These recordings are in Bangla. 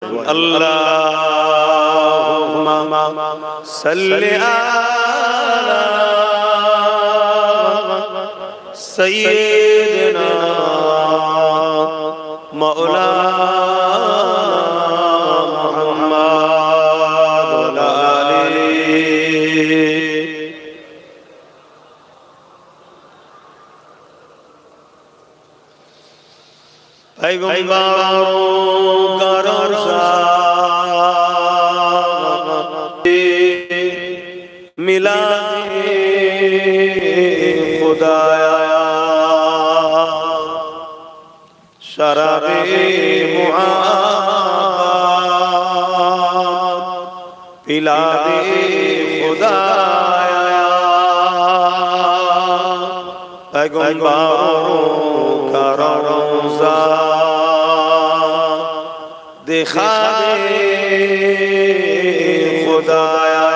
अल्लाहुम्मा सल्लि अला सय्यिदिना मौलाना मुहम्मद व आलिहि। पैगंबरों का रोज़ा मिलादे खुदाया शराबे मुहाब्बत पिला दे खुदाया। पैगंबरों का रोज़ा दिखा दे खुदाया।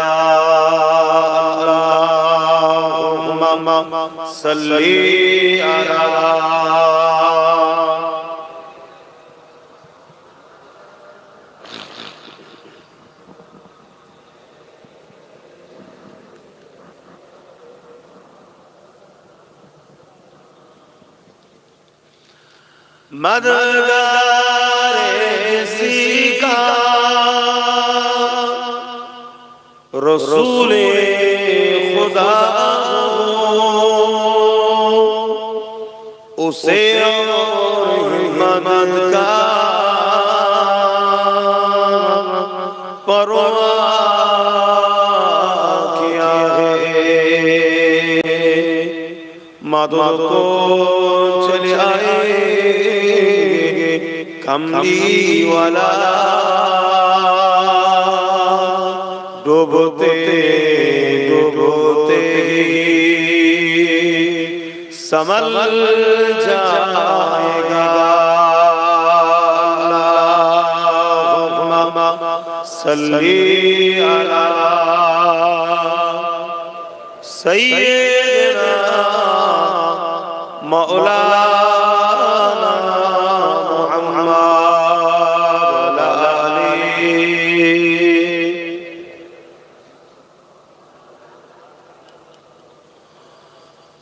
अल्लाहुम्मा सल्ली अला मददगारे सीका रसूले खुदा उसे और मदद का परवाह किया है। मदद को चले आए कमली वाला डूबते डूबते संभल जाएगा। अल्लाहुम्मा सल्ली अला सय्यिदिना मौलाना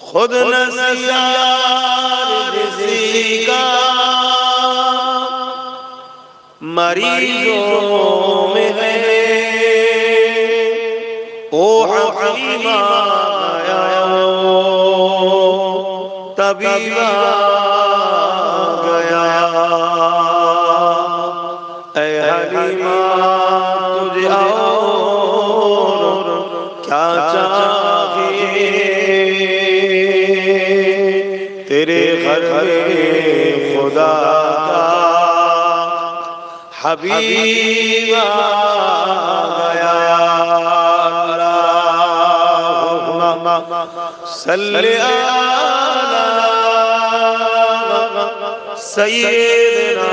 खुद नसियार का मरीजों में है। ओ हकीमा गया तबीबा गया। ऐ हलीमा तुझे और क्या चाहिए। तेरे घर में खुदा का हबीब आ गया। अल्लाहुम्मा सल्लि अला सय्यिदिना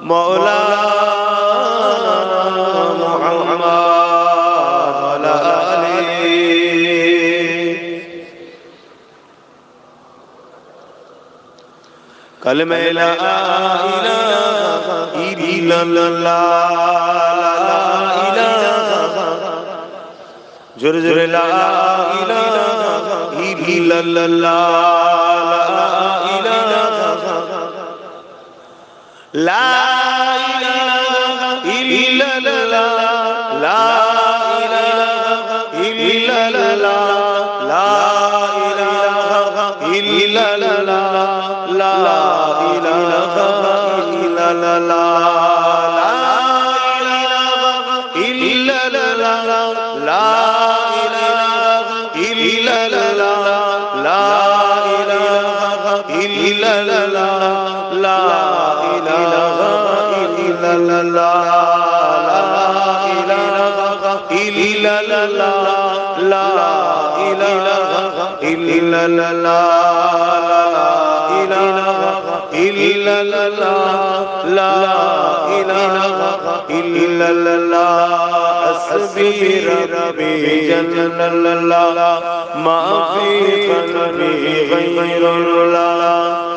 मौलाना मुहम्मद व आलिहि। कलमे ला इलाहा इल्लल्लाह जुर जुर ला इलाहा इल्लल्लाह ला इलाहा इल्लल्लाह ला इलाहा इल्लल्लाह ला इलाहा इल्लल्लाह ला इलाहा इल्लल्लाह ला इलाहा इल्लल्लाह ला इलाहा इल्लल्लाह ला इलाहा इल्लल्लाह ला इलाहा इल्लल्लाह ला इलाहा इल्लल्लाह ला ইলাহা ইল্লাল্লাহ হাসবি রাব্বি জাল্লাল্লাহ মা ফি কলবি গায়রুল্লাহ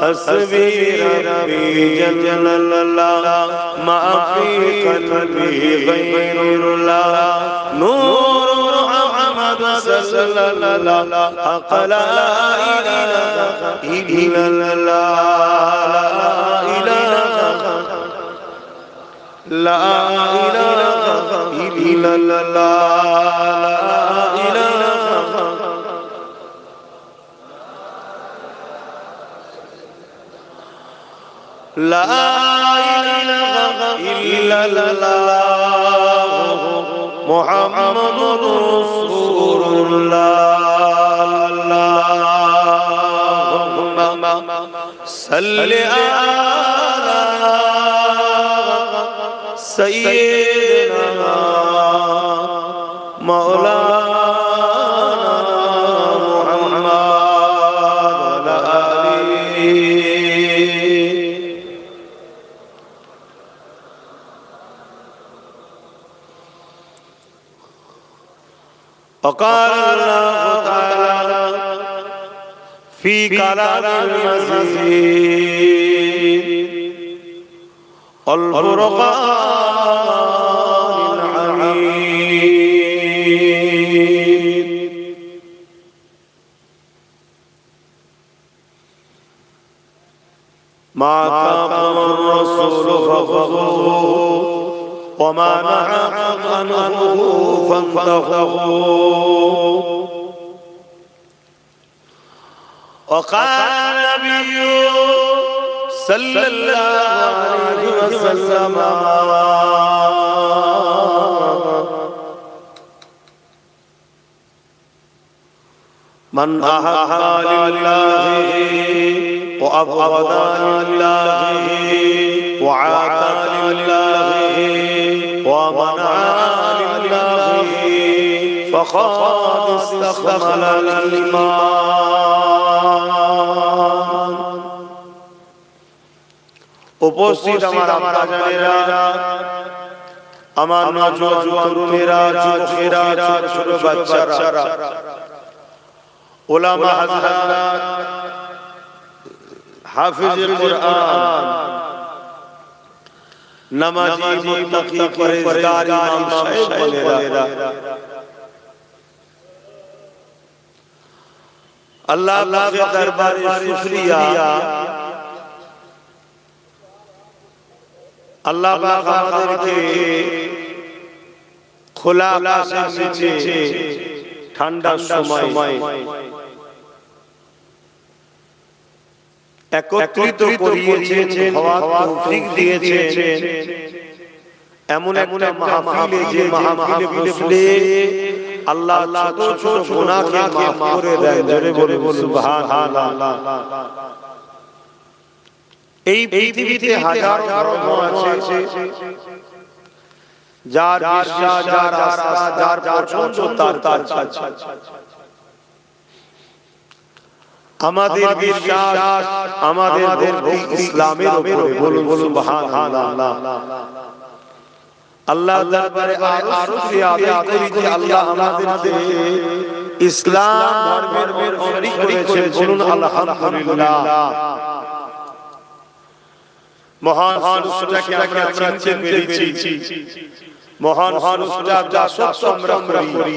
হাসবি রাব্বি জাল্লাল্লাহ মা ফি কলবি গায়রুল্লাহ নূর মুহাম্মদ সাল্লাল্লাহ হক লা ইলাহা ইল্লাল্লাহ লা ইলাহা ইল্লাল্লাহ লা ইলাহা ইল্লাল্লাহ মুহাম্মাদুর রাসূলুল্লাহ আল্লাহুম্মা সাল্লি আলা সাইয়্যিদিনা মাওলানা মুহাম্মাদ ওয়া আলিহি وقال الله تعالى في كلام المزيد الفرقان الحميد ما آتاكم الرسول فخذوه وما نهاكم عنه فانتهوا وقال النبي صلى الله عليه وسلم من أحب لله وأبغض لله وعاطى لله ومنع لله فقد استكمل الإيمان উপস্থিত আমার আব্বাজানেরা আমার নওজোয়ান তরুণেরা যুবকেরা ছোট ছোট বাচ্চারা উলামা হযরত হাফিজুল কুরআন নামাজি মুত্তাকি পরহেজগার ইমাম সাহেব বলেরা আল্লাহ পাকের দরবারে শুকরিয়া আল্লাহ পাক আমাদেরকে খোলা আকাশের নিচে ঠান্ডার সময় একত্রিত করিয়েছেন, হওয়ার তৌফিক দিয়েছেন। এমন একটা মাহফিলে যে মাহফিলে বসলে আল্লাহ ছোট ছোট গুনাহকে মাফ করে দেন। জোরে বলুন সুবহানাল্লাহ। এই পৃথিবীতে হাজারো ধর্ম আছে, যার বিশ্বাস, যার আস্থা, যার পছন্দ তার কাছে। আমাদের বিশ্বাস, আমাদের ভক্তি ইসলামের উপরে। বলুন সুবহানাল্লাহ। আল্লাহর দরবারে আরো শুকরিয়া আদায় করি যে আল্লাহ আমাদেরকে ইসলাম ধর্মের শরীক করেছেন। বলুন আলহামদুলিল্লাহ। মহান মানুষটাকে আমরা চিনতে পেরেছি, মহান মানুষটা যা সত্য আমরা করি।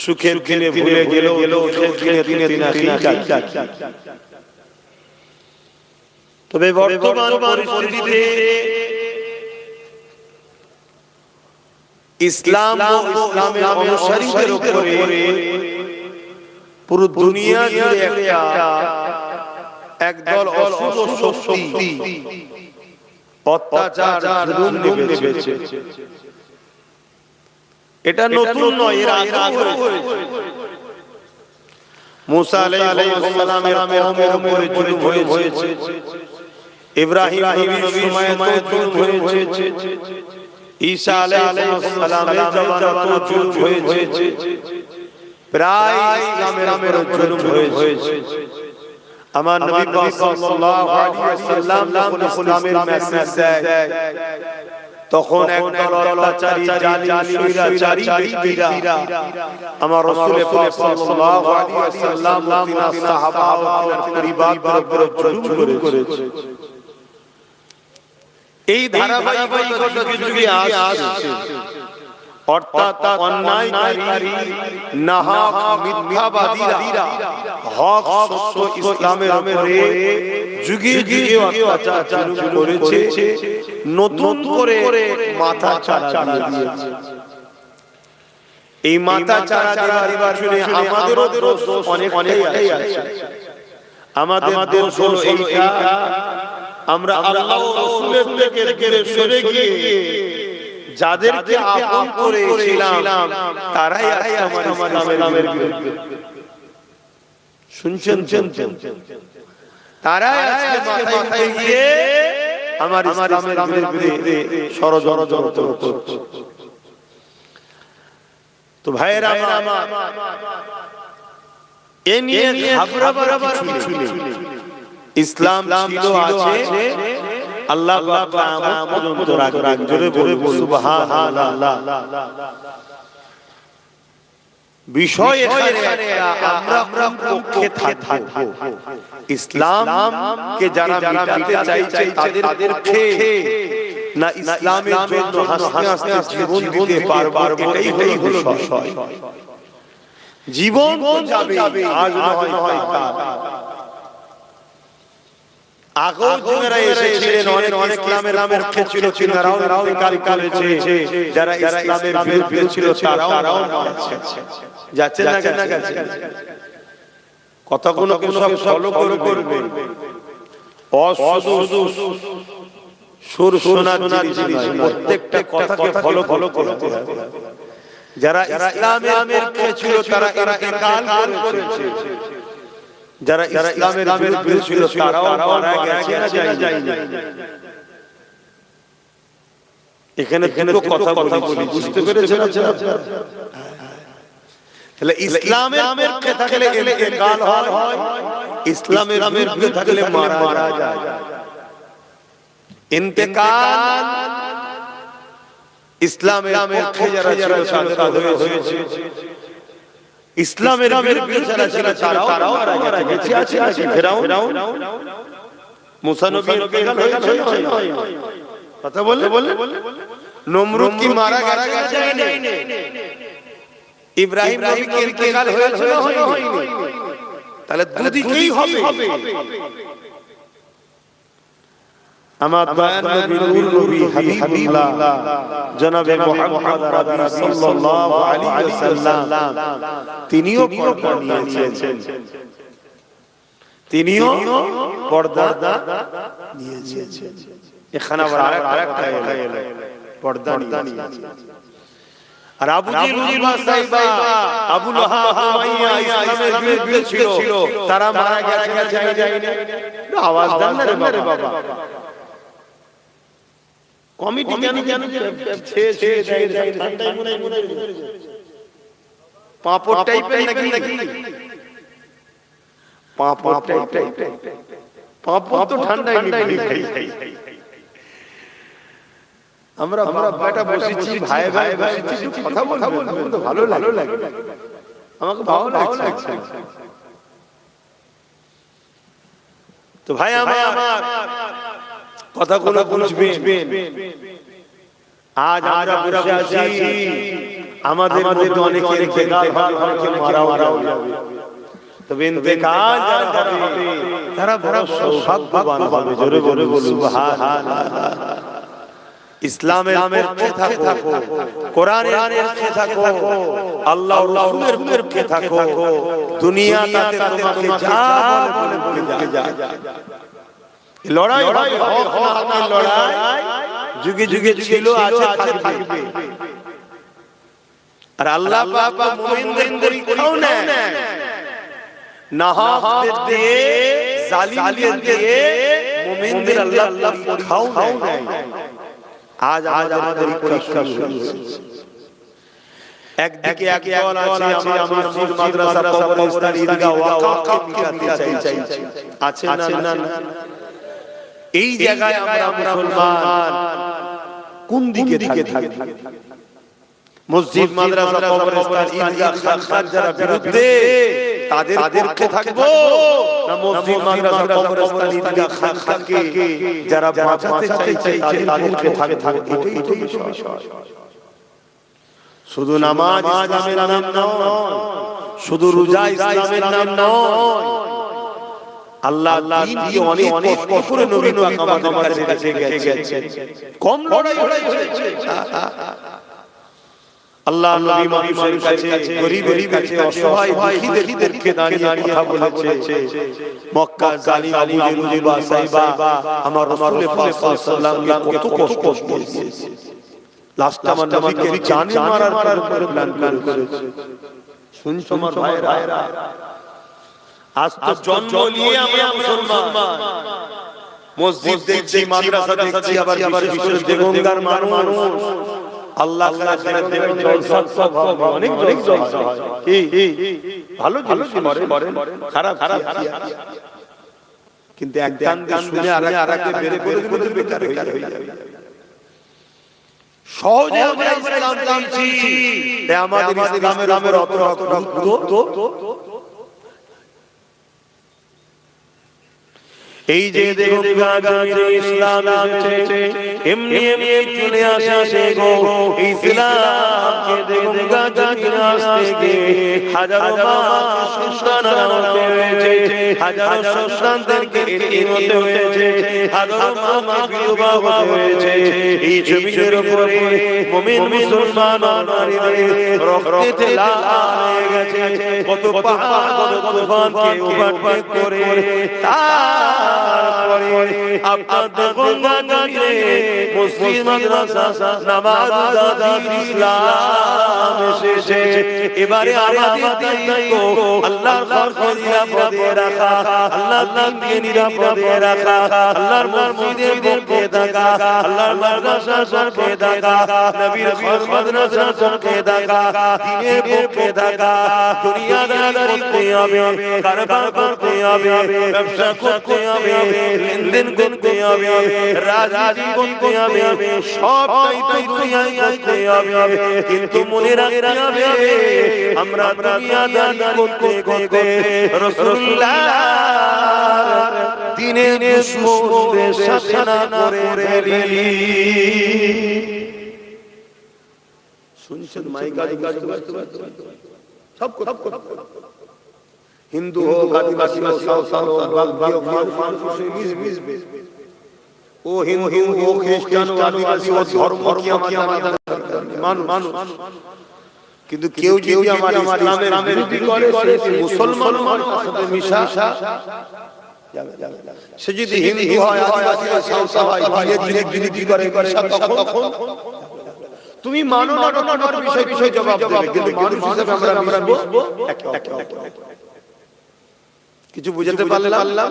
সুখের দিনে ভুলে গেলেও সুখের দিনে তবে বর্তমান পরিস্থিতিতে ইসলাম ও ইসলামের অনুসারীদের উপরে পুরো দুনিয়া জুড়ে একটা একদল অশুভ শক্তি অত্যাচার জুলুম নেমেছে। এটা নতুন নয়, এর আগেও হয়েছে। মুসা আলাইহিস সালামের কওমের উপরে জুলুম হয়েছে, ইব্রাহিম নবীর সময়ে জুলুম হয়েছে, ঈসা আলাইহিস সালামের জামানাতেও জুলুম হয়েছে, প্রায় ইসলামের উপরে জুলুম হয়েছে। আমার নবী পাক সাল্লাল্লাহু আলাইহি ওয়াসাল্লাম যখন ইসলামের মেসেজ দেয় তখন একদল অত্যাচারী জালিম স্বৈরাচারী ব্যক্তিরা আমার রাসূল পাক সাল্লাল্লাহু আলাইহি ওয়াসাল্লাম ও তিনার সাহাবা ও তিনার পরিবারের উপর জুলুম করেছে। এই ধারাবাহিকতা যুগে যুগে আসছে, অর্থাৎ অন্যায়কারী নাহক মিথ্যাবাদীরা হক সত্য ইসলামের উপরে যুগে যুগে অত্যাচার করেছে, নতুন করে মাথা চারা দিয়েছে। এই মাথা চারা দেওয়ার পিছনে আমাদেরও দোষ অনেকটাই আছে। আমাদের দোষ হলো এইটা, আমরা আল্লাহ ও রাসূলের থেকে দূরে সরে গিয়ে যাদেরকে আপন করেছিলাম তারাই আজকে আমার ইসলামের বিরুদ্ধে। শুনছেন? তারাই আজকে মাথায় গিয়ে আমার ইসলামের বিরুদ্ধে ষড়যন্ত্র করছে। তো ভাইয়েরা আমার, এ নিয়ে ঘাবড়াবার কিছু নেই। ইসলাম ছিল, আছে, আল্লাহ পাক কিয়ামত পর্যন্ত রাখবেন। জোরে বলবো সুবহানাল্লাহ। বিষয় এখানে আমরা পক্ষে থাকবো, ইসলাম কে যারা মিটাতে চাইছে তাদের পক্ষে, না ইসলামের জন্য হাসতে হাসতে জীবন দিতে পারবো, এটাই হলো বিষয়। জীবন তো যাবে, আজ নয় কাল। আগেও যারা এসেছিলেন অনেক ইসলামের পক্ষে ছিল, তারাও ইন্তেকাল করেছে। যারা ইসলামের বিরুদ্ধে ছিল তারাও যাচ্ছে না গেছে। কথাগুলো সব ফলো করবে, অশুদ্ধ সুর শোনার জিনিস, প্রত্যেকটা কথাকে ফলো করতে হবে। যারা ইসলামের পক্ষে ছিল তারা ইন্তেকাল করেছে, যারা ইসলামের বিরুদ্ধে ছিল তারাও মারা গেছে না যায়নি। এখানে দুটো কথা বলি, বুঝতে পেরেছেন আপনারা? তাহলে ইসলামের পক্ষে থাকলে ইন্তেকাল হয়, ইসলামের বিরুদ্ধে থাকলে মারা যায়। ইন্তেকাল ইসলামের পক্ষে যারা ছিল তাদের হয়েছে, ইসলামের বিরুদ্ধে যারা ছিল তারাও মারা গেছে। আছে ফিরাউন মুসা নবীর ইন্তেকাল হয়েছে, কথা বললে নমরুদ কি মারা গেছে না? ইব্রাহিম নবী কি ইন্তেকাল হয়েছে না হয়নি? তাহলে দুদিকেই হবে। আমার দয়ার নবী, নূর নবী, হাবিবুল্লাহ জনাবে মুহাম্মদ আরবি সাল্লাল্লাহু আলাইহি ওয়াসাল্লাম তিনিও পর্দা নিয়েছেন, তিনিও পর্দা নিয়েছেন। এখানে আবার আরেকটা এলো, পর্দা নিয়েছেন। আর আবু জেহেল সাইবা, আবু লাহাব, উমাইয়া ইসলামের বিরুদ্ধে ছিল, তারা মারা গেছে না যায়নি? আওয়াজ দেন না রে বাবা। কমিটি কেন পাঁপড় টাইপের নাকি? পাঁপড় তো ঠান্ডায় আমরা বেটা বসেছি, ভাই বসেছি, কথা বলবো তো ভালো লাগে, আমাকে ভালো লাগছে। তো ভাই আমার কথাগুলো বুঝবেন। আজ আমরা বসে আছি, আমাদের মধ্যে অনেকে ইন্তেকাল হবে, অনেকে মারাও যাবে। তবে ইন্তেকাল যারা হবে তারা বড় সৌভাগ্যবান হবে। জোরে বলুন সুবহানাল্লাহ। ইসলামের পক্ষে থাকো, কোরআনের পক্ষে থাকো, আল্লাহ ও রাসূলের পক্ষে থাকো, দুনিয়া তাতে তোমাকে যা বলে যা। লড়াই হক লড়াই যুগে যুগে ছিল, আছে, থাকবে। আর আল্লাহ পাক মুমিনদের পরীক্ষাও নেন, নাহকদের দিয়ে, জালিমদের দিয়ে মুমিনদের আল্লাহ পরীক্ষাও নেন। আজ আমাদের পরীক্ষা শুরু হয়েছে। একদিকে এক দল আছে আমরা মসজিদ মাদ্রাসা কবরস্থান ঈদগাহ ওয়াকফ মিটাতে চাই আছে না এই জায়গায় আমরা মুসলমান কোন দিকে থাকি মসজিদ মাদ্রাসা কবরস্থান ঈদগাহ খানকার যারা বিরুদ্ধে তাদের পক্ষে থাকবো না মসজিদ মাদ্রাসা কবরস্থান ঈদগাহ খানকাকে যারা বাঁচাতে চাইছে তাদের পক্ষে থাকবো এটাই তো বিষয় শুধু নামাজ ইসলামের নাম নয় শুধু রোজা ইসলামের নাম নয় আল্লাহ দ্বীনকে অনেক কষ্ট করে নবী পাক আমাদের কাছে গেছে কম লড়াই হয়েছে আল্লাহ নবী মানুষের কাছে গরীবের কাছে অসহায় দুঃখীদেরকে দাঁড়িয়ে কথা বলেছে মক্কা জালিম আবু জেহেল সাইবা আমার রাসূল পাক সাল্লাল্লাহু আলাইহি ওয়াসাল্লামকে কত কষ্ট দিয়েছে লাস্ট আমার নবীকে জানে মারার প্ল্যান করেছে শুনছো আমার ভাইরা আজ তো জন্ম নিয়ে আমরা মুসলমান মসজিদ দেখছি মাদ্রাসা দেখছি আবার বিশেষ দেবঙ্গার মানুষ আল্লাহ তাআলা দেবেন জলসা অনেক জলসা হয় কি ভালো করেন খারাপ কিন্তু এক কান দিয়ে শুনে আরেকটা বের করে দিলে বেকার হয়ে যাবে সহজে আমরা ইসলাম জানছি যে আমাদের ইসলামের অত গুরুত্ব এই যে দেবঙ্গা জামিনে ইসলাম এসেছে এমনি চলে আসে গো ইসলামকে দেবঙ্গা জামিনে আসতে গিয়ে হাজারো মা সন্তান হারাতে হয়েছে হাজারো সন্তানদেরকে এতিম হতে হয়েছে হাজারো মা বিধবা হতে হয়েছে এই জমিনের উপরে মুমিন মুসলমান নারীদের রক্তে লাল হয়ে গেছে কত পাহাড় কত তুফানকে ওভারটেক করে তারপরে আপনার দেবঙ্গা জামিনে মসজিদ মাদ্রাসা নামাজ দিন ইসলাম এসেছে এবারে আমাদের দায়িত্ব আল্লাহর ঘরকে নিরাপদে রাখা আল্লাহর দ্বীনকে নিরাপদে রাখা আল্লাহর মসজিদের পক্ষে থাকা আল্লাহর মাদ্রাসার পক্ষে থাকা নবীর ঘর মাদ্রাসার পক্ষে থাকা দ্বীনের পক্ষে থাকা দুনিয়াদারি করতে হবে কারবার করতে হবে ব্যবসা করতে হবে লেনদেন করতে হবে রাজনীতি করতে হবে সবটাই তো দুনিয়ায় করতে হবে কিন্তু মনে রাখতে হবে আমরা দুনিয়াদারি করতে করতে রাসূলুল্লাহর দ্বীনের দুশমনদের সাথে না করে ফেলি শুনছেন মাইক সব হিন্দু হোক আদিবাসী হোক সাঁওতাল হোক বাগদিয়া মানুষ মিশবে ও হিন্দু ও খ্রিস্টান ও আদিবাসী ও ধর্ম কি আমাদের মানুষ কিন্তু কেউ যদি আমার ইসলামের বিরোধী করে সে মুসলমান মানুষের সাথে মিশা সে যদি হিন্দু হয় আদিবাসী হয় সাঁওতাল হয় দিনের বিরোধী করে তখন তুমি মানো না তোমার বিষয় জবাব দেবে কিন্তু মানুষ হিসেবে আমরা মিশবো কিছু বুঝাতে পারলাম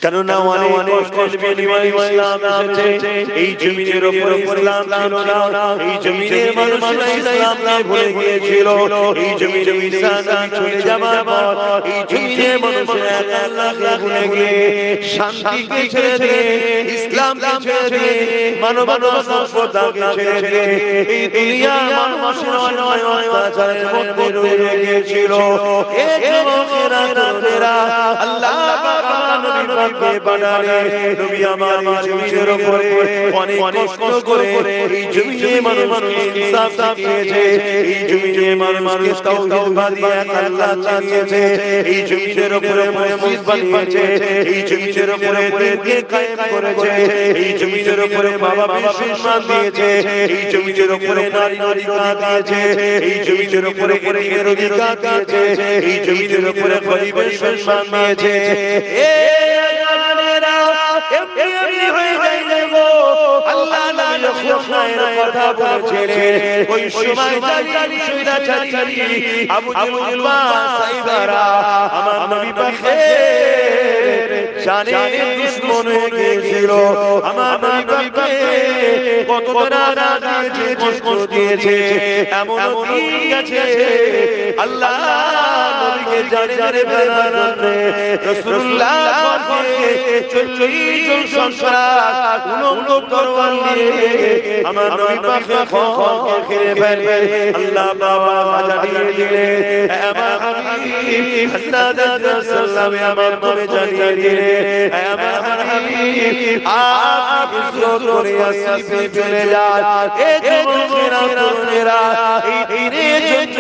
কেননা অনেক কষ্টের বিনিময়ে ইসলাম এসেছে এই জমিনের উপরে ইসলাম ছিল না এই জমিনের মানুষরা ইসলামকে ভুলে গিয়েছিল এই জমিনে ঈসা নবী চলে যাবার পর এই জমিনের মানুষরা আল্লাহকে ভুলে গিয়ে শান্তিকে ছেড়ে দিয়ে ইসলামকে ছেড়ে দিয়ে মানবতা সভ্যতাকে ছেড়ে দিয়ে এই দুনিয়ার মানুষের অন্যায় অত্যাচারের মধ্যে রয়ে গিয়েছিল এই যুবকেরা তরুণেরা আল্লাহ পাক নবী কে বানালে নবী আমার জমিনের উপরে অনেক কষ্ট করে এই জমিনে মানুষকে ইনসাফ দিয়েছে এই জমিনে মানুষকে তাওহীদ বানিয়ে আল্লাহ চালিয়েছে এই জমিনের উপরে মসজিদ বানিয়েছে এই জমিনের উপরে দ্বীনকে কায়েম করেছে এই জমিনের উপরে মা-বাবার সম্মান দিয়েছে এই জমিনের উপরে নারীর অধিকার দিয়েছে এই জমিনের উপরে এতিমের অধিকার দিয়েছে এই জমিনের উপরে গরীবের সম্মান দিয়েছে এমনি হয়ে যাইবে গো আল্লাহ নবী যখন কথা বলেছিলেন ওই সময় জানি আবু জেহেল সাইবারা আমার নবী পাকের জানে দুশমন হয়ে গিয়েছিল। আমার নবী পাককে কত তারা দিয়েছে, কষ্ট দিয়েছে, এমন দিন গেছে আল্লাহ নবীকে জানে জানে ফেলার জন্য রাসূলুল্লাহ পাককে 40 জন সন্ত্রাস উলঙ্গ তরোয়াল নিয়ে আমার নবী পাককে খোঁজে ঘিরে ফেলে। আল্লাহ বাবা জানিয়ে দিলেন আমার হাবিব আল্লাহ রাসূলুল্লাহ আমার মনে জানিয়ে দিলেন আমার হাবিব আপনি হিজরত করে আসিফে চলে যান। এই যুবকেরা তরুণেরা এই দিনের জন্য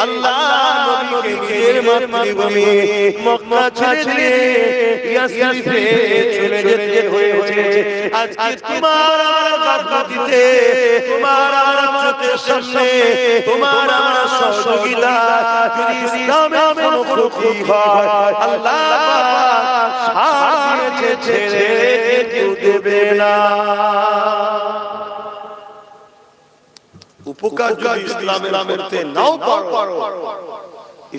আল্লাহ নবীকে নিজের মাতৃভূমি মক্কা ছেড়ে দিয়ে ইয়াসরিফে চলে যেতে হয়েছে। আজকে তোমার আমার গাফলতিতে, তোমার আমার চোখের সামনে, তোমার আমার সহযোগিতা যদি ইসলামের কোনো ক্ষতি হয় আল্লাহ পাক ছেড়ে কেউ দেবে না। উপকার যদি ইসলামের করতে নাও পারো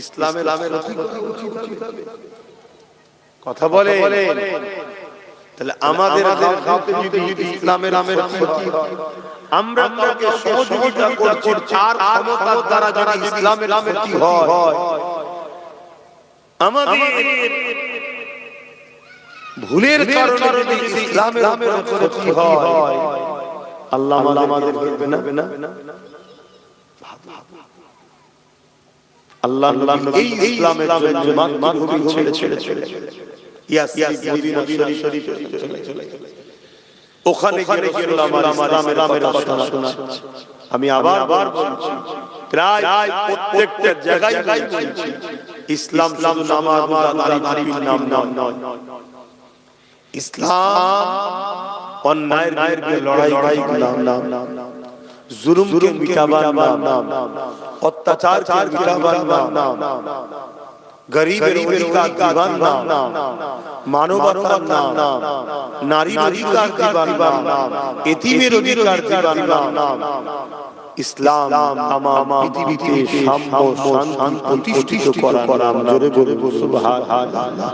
ইসলামের কথা বলে তাহলে আমাদের যদি ইসলামের ক্ষতি হয় আমরা কাউকে সহযোগিতা করছি আর ক্ষমতার দ্বারা যদি ইসলামের ক্ষতি হয় আমাদের ভুলের কারণে যদি ইসলামের ক্ষতি হয় আল্লাহ আমাদের করবে না। আল্লাহ এই ইসলামের জন্য মাতৃভূমি ছেড়ে মদিনা শরীফে ওখানে গিয়ে রাসূল আমার ইসলামের কথা শোনা। আমি আবার বলছি প্রায় প্রত্যেকটা জায়গায় বলছি ইসলাম শুধু নামাজ দাড়ি নাম নয়। ইসলাম অন্যায়ের বিরুদ্ধে লড়াই নাম, জুলুমকে মিটাবার নাম, অত্যাচারকে মিটাবার নাম, গরিবের অধিকার দিবার নাম, মানবতার নাম, নারীর অধিকার দিবার নাম, এতিমের অধিকার দিবার নাম। ইসলাম তামাম পৃথিবীতে সাম্য শান্তি প্রতিষ্ঠিত করার নাম। জোরে বলুন সুবহানাল্লাহ।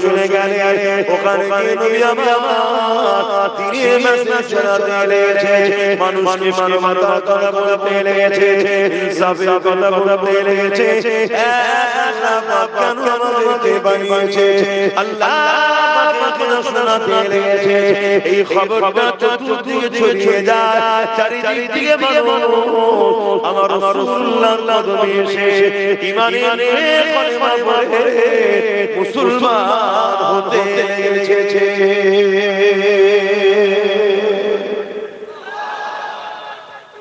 চলে গেলে ওখানে গিয়ে নবী আমার দিনের মেসেজ ছড়াতে লেগেছে, মানুষকে মানবতার কথা বলতে লেগেছে, ইনসাফের কথা বলতে লেগেছে। আল্লাহ পাক কেন আমাদেরকে বানিয়েছে, আল্লাহ পাক কেন শোনাতে লেগেছে। এই খবরটা চতুর্দিকে ছড়িয়ে যায়, চারিদিক থেকে মানুষ আমার রাসূলুল্লাহর কদমে এসে ঈমানের কলেমা পড়ে মুসলমান হতে লেগেছে।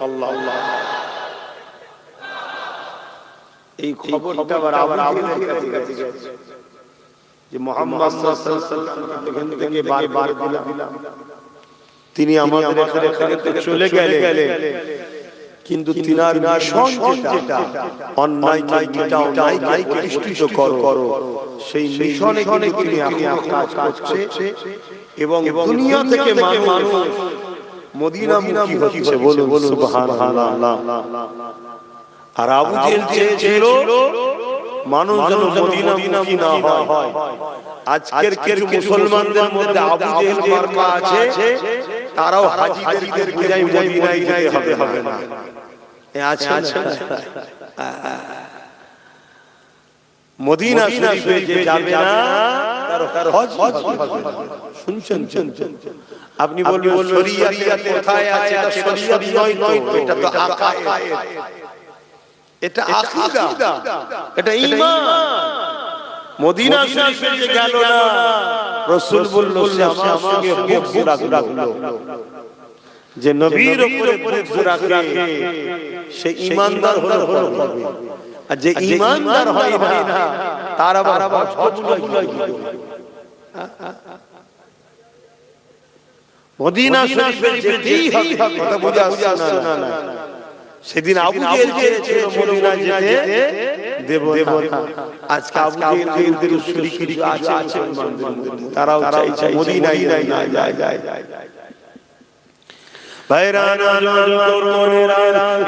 আল্লাহ আল্লাহ। এই খবরটা আবার যে মুহাম্মদ সাল্লাল্লাহু আলাইহি ওয়াসাল্লাম এখান থেকে বারবার দিলাম, তিনি আমাদের এখানে থেকে চলে গেলেন, কিন্তু তিনার মিশন যেটা অন্যায়কে মিটাও, অন্যায়কে প্রতিষ্ঠিত করো, সেই মিশনে তিনি এখন কাজ করছে এবং দুনিয়া থেকে মানুষ মদিনামুখী হচ্ছে। বলুন সুবহানাল্লাহ। আর আবু জেহেল চেয়েছিল মানুষ যেন মদিনামুখী না হয়। আজকের কিছু মুসলমানদের মধ্যে আবু জেহেল মার্কা আছে, তারাও হাজীদেরকে বুঝাই মদিনায় যেতে হবে না। আছে মদিনা শরীফে যে যাবে না তার হজ শুনছেন? আপনি বলবেন শরিয়াতে কোথায় আছে? এটা শরিয়ত নয় তো, এটা তো আকায়েদ, এটা আকীদা, এটা ঈমান। মদিনা শরীফে যে গেল না, রাসূল বলল সে আমার সঙ্গে বুকস রাখলো, যে নবীর উপরে বুকস রাখে সে ঈমানদার হলো। আর যে ঈমানদার হয় না তার আবার হজ কবুল হয়। মদিনা শরীফে যেতেই হবে, কথা বুঝে আসছে না? সেদিন আবু জেহেল চেয়েছিল মদিনা যেতে দেব না। আজকে আবু জেহেলদের শরীক কিছু আছে মুসলমানদের, তারাও চাইছে মদিনায় যায়। ভাইরা নজর তরুণেরা,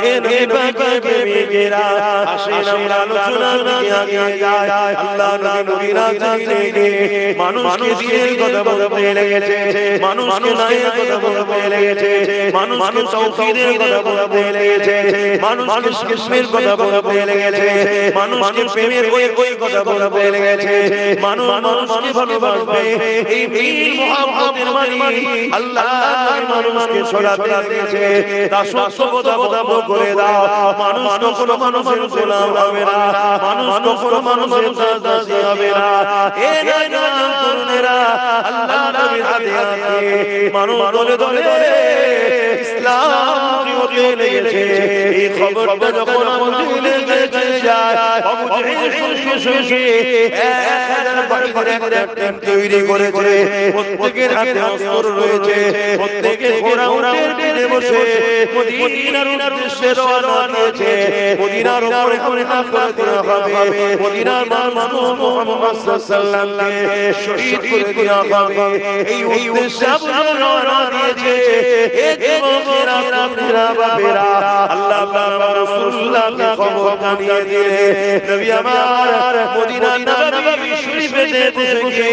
এ নবী পাকের প্রেমিকেরা, আসেন আমরা আলোচনার দিকে আগে যাই। আল্লাহ নবী মদিনা থেকে মানুষকে দিনের কথা বলতে লেগেছে, মানুষকে নায়ের কথা বলতে লেগেছে, মানুষকে তাওহীদের কথা বলতে লেগেছে, মানুষকে শিরকের কথা বলতে লেগেছে, মানুষকে প্রেমের ওই কথা বলতে লেগেছে। মানুষকে ভালোবাসবে, এই মিল মুহাব্বতের মানে আল্লাহ মানুষকে ছড়াতে লেগেছে। তা সত্য কথা বন্ধ করে দাও। মানুষ কখনো মানুষের গোলাম হবে না, মানুষ কখনো মানুষের দাসী হবে না। এ নওজোয়ান তরুণেরা, আল্লাহ নবীর হাতে হাতে মানুষ দলে দলে ইসলাম হতে লেগেছে। এই খবরটা যখন আবু জেহেলের কাছে যায়, আবু জেহেল সঙ্গে সঙ্গে 1000 বাহিনীর একটা তৈরি করেছে। প্রত্যেকের হাতে অস্ত্র রয়েছে, প্রত্যেকে ঘোড়া উটের পিঠে বসে মদিনার উদ্দেশ্যে রওনা হয়েছে। মদিনার উপরে হামলা করে দেওয়া হবে, মদিনার মানুষ মুহাম্মদ সাল্লাল্লাহু আলাইহি ওয়াসাল্লামকে শহীদ করে দেওয়া হবে। এই উদ্দেশ্যে আবু জেহেল রওনা দিয়েছে। এ যুবকেরা, তরুণেরা, বাপেরা, আল্লাহ তাআলা রাসূলুল্লাহকে খবর জানিয়ে দিলেন। নবী আমার মদিনার নববী শরীফে বসে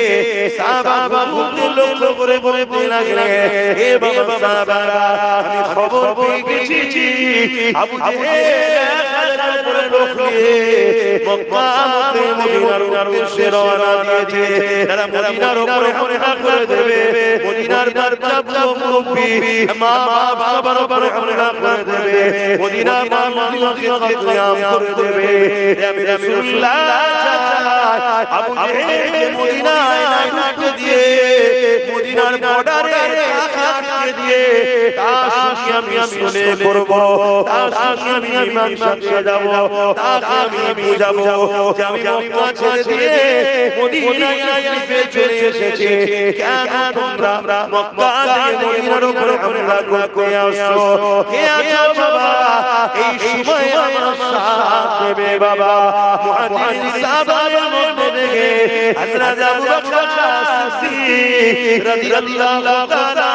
সাহাবাদের লক্ষ্য করে বলতে লাগলেন, এ বাবা সাহাবারা, আমি খবর পেয়ে গেছি আবু জেহেল উপরে লোক নিয়ে মক্কা হতে মদিনার উদ্দেশ্যে রওনা দিয়েছে। তারা মদিনার উপরে হামলা করে দেবে, মদিনার দরজা মুরব্বি মা বাবার উপরে হামলা করে দেবে, মদিনার মানুষকে কতলাম করে দেবে। আমি রাসূলুল্লাহ আবু জেহেলকে মদিনায় না ঢুকতে দিয়ে মদিনার বর্ডারে আটকে দিয়ে তার সঙ্গে আমি শুনে করব, তার সঙ্গে আমি ইমান সাথে যাব, তাকে আমি বুঝাবো যে আমি মক্কা ছেড়ে দিয়ে মদিনায় আসতে চলে এসেছি। কেন তোমরা মক্কা থেকে মদিনার উপরে হামলা করতে আসছো? কে আছো বাবা? এই সময় আমার সাথ দেবে বাবা। মুহাজিরিন সাহাবাদের মধ্যে থেকে হযরত আবু বকর সিদ্দিক রাদিয়াল্লাহু তাআলা,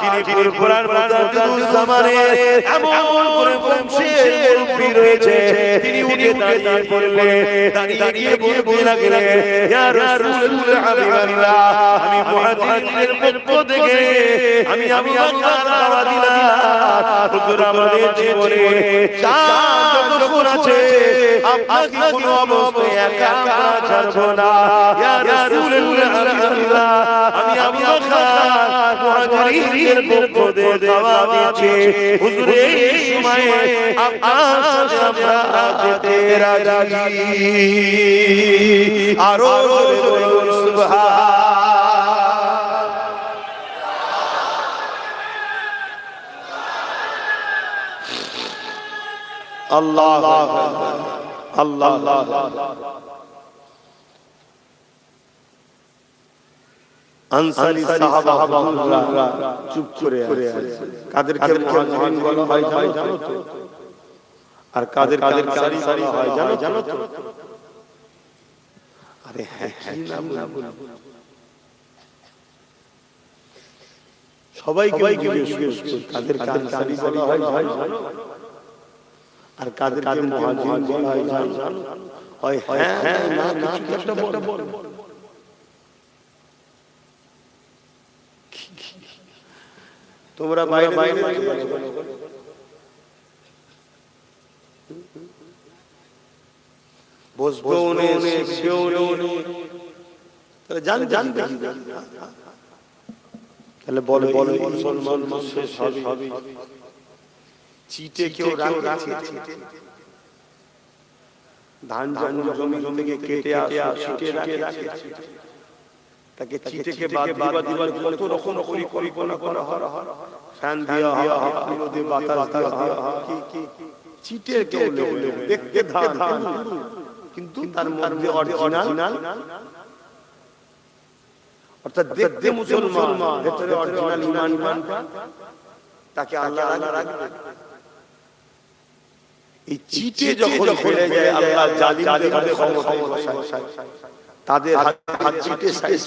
যিনি কুরআন মুজাদ্দিদুল জামানের এমন করে বংশের মুরব্বি রয়েছে, তিনি উঠে দাঁড়িয়ে বললেন, দাঁড়িয়ে বলতে লাগলেন, ইয়া রাসূলুল্লাহ হাবিবাল্লাহ, আমি মুহাজিরদের পক্ষ থেকে আমি আবু বকর দাওয়াত দিলাম, হুজুর আমাদের জীবনে যা যখন আছে আপনাকে কোনো অবস্থায় একা ছাড়ব না। ইয়া রাসূলুল্লাহ হাবিবাল্লাহ, আমি আবু বকর মুহাজিরদের পক্ষ থেকে দাওয়াত দিচ্ছি, হুজুর এই সময়ে আপনার সাথে আমরা যেতে রাজি। আরো জোরে বলুন সুবহান। আল্লাহ আল্লাহ আনসারী সাহাবারা চুপ করে আছে। কাদেরকে মুহাজিরিন বলা হয় জানো তো? আর কাদেরকে আনসারী বলা হয় জানো তো? আরে হ্যাঁ, কি নাম বলবো? সবাইকে জিজ্ঞেস করুন, কাদেরকে আনসারী বলা হয় জানো? আর কাদেরকে মুহাজিরিন বলা হয় জানো? হয় হ্যাঁ না কিছু একটা বল। তোমরা বাইরে বসবো তাহলে জানবে তাহলে বলে মুসলমান শেষ হবে। চিটে কেউ রাখছে, ধান জমি থেকে কেটে চিটে রাখে, তাকে চিটেকে বাদ দিবার কত রকম পরিকল্পনা করা হয়। ফ্যান দেওয়া হয়, নদী বাতাস দেওয়া হয়, চিটে কেউ দেখতে ধান, কিন্তু তার মধ্যে অরিজিনাল অর্থাৎ দেখতে মুসলমান ভেতরে অরিজিনাল ঈমানটা তাকে আল্লাহ রাখবে। এই চিটে যখন ফেলে যায় আল্লাহ জালিমদের ক্ষমতা বসায়, তাদের হাত চিটে সাইজ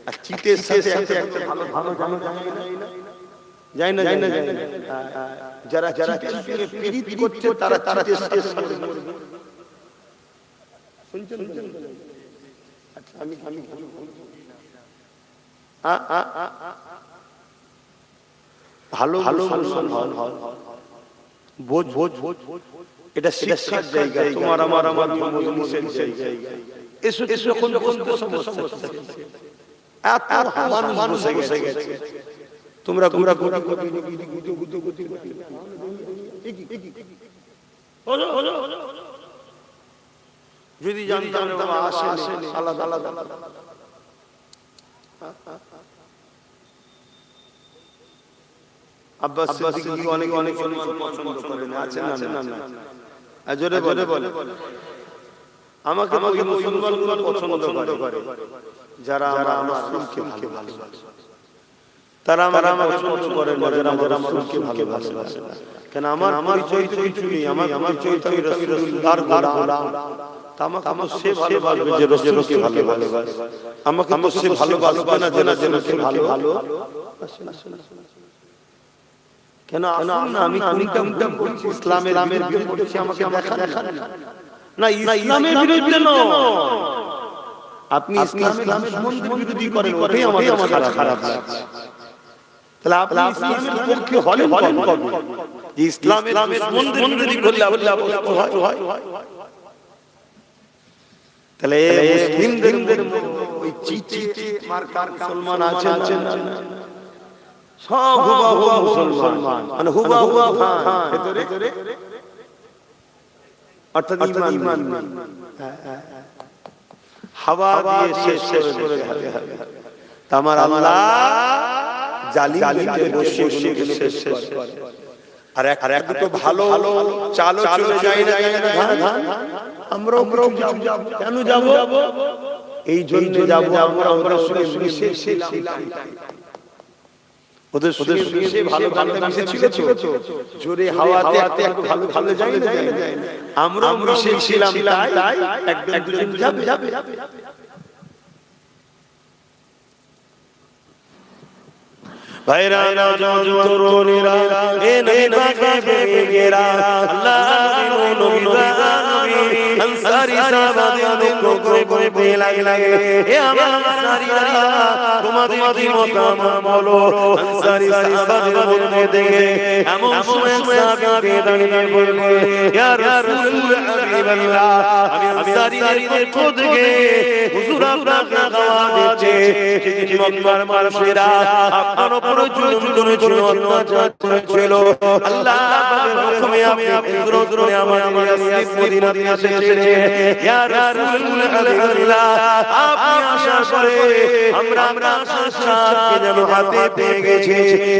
আর চিটের সাথে একটা ভালো ভালো যায় না যারা চিটের সঙ্গে পীড়িত করছে তারা চিটের সাথে শুনছেন? আচ্ছা আমি ভালো ভালো মুসলমান বোঝ এটা শিক্ষার জায়গা, তোমার আমার মজলিসের জায়গা। এসো কোন সমস্যা এত মানুষ বসে গেছে, তোমরা যদি জানতাম আসে আলাদা আলাদা আব্বাস সিদ্দিকী অনেক পছন্দ করেন, আছে না জোরে বলে আমাকে মুসলমানগুলো পছন্দ করে যারা আমার রাসূলকে ভালোবাসে, তারা আমাকে পছন্দ করে না যারা আমার রাসূলকে ভালোবাসে। কেন আমার পরিচয় তো কিছু নেই, আমার পরিচয় তো রাসূলুল্লাহর গোলাম। আমাকে সে ভালোবাসবে যে রাসূলকে ভালোবাসে, আমাকে তো সে ভালোবাসবে না যে রাসূলকে ভালোবাসে না। কেন আমি কোনটা বলছি? ইসলামের বিরুদ্ধে বলছি, আমাকে দেখা না ইসলামের বিরুদ্ধে না, আপনি ইসলামের বিরোধী করেন, ওটাই আমার খারাপ লাগছে। তাহলে আপনি ইসলামের পক্ষে হলেন কবে? যে ইসলামের বিরোধী করলে হয়। তাহলে মুসলিমদের ওই চিঠি মার্কার মুসলমান আছেন না? সব হুবা মুসলমান, মানে হুবা ভেতরে অর্থাৎ ঈমান হাওয়া দিয়ে শেষ করে দেবে। আমার আল্লাহ জালিমকে বসে শেষ করে। আর এক তো ভালো চালো চলে যায় না, আমরাও যাব। কেন যাব? এই জন্য যাব আমরা মিশে ওদের মিশে ভালো মিশে ছিল তো, জোরে হাওয়াতে একটু ভালো যায় না, আমরা মিশে ছিলাম, তাই একদম দুজন যাবে। ভাইরা তরুণীরা এ নবী পাকে বেগেরা আল্লাহ নবী আনসারী সাহাবাদের দুঃখ করে লাগে। এ আমার আনসারীরা তোমাদের কি মতামত বলো? আনসারী সাহাবাদের মধ্যে দেখে এমন সময় সাহাবী দাঁড়িয়ে বললে, ইয়া রাসূল হাবিবাল্লাহ, আমি আনসারীদের পক্ষ থেকে হুজুর আপনাকে দাওয়াত দিচ্ছি। সেদিন মক্কার মানুষেরা আপনার উপর জুলুম করেছিল, অত্যাচার করেছিল। আল্লাহ পাকের হুকুমে আপনি হিজরত করে আমাদের মদিনাতে এসেছিলেন। ইয়া রাসূল হাবিবাল্লাহ, আপনি আসার পরে আমরা সাথে যেন হাতে পেয়ে গেছি।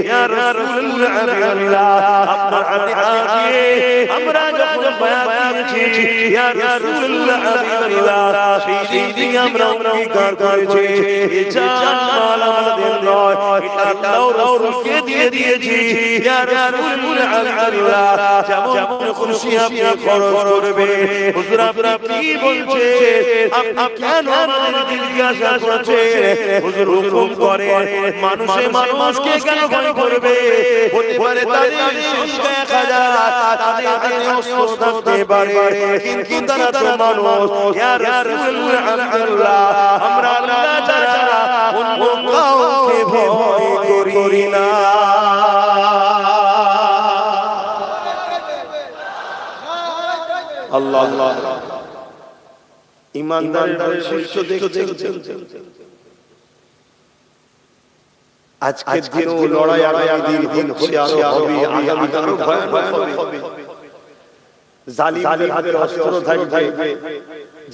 ইয়া রাসূল হাবিবাল্লাহ, আপনার হাতে দিয়ে আমরা যখন বায়াত দিয়েছি, ইয়া রাসূল হাবিবাল্লাহ, সেই দিন আমরা অঙ্গীকার করেছি এই জান মাল আমাদের নয়, এটা আল্লাহ রাসূলকে দিয়ে দিয়েছি। ইয়া রাসূল হাবিবাল্লাহ, যেমন খুশি আপনি খরচ করবে। হুজুর আপনি কি বলছেন? আপনি কেন আমাদের জিজ্ঞাসা করছেন? হুজুর হুকুম করে মানুষকে কেন ভয় করবে? হতে পারে তাদের সংখ্যা 1000, তাদের হাতে অস্ত্র থাকতে পারে, কিন্তু তারা তো মানুষ। ইয়া রাসূল হাবিবাল্লাহ, আমরা আল্লাহ ছাড়া অন্য কাউকে ভয় করি না। আল্লাহ ইমানদারের বৈশিষ্ট্য দেখছেন। আজকের দিনও লড়াই দিন হচ্ছে, আরো হবে, আগামী আরো ভয়ানক হবে। জালিমদের হাতে অস্ত্র থাকবে,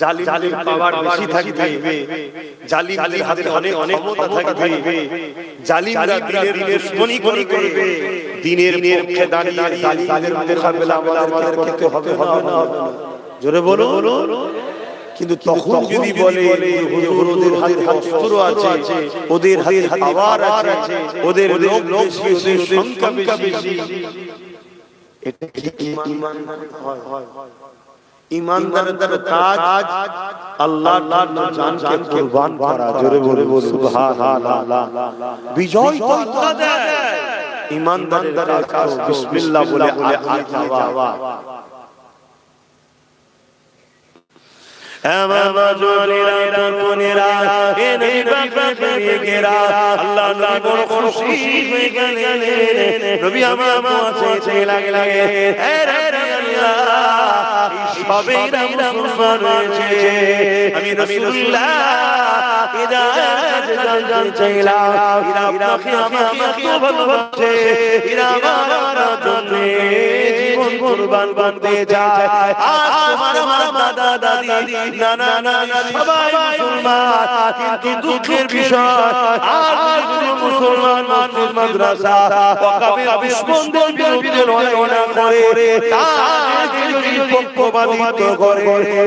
জালিমদের পাওয়ার বেশি থাকবে, জালিমদের হাতে অনেক ক্ষমতা থাকবে, জালিমরা দিনের দুশমনি করবে। দিনের পক্ষে দাঁড়িয়ে জালিমদের মোকাবেলা আমাদের করতে হবে না? জোরে বলো। কিন্তু তখন যদি বলে হুজুর ওদের হাতে অস্ত্র আছে, ওদের হাতে পাওয়ার আছে, ওদের লোক বেশি, ওদের সংখ্যা বেশি, এটা কি ঈমান হয়? ঈমানদারের কাজ আল্লাহর জন্য জানকে কুরবান করা। জোরে বলে সুবহানাল্লাহ। বিজয় তো আল্লাহ দেয়, ঈমানদারের কাজ বিসমিল্লাহ বলে আগে যাওয়া। আল্লাহ নবী বড় খুশি হয়ে গেলেন। নবী আমার দোয়া চাইতে লাগলেন, হে আল্লাহ সবেরা মুসলমান হয়েছে, আমি রাসূলুল্লাহ হিদায়াত জানতে চাইলাম, এরা আপনাকে আমাকে ভালোবাসে, এরা আমার জন্য জীবন কুরবান করতে যায়। আজ তোমার দাদা দাদি নানা নানি সবাই মুসলমান, কিন্তু দুঃখের বিষয় আজ কোন মুসলমান মসজিদ মাদ্রাসা ওয়াকাফের দুশমনদের বিরুদ্ধে লড়াই করে, তাদেরকে যদি পক্ষপাতিত্ব করে,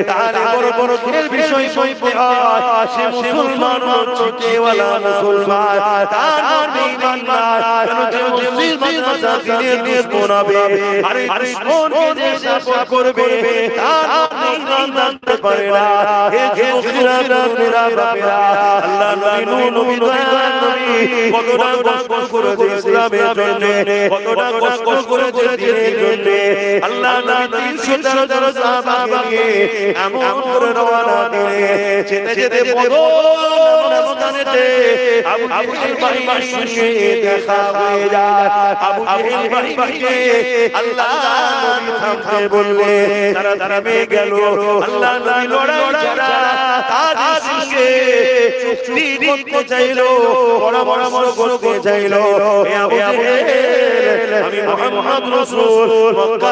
তাহলে বড় বড় দুঃখের বিষয় সইতে হয়। সে মুসলমান চিঠেওয়ালা মুসলমান, তার মনে ঈমান নাই, কেন যে মসজিদ মাদ্রাসা দিনের দুশমন হবে, আরে দুশমনকে যে সাপোর্ট করবে তার মনে ঈমান রাখতে পারে না। হে যুবকেরা তরুণেরা বাপেরা, আল্লাহ নবী দয়ার নবী কতটা কষ্ট করেছে ইসলামের জন্য, কতটা কষ্ট করেছে দ্বীনের জন্য। আল্লাহ নবী 313 জন সাহাবাকে নিয়ে এমন করে রওনা দিলেন, যেতে যেতে বদর স্থানেতে আবু জেহেল বাহিনীর সঙ্গে দেখা হয়ে যায়। আবু জেহেল বাহিনীকে আল্লাহ নবী থামতে বললেন, তারা থেমে গেল। আল্লাহ নবী লড়াই ছাড়া তাদের সঙ্গে চুক্তি করতে চাইলো, পরামর্শ করতে চাইলো। হে আবু জেহেল, আমি মুহাম্মদ রাসূল মক্কা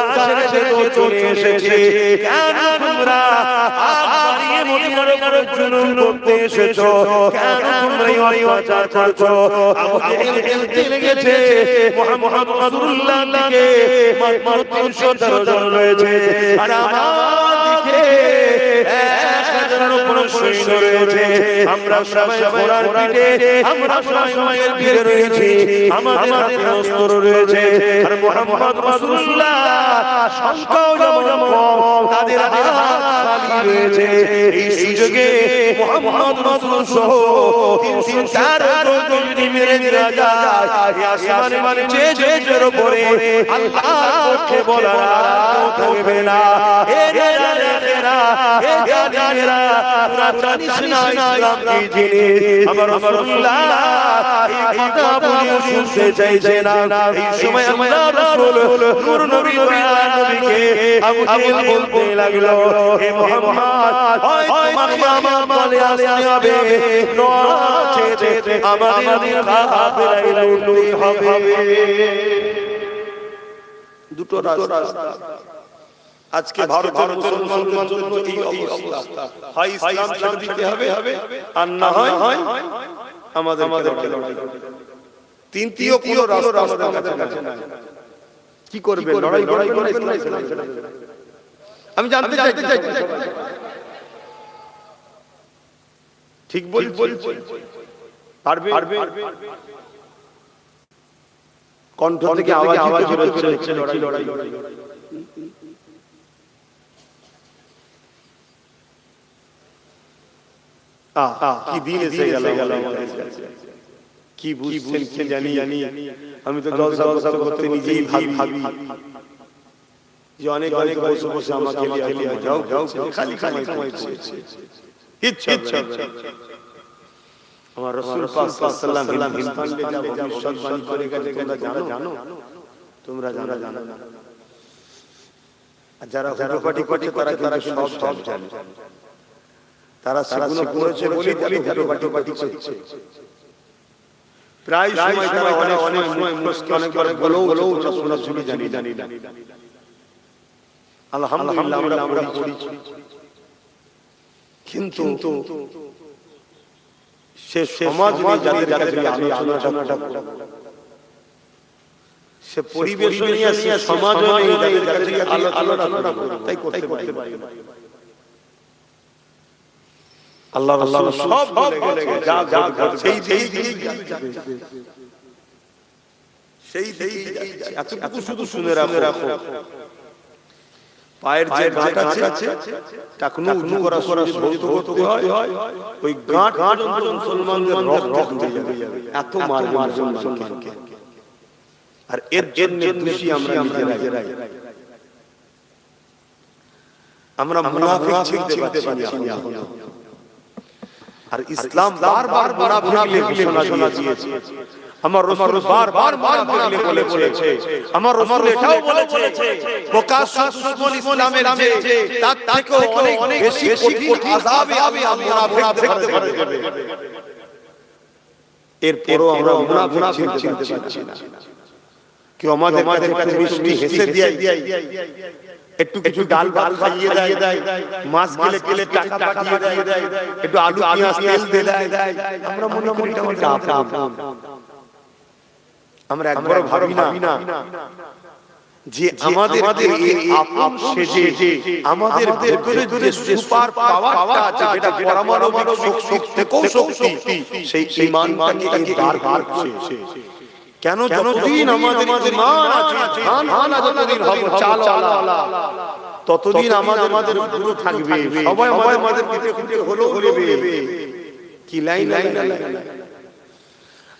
ছেড়ে চলে এসেছি, কেন তোমরা বাড়িয়ে মদিনার উপর জুলুম করতে এসেছো? কেন তোমরা এই অত্যাচার করছো? আবু জেহেল বলতে লেগেছে, মুহাম্মদ রাসূলুল্লাহর দিকে মাত্র 313 জন রয়েছে, আর আমার দিকে 1000-এর উপর সৈন্য রয়েছে। আমরা সবাই ঘোড়ার পিঠে, আমরা সবাই ভিড়ে রয়েছি, আমাদের হাতে অস্ত্র রয়েছে, আর মুহাম্মদ রাসূলুল্লাহ সংখ্যাও যেমন কম, তাদের হাত খালি রয়েছে। এই সুযোগে মুহাম্মদ রাসূল সহ 304 জন যদি মেরে দেওয়া যায়, আসমানের চেয়ে উপরে আল্লাহর পক্ষে বলার কেউ থাকবে না। হে জানেরা, হে জানেরা, তোরা জানিস না ইসলাম কি জিনিস? আমার রাসূলুল্লাহ এই কথা বলে শুনতে চাইছে না। এই সময় আল্লাহ রাসূল নূর নবী দয়ার নবীকে আবু জেহেল বলতে লাগলো, হে মুহাম্মদ, হয় তোমাকে আমার বলে আসতে হবে, নচেত আমাদের কাফেরাই লড়তে হবে। দুটো রাস্তা আজকে ভারতের মুসলমানদের জন্য এই অবস্থা, হয় ইসলাম ছেড়ে দিতে হবে, আর না হয় আমাদের লড়াই। তৃতীয় কোন রাস্তা আমাদের কাছে নাই। কি করবে? লড়াই করে ইসলাম ছেড়ে দেবে। আমি জানতে চাই ঠিক বলছি? পারবে? কণ্ঠ থেকে আওয়াজ হচ্ছে লড়াই। কি দিন এসে গেল আমাদের কাছে, কি বুঝছেন কি জানি। আমি তো জলসা করতে নিজেই ভাবি যে অনেক বসে বসে আমাকে যাও খালি কামাইছে। ইচ্ছা আমার রাসূল পাক সাল্লাল্লাহু আলাইহি ওয়াসাল্লাম যা ভবিষ্যৎবাণী করে গেছে তোমরা জানো। আর যারা হুটোপাটি করছে তারা সব জানে। তারা সেগুলো করেছে বলি হুটোপাটি করছে। প্রায় সময় তারা অনেক অনেকবার বলেও শুনি জানি। আলহামদুলিল্লাহ আমরা পড়েছি, কিন্তু সে সমাজ যাদের কাছে আলোচনাটা সে পরিবেশ নিয়ে সমাজ যাদের কাছে আলোচনা তাই করতে পারি। আল্লাহ রাসূল সব বলে গেছে যা সেই এতটুকু শুধু শুনে রাখো পায়ের যে গাঁট আছে টাকনু উঁচু করা সৌত করতে হয় ওই গাঁট পর্যন্ত মুসলমানদের রক্ত হয়ে যাবে এত মার মুসলমানকে আর এর জন্য দোষী আমরা নিজেরাই আমরা মুনাফিক চিনতে পারছি না আর ইসলাম বারবার মুনাফিকদের ঘোষণা দিয়েছে আমার রাসূল বারবার মুনাফিকদের বলেছে আমার রাসূল এটাও বলেছে প্রকাশ্য দুশমন ইসলামের যে তার থেকেও অনেক বেশি কঠিন আযাবে আল্লাহ মুনাফিকদের ধরে দেবে এরপরও আমরা মুনাফিক চিনতে পারছি না কেউ আমাদের কাছে মিষ্টি হেসে দিয়ে একটু কিছু ডাল ভাত খাইয়ে দেয় মাছ গেলে টাকা পাঠিয়ে দেয় একটু আলু পেঁয়াজ তেল দেয় আমরা মনে করি এটা আমাদের আপন আমরা একবার ভাবি না যে আমাদের এই আপন সেজে আমাদের ভেতরে যে সুপার পাওয়ারটা আছে যেটা পরমাণবিক শক্তি থেকেও শক্তি সেই ঈমানটাকে দাঁড় করছে কেন যতদিন আমাদের ঈমান আছে ধান যতদিন হবে চালওয়ালা ততদিন আমাদের গুরু থাকবে সবাই আমাদের দিতে হলো বলবে কি লাইন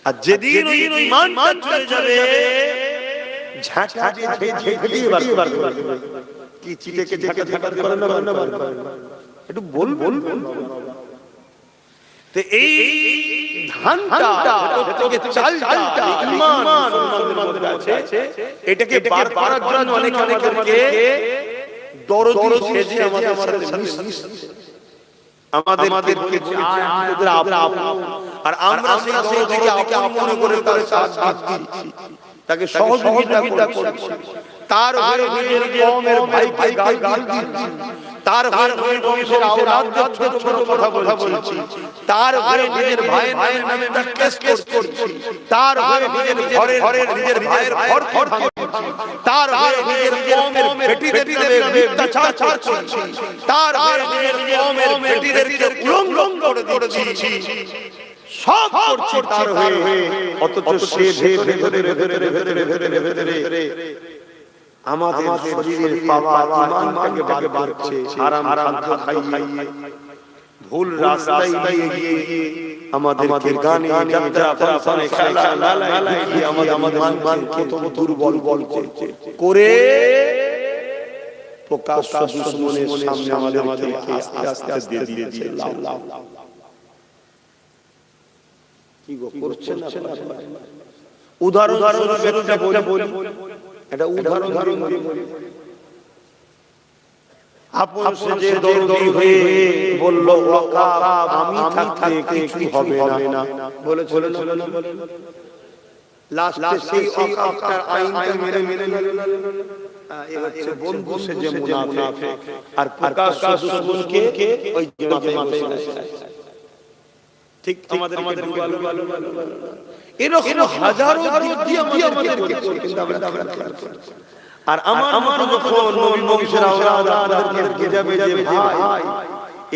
আর যেদিন ওই ঈমানটা চলে যাবে ঝাঁটা দিয়ে বার কি চিটেকে ঝাঁটা বার করে না একটু বল তো এই ধানটা থেকে চালটা ঈমান মুসলমানদের আছে এটাকে বার করার জন্য অনেককে দরদি সেজে আমাদের আমাদেরকে আমাদের আপন আর আমরা সেই দরদিকে আপন মনে করে তার সাথ দিচ্ছি তাকে সহযোগিতা করছি তার হয়ে নিজের কওমের ভাইকে গাল দিচ্ছি তার হয়ে বংশের আওলাদদের ছোট ছোট কথা বলছি তার হয়ে নিজের ভাইয়ের নামে কেস করছি তার হয়ে নিজের ভাইয়ের ঘর ভাঙছি তার হয়ে নিজের কওমের বেটিদের নামে মিথ্যাচার করছি তার হয়ে নিজের কওমের বেটিদেরকে উলঙ্গ করে দিচ্ছি সব করছি তার হয়ে অথচ সে ভেতরে আমাদের শরীরের পাওয়া ঈমানটাকে বার করছে হারাম খাদ্য খাইয়ে ভুল রাস্তায় গিয়ে আমাদেরকে গানে যাত্রা ফাংশনে খেলা লালায় গিয়ে আমাদের ঈমানকে কত দুর্বল করছে করে প্রকাশ্য দুশমনের সামনে আমাদেরকে আস্তে আস্তে দিয়ে দিয়েছে আল্লাহ কি গো করছেন না উদাহরণ একটা বলি এটা উদাহরণ বলি আপন সেজে দরদি হয়ে বলল ওয়াকাব আমি থাকতে কিছু হবে না বলেছিল না লাস্টে সেই ওয়াকাবটার আইনটা মেনে এই হচ্ছে বন্ধু সেজে মুনাফিক আর প্রকাশ্য দুশমনকে ওই মাথায় ঠিক আমাদের এরকম হাজারো দিক আমাদেরকে কিন্তু আমরা আর আমার যখন নবী বংশের আওলাদ আপনাদেরকে বুঝাবে যে ভাই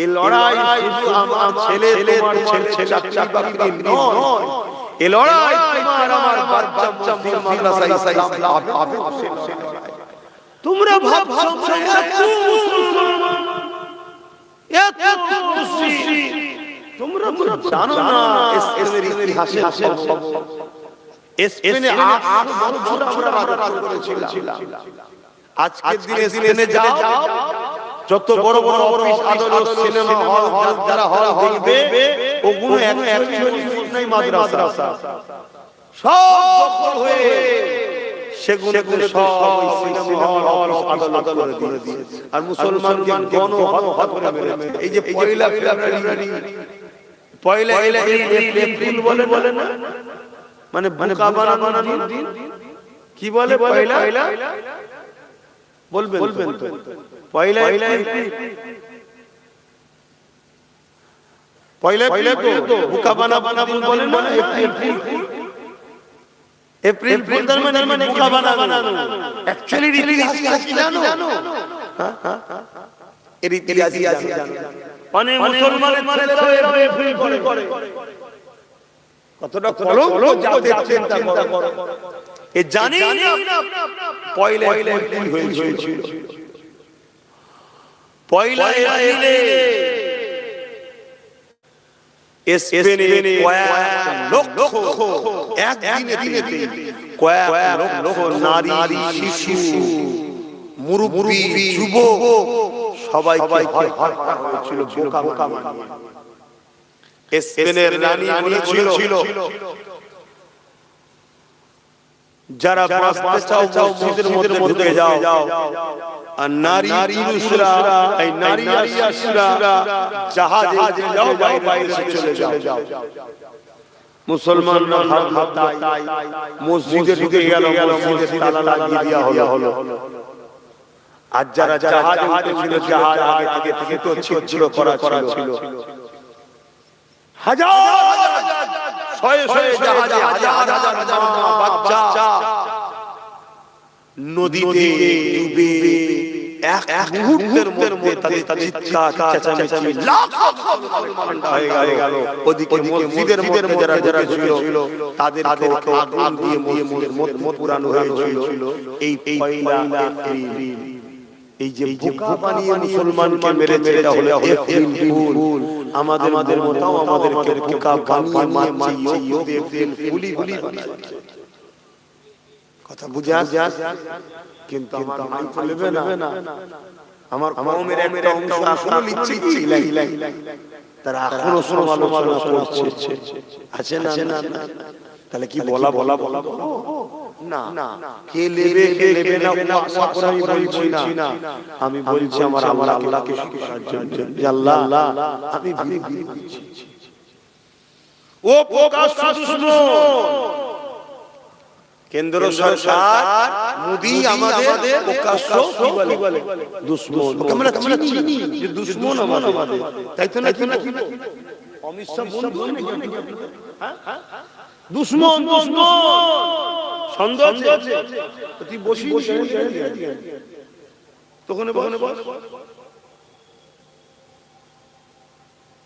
এই লড়াই শুধু আমার ছেলে তোমার ছেলে চাকরি নয় এই লড়াই তোমার আমার বাচ্চা মাদ্রাসা ইসলাম পাবে তোমরা ভাবছো এত মুসলমান এত মুসলিম তোমরা জানো না স্পেনের ইতিহাসে স্পেনে 8 বছর আমরা রাজত্ব করেছিলাম আজকের দিনে স্পেনে যাও যত বড় বড় অফিস আদালত সিনেমা হল যারা হল দেখবে ওগুলো অ্যাকচুয়ালি নাই মাদ্রাসা সব দখল হয়ে সেগুলো সব সিনেমা হল আদালত করে দিয়েছে আর মুসলমানকে গণহত্যা করে মেরেছে এই যে পয়লা এপ্রিল বলে না মানে বোকা বানানোর দিন কি বলে পয়লা বলবেন তো পয়লা তো বোকা বানাবো বলে না এপ্রিল তার মানে বোকা বানানো অ্যাকচুয়ালি ইতিহাস কি জানো এর ইতিহাস জানো মানে মুসলমানের ছেলেরাও এভাবে ভুল করে। কতটা কলঙ্ক জাতের চিন্তা করো। এ জানি না পয়লা ভুল হয়েছিল। পয়লা এপ্রিলে স্পেনে কয়েক লক্ষ একদিনে কয়েক লক্ষ নারী, শিশু, মুরব্বি, যুবক সবাই হয়েছিল বোকা বানিয়ে। স্পেনের রানী বলেছিল, যারা বাঁচতে চাও মসজিদের মধ্যে ঢুকে যাও, আর নারী পুরুষরা এই নারী শিশুরা জাহাজে যাও, বাইরে চলে যাও। মুসলমানরা তাই মসজিদে ঢুকে গেল, মসজিদের তালা লাগিয়ে দেওয়া হলো। আর যারা জাহাজে উঠেছিল, জাহাজ আগে থেকে ছিদ্র করা ছিল। হাজার শয়ে জাহাজে হাজার বাচ্চা নদীতে ডুবে এক মুহূর্তের মধ্যে তাদের চিৎকার চেঁচামেচি ঠান্ডা হয়ে গেল। ওদিকে মসজিদের মধ্যে যারা ছিল তাদেরকে আগুন দিয়ে মত পুরানো হয়েছিল। এই পয়লা এপ্রিল, এই যে বোকা বানিয়ে মুসলমানকে মেরেছে, এটা হলো এপ্রিল ফুল। আমাদের মতাও আমাদেরকে বোকা বানিয়ে মারছে, এপ্রিল ফুলি বানাচ্ছে। কথা বুঝা কিন্তু আমার মাই চলবে না। আমার কওমের একটা অংশ এখনো লিচ্ছি তারা এখনো সমালোচনা করছে, আছে না? তাহলে কি বলা না, কে নেবে না আশা করে আমি বলছি না। আমি বলছি আমার আল্লাহকে শুকর করার জন্য, আল্লাহ আমি বিলি দিচ্ছি। ও প্রকাশ দুশমন কেন্দ্র সরকার মোদি আমাদের প্রকাশ্য কি বলে দুশমন। আমরা চিনি যে দুশমন আমাদের, তাই তো না? অমিত শাহ বন্ধু নাকি? হ্যাঁ, দুশমন সন্দেহ আছে। তুই বসি তখন বল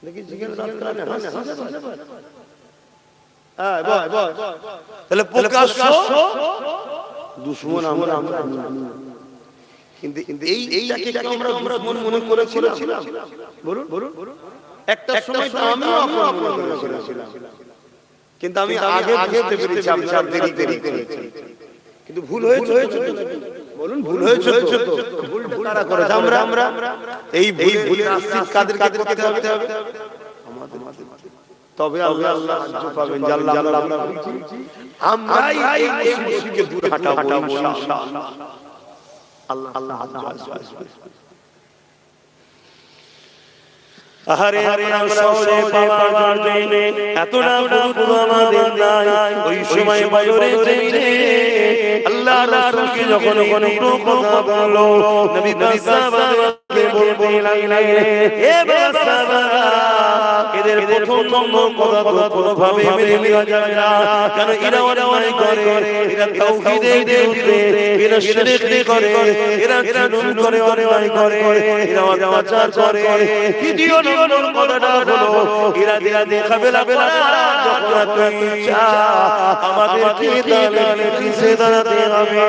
দেখি জিজ্ঞেস তাহলে প্রকাশ্য দুশমন আমরা। কিন্তু এইটাকে আমরা দুশমন মনে করেছিলাম। বলুন একটা সময় তো আমিও মনে করেছিলাম, কিন্তু আমি আগে বুঝতে পেরেছি আপনারা দেরি করেছেন। কিন্তু ভুল হয়েছে, বলুন ভুল হয়েছে তো। ভুলটা কারা করেছে? আমরা। এই ভুলের আশ্রিত কাদেরকে করতে হবে? আমাদের। তবে আল্লাহ সাহায্য পাবেন। আমরাই এই মুশরিককে দূর হটাবো ইনশাআল্লাহ। আল্লাহ আহারে আমরা সহজে পাওয়ার জন্য এতটা গুরুত্ব আমাদের নাই। ওই সময় বদরের জমিনে আল্লাহ রাসূলকে যখন কথা বললো, নবী সাহাবাদেরকে বলতে লাগলেন, এ সাহাবারা, এদের প্রথম নম্বর কথা তো কোনোভাবে মেনে নেওয়া যাবে না। কারণ এরা অন্যায় করে, এরা তাওহীদের বিরুদ্ধে, এরা শিরক করে, এরা জুলুম করে, অন্যায় করে, এরা অত্যাচার করে। দ্বিতীয় নম্বর কথাটা হলো, এরা দেখাবে যখন ইচ্ছা আমাদেরকে তাহলে পিছে দাঁড়াতে হবে।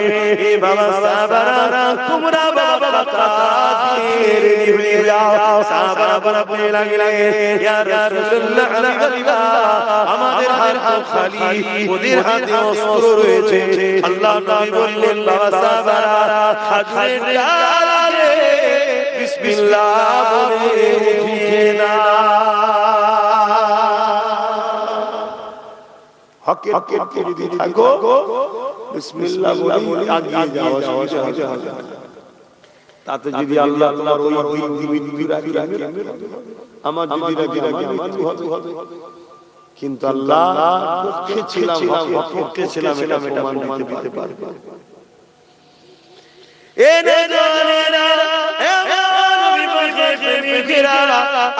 এ বাবা সাহাবারা, তোমরা বাবা রেডি হয়ে যাও। সাহাবারা বলতে লাগলেন, ইয়া রাসূলুল্লাহ, আমাদের হাত খালি, ওদের হাতে অস্ত্র রয়েছে। আল্লাহ নবী বললেন, বাবা সাহাবারা, খাজুরের ডালে বিসমিল্লাহ বলে উঠিয়ে না। হকের যদি থাকো বিসমিল্লাহ বলে আগিয়ে যাও। তাতে যদি আল্লাহ তোমার ওই মৃত্যু রাখে, আমার যদি রাখে হবে। কিন্তু আল্লাহ পক্ষে ছিলাম, পক্ষে ছিলাম, এটা প্রমাণ দিতে পারবে।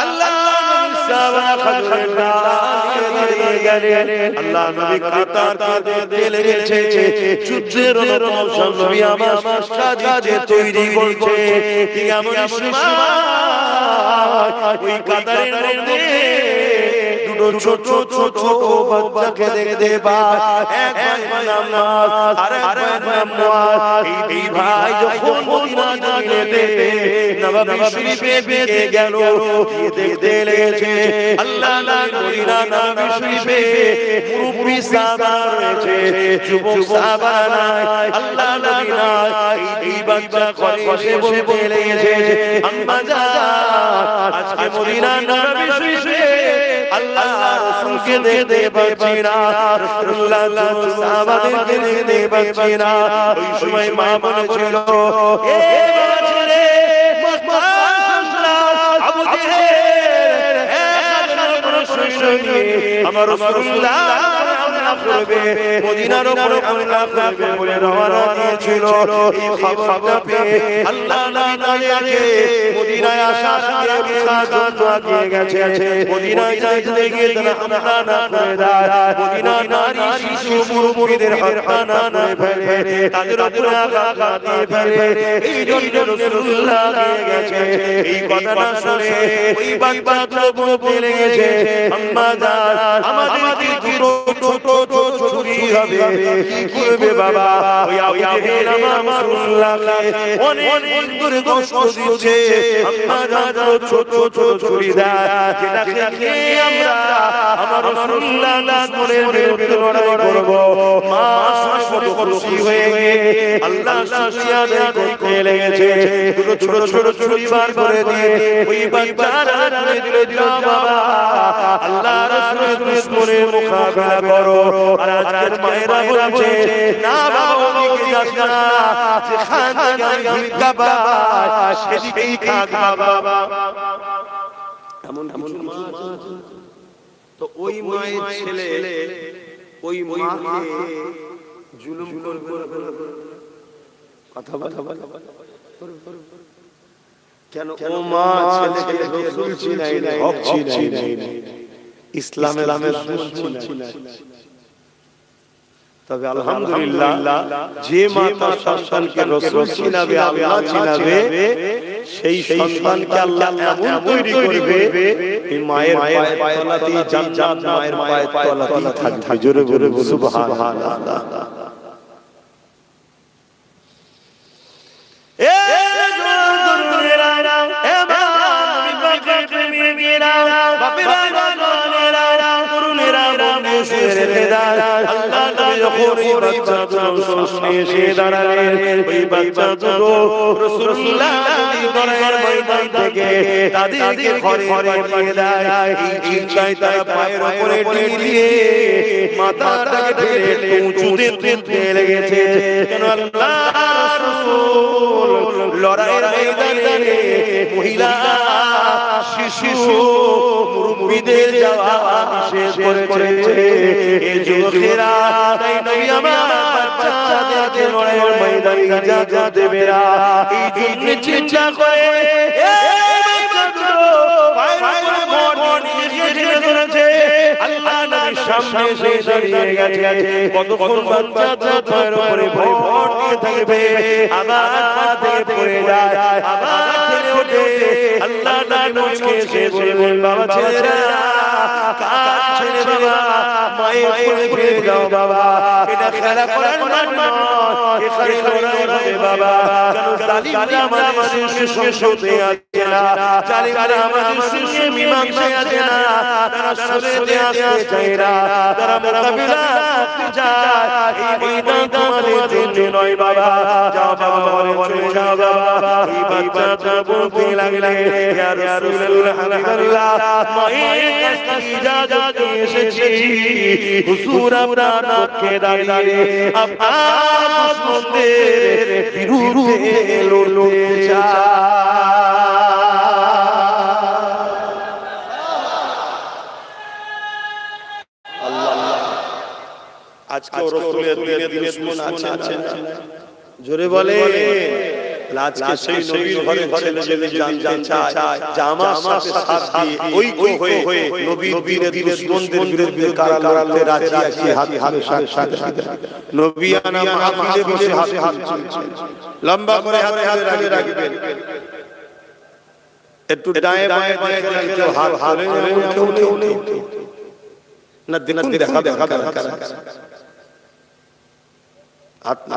আল্লাহ সাহাবারা খাজুরের ডাল নিয়ে গেলেন। আল্লাহ নবী কাতার কাঁদতে লেগেছে, যুদ্ধের মৌসুম নবী আমার সাজিয়ে তৈরি করছে। ঠিক এমন সময় ওই কাতারের মধ্যে দুটো ছোট ছোট বাচ্চাকে দেখতে পায়। এক ভাইয়ের নাম মুআজ, আর এক ভাইয়ের নাম মুআজ। এই দুই ভাই যখন মদিনা মদিনাতে নববী শরীফে দিকে গেল, দেখতে লেগেছে আল্লাহ মদিনা নববী শরীফে মুরব্বি সাহাবা রয়েছে, যুবক সাহাবা নাই, আল্লাহ নবী নাই। এই বাচ্চা ঘরে বসে বলতে লেগেছে, আম্মা জান আজকে মদিনা নববী শরীফে আল্লাহ রাসূলকে দেখতে পাচ্ছি না, রাসূলুল্লাহ সাহাবাদেরকে দেখতে পাচ্ছি না। ওই সময় মা বলেছিল, এ ছেলে মক্কা আবু জেহেল আমার রাসূলুল্লাহ করবে, মদিনার উপরে হামলা করবে বলে রওনা দিয়েছিল। এই খবরটা পেয়ে আল্লাহ নবী তাকে মদিনায় আসার জন্য আগিয়ে গেছে। মদিনায় যাইতে গিয়ে তারা হামলা না করে দেয়, মদিনার নারী শিশু মুরব্বিদের হত্যা না করে ফেলে, তাদের উপরে আঘাত দিয়ে ফেলে। এই জন্য রাসূলুল্লাহ দিয়ে গেছে। এই কথাটা শুনে ওই বাচ্চাগুলো বলতে লেগেছে, আম্মা জান আমাদের কি দুটো ছোট চুরি হবে, কি করবে বাবা? ওই আবু জেহেল আমার রাসূলুল্লাহকে অনেক করে কষ্ট দিচ্ছে। আম্মা জান ছোট ছোট চুরি দেয়, যেটা খেয়ে আমরা আমার রাসূলুল্লাহ বলে বিরুদ্ধে লড়াই করব। মা শুনে খুশি হয়ে গিয়ে আল্লাহ শুকরিয়া আদায় করতে লেগেছে। দুটো ছোট ছোট চুরি বার করে দিয়ে ওই বাচ্চারা তুলে দিল, বাবা আল্লাহ রাসূলের দুশমনের মোকাবেলা করো। আর আজকের মায়েরা বলছে, না বাবা ওদিকে যাস না, যেখান থেকে আমি ভিক্ষা পাই সেদিকেই থাক বাবা। এমন এমন মা আছে। তো ওই মায়ের ছেলে ওই মাকে জুলুম করবে, কথা বলা কেন? ও মা ছেলেকে রাসূল চিনাই নাই, হক চিনাই নাই, ইসলামের চিনাই। তবে আলহামদুলিল্লাহ যে মা তার সন্তানকে রাসূল চিনাবে, আল্লাহ চিনাবে, সেই সন্তানকে আল্লাহ এমন তৈরি করবে এই মায়ের পায়ের তলাতেই জান্নাত মায়ের পায়ের তলাতেই থাকবে। জোরে জোরে সুবহানাল্লাহ। এ জোরেরা এ মা নবী পাকের প্রেমিকেরা, বাপেরা জওয়ানেরা, তরুণেরা বন্ধুদের রেদার, আল্লাহ নবী যখন এই বাচ্চা দুটো সামনে এসে দাঁড়ালেন, ওই বাচ্চা দুটো রাসূলুল্লাহ দরবারের ময়দান থেকে তাদেরকে ঘরে পাঠিয়ে দেয়। এই চিন্তায় তারা পায়ের উপরে টিলিয়ে মাথাটাকে ঢেলে উঁচুতে তুলতে লেগেছে, কেন আল্লাহ রাসূল লড়াইয়ের ময়দানে মহিলা শিশু মুরব্বিদের যাওয়া নিষেধ করেছে। এই যুবকেরা তাই নবী আমার বাচ্চাদেরকে লড়াইয়ের ময়দানে ইজাজত দেবে না, এই জন্য চিন্তা করে এই বাচ্চাগুলো পায়ের উপরে ভর নিয়ে ঢেলে ধরেছে। আল্লাহ নবীর সামনে এসে দাঁড়িয়ে গেছে। কতক্ষণ বাচ্চাটা পায়ের উপরে ভর নিয়ে থাকবে, আবার পা থেকে পড়ে যায়, আবার ঠেলে ওঠে। আল্লাহ নবীকে এসে বললেন, বাবা ছেলেরা কাজ ছেড়ে বাবা মায়ের কোলে ফিরে যাও বাবা, এটা খেলা করার মাঠ নয়, এখানে লড়াই হবে বাবা। কেন জালিমরা আমাদের সঙ্গে সংসদে আছে না, জালিমরা আমাদের সঙ্গে মীমাংসায় আছে না, তারা সরে আসতে চায় না, তারা মোকাবিলা করতে চায়। এই ময়দান তোমাদের জন্য নয় বাবা, যাও বাবা চলে যাও বাবা। এই বাচ্চাটা বলতে লাগলে, ইয়া রাসূলুল্লাহ হাবিবাল্লাহ, মায়ের কাছ থেকে ইজাজত নিয়ে এসেছি, হুজুর আপনার পক্ষে দাঁড়িয়ে আপনার দুশমনদের বিরুদ্ধে লড়তে চাই। আজকে রাসূলের দিনে দুশমন আছে, জোরে বলে আজকে সেই নবীর ঘরের ছেলে যদি জানতে চায় যে আমার সাথে সাথ দিয়ে ঐক্য হয়ে নবীর বীরের দুশমনদের বিরুদ্ধে কারা লড়তে রাজি আছে হাত সাথে নবিয়ানা মাহফিলে বসে হাত লম্বা করে হাত তুলে রাখবেন একটু ডায়ে বায়ে দেখবেন কেউ হাত তুলে কেউ নেই না দেখুন দেখা হাত না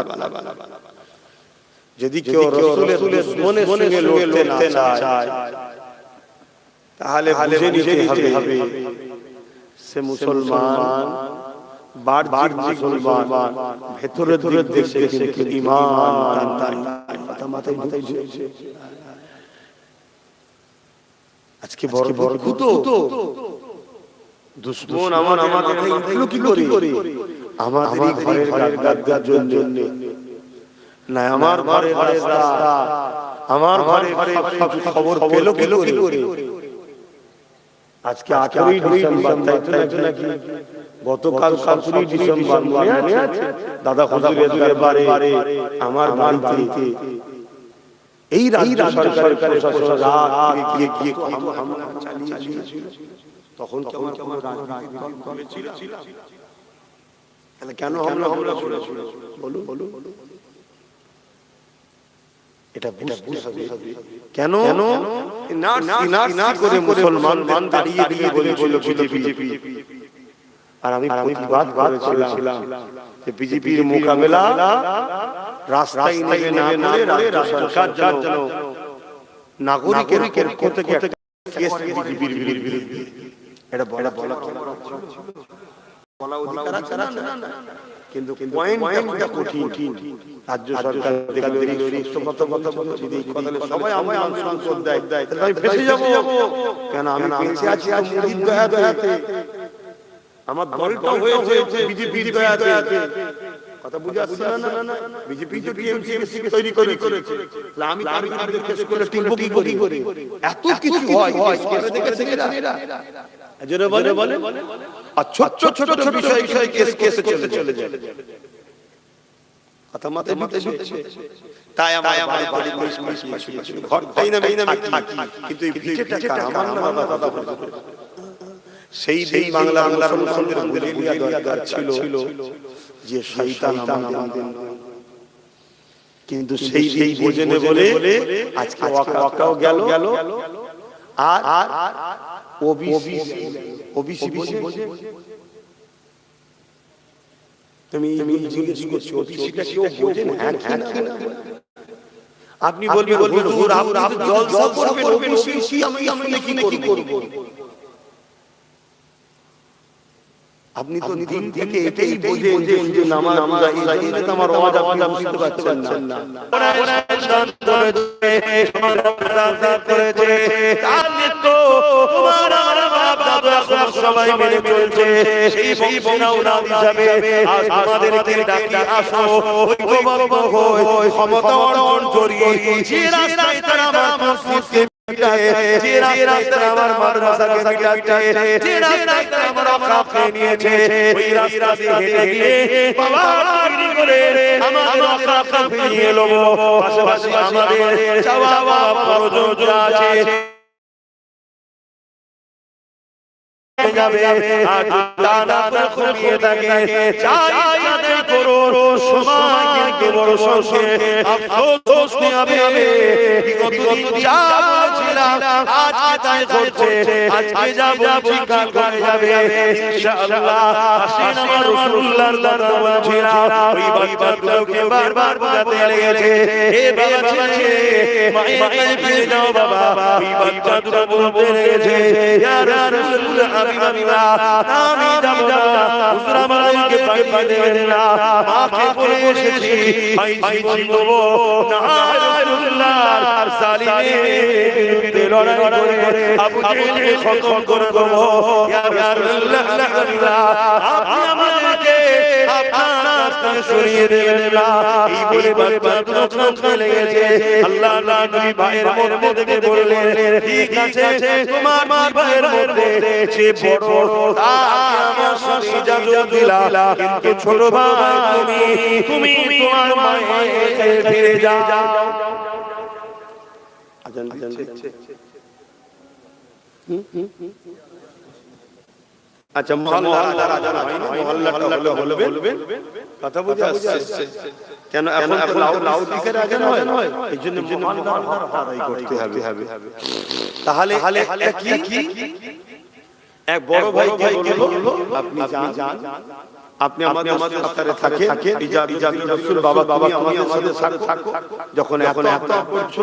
যদি কেউ রাসূলের দুশমনের সঙ্গে লড়তে না চায় তাহলে বুঝে নিতে হবে সে মুসলমান বাহ্যিক মুসলমান ভেতরের দিক থেকে কিন্তু ঈমান তার মাথায় আজকে বড় দুঃখ দুশমন আমার মাথায় উঠলো কি করে আমাদেরই ঘরের গাদ্দার জন্য না আমার ঘরে রাস্তা আমার ঘরে খবর পেলো কি করে আজকে 18 ডিসেম্বর তাই তো নাকি গতকাল 17 ডিসেম্বর মনে আছে দাদা হুজুরের দরবারে আমার বাড়িতে এই রাজ্য সরকারের রাত গিয়ে হামলা চালিয়েছিল তখন কেমন রাজনীতি করেছিল তাহলে কেন হামলা করেছিল বলো এটা বুঝতে হবে কেন নার্স করে মুসলমান দাঁড়িয়ে বলেছিল বিজেপি আর আমি প্রতিবাদ করেছিলাম যে বিজেপির মোকাবেলা রাস্তায় নেমে না করে সরকার যেন নাগরিকের পক্ষ থেকে একটা কেস বিজেপির বিরুদ্ধে এটা বলা অধিকার আছে না কিন্তু পয়েন্টটা কঠিন রাজ্য সরকার দেখলে কথা বলছি সবাই আমায় আন্দোলন করে দেয় আমি ফেসে যাব কেন আমি বেঁচে আছি আর মুরিদ দয়াতে আমার দলটা হয়েছে বিজেপি দয়াতে কথা বুঝে আসছে না বিজেপি তো টিএমসি কে তৈরি করেছে আমি তার বিরুদ্ধে কেস করে টিকবো কি করে এত কিছু হয় কেসে দেখেছে এরা এজন্য বলে আর ছোট বিষয় কেসে চলে যায় কথা মাথায় ঢুকছে তাই আমার বাড়ি ঘরটাই না থাকি কিন্তু এই ভিটেটা আমার না দাদা সেই বাংলা মুসলমানদের বুঝিয়ে দেওয়া দরকার ছিল যে শয়তান আমাদের কিন্তু সেই বোঝেনে বলে আজকে ওয়াকাও গেল আর ওবিসি বোঝে তুমি জিজ্ঞেস করছো ওবিসিটা কেউ বোঝে না আপনি বলবেন হুজুর আপনি জলসা করবেন ওবিসি আমি কি করব আপনি তো দিন থেকে এটাই বোঝেন যে নামাজ আমার আওয়াজ আপনি বুঝতে পারছেন না তোমার আমার বাপ সবাই মেনে চলছে সেই বংশনা হিসাবে আজ আমাদেরকে ডাকি আসো ঐক্যবদ্ধ হই ক্ষমতা অর্জন করি যে রাস্তায় তারা আমার মসজিদকে যে রাস্তায় আমার মাদ্রাসাকে মিটাচ্ছে যে রাস্তায় আমার আখরাকে নিয়েছে ওই রাস্তাতে হেঁটে গিয়ে বাবা তৈরি করে আমাদের আখরাকে ফিরিয়ে নেব পাশাপাশি আমাদের চাওয়া প্রয়োজন আছে যাবে আর দানা করে খুঁড়িয়ে থাকে চাই আদায় করো সময় কিন্তু বড় সংখ্যে আফসোস হবে বিগত দিন যা বলেছিলাম আজকে তাই করছে আজকে যা বলছি কাল করে যাবে ইনশাআল্লাহ আসেন আমার রাসূলুল্লাহর দাদা বলছিলাম ওই বাচ্চাগুলোকে বারবার বোঝাতে লেগেছে এ বাবা ছেলে মায়ের ফিরে যাও বাবা ওই বাচ্চাগুলো বলতে লেগেছে ইয়া রাসূলুল্লাহ আমি যাব না হুজুর আমাদেরকে পাঠিয়ে দেবেন না মাকে বলে এসেছি ভাই জীবন দেব না রাসূলুল্লাহ জালিমের বিরুদ্ধে লড়াই করে আবু জেহেলকে খতম করে দেব ইয়া রাসূলুল্লাহ আপনি আমাদেরকে আপনার রাস্তায় সরিয়ে দেবেন না এই বলে বাচ্চাগুলো কাঁদতে লেগেছে আল্লাহ নবী ভাইয়ের মধ্যে থেকে বললেন ঠিক আছে তোমার ভাইয়ের মধ্যে যে বড় আমার সাথে ইজাজত দিলা কিন্তু ছোট ভাই তুমি তোমার মায়ের ফিরে যাও আজান দিচ্ছে। আচ্ছা মহল্লার আজান হয় না, মহল্লাটা বলবেন কথা বুঝে আসছে। কেন এখন তো লাউড স্পিকারে আজান হয়, এইজন্য মহল্লার আদায় করতে হবে। তাহলে একটা কি এক বড় ভাইকে বললো আপনি যান, আপনি আমাদের সাথে থাকেন, ইজাজত রাসূল বাবা তুমি আমাদের সাথে থাকো। যখন এখন এত করছো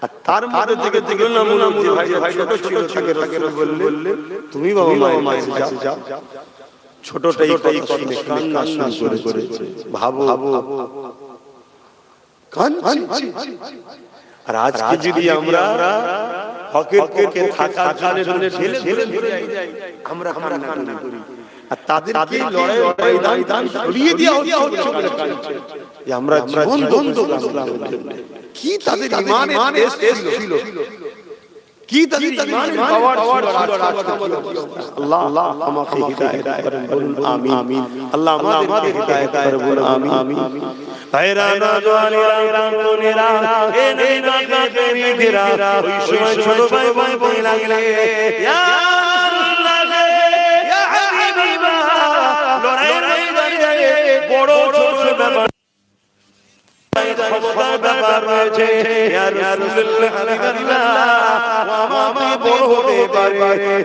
আর তার মধ্যে থেকে তুলনামূলক যে ভাই ছোট ছিল তাকে রাসূল বললেন তুমি বাবা মায়ের কাছে যাও। ছোটটাই কথা কান্না শুরু করেছে। ভাবো কাঁদছে। আর আজকে যদি আমরা হকের পক্ষে থাকার জন্য ঠেলে যাই, আমরা কান্না করি। আর তাদেরকে লড়াই ময়দান সরিয়ে দেওয়া হচ্ছে বলে কাঁদছে যে আমরা জীবন বন্ধ করলাম। কি তাদের ঈমানের টেস্ট ছিল, কি তাদের ঈমানের পাওয়ার ছিল। আল্লাহ আমাকে হিদায়াত করেন, বলুন আমিন। আল্লাহ আমাদের হিদায়াত করেন, বলুন আমিন। ভাইরা নওজওয়ানেরা বোনেরা এ নবীর প্রেমিকেরা ওই সময় ছোট ভাই বলতে লাগলে ইয়া রাসূলুল্লাহ ইয়া হাবিবাল্লাহ, লড়াইয়ের ময়দানে বড় ছোট ব্যাপার ক্ষমতার ব্যাপার রয়েছে। ইয়া রাসূলুল্লাহ হাবিবাল্লাহ, আমার বড় হতে পারে,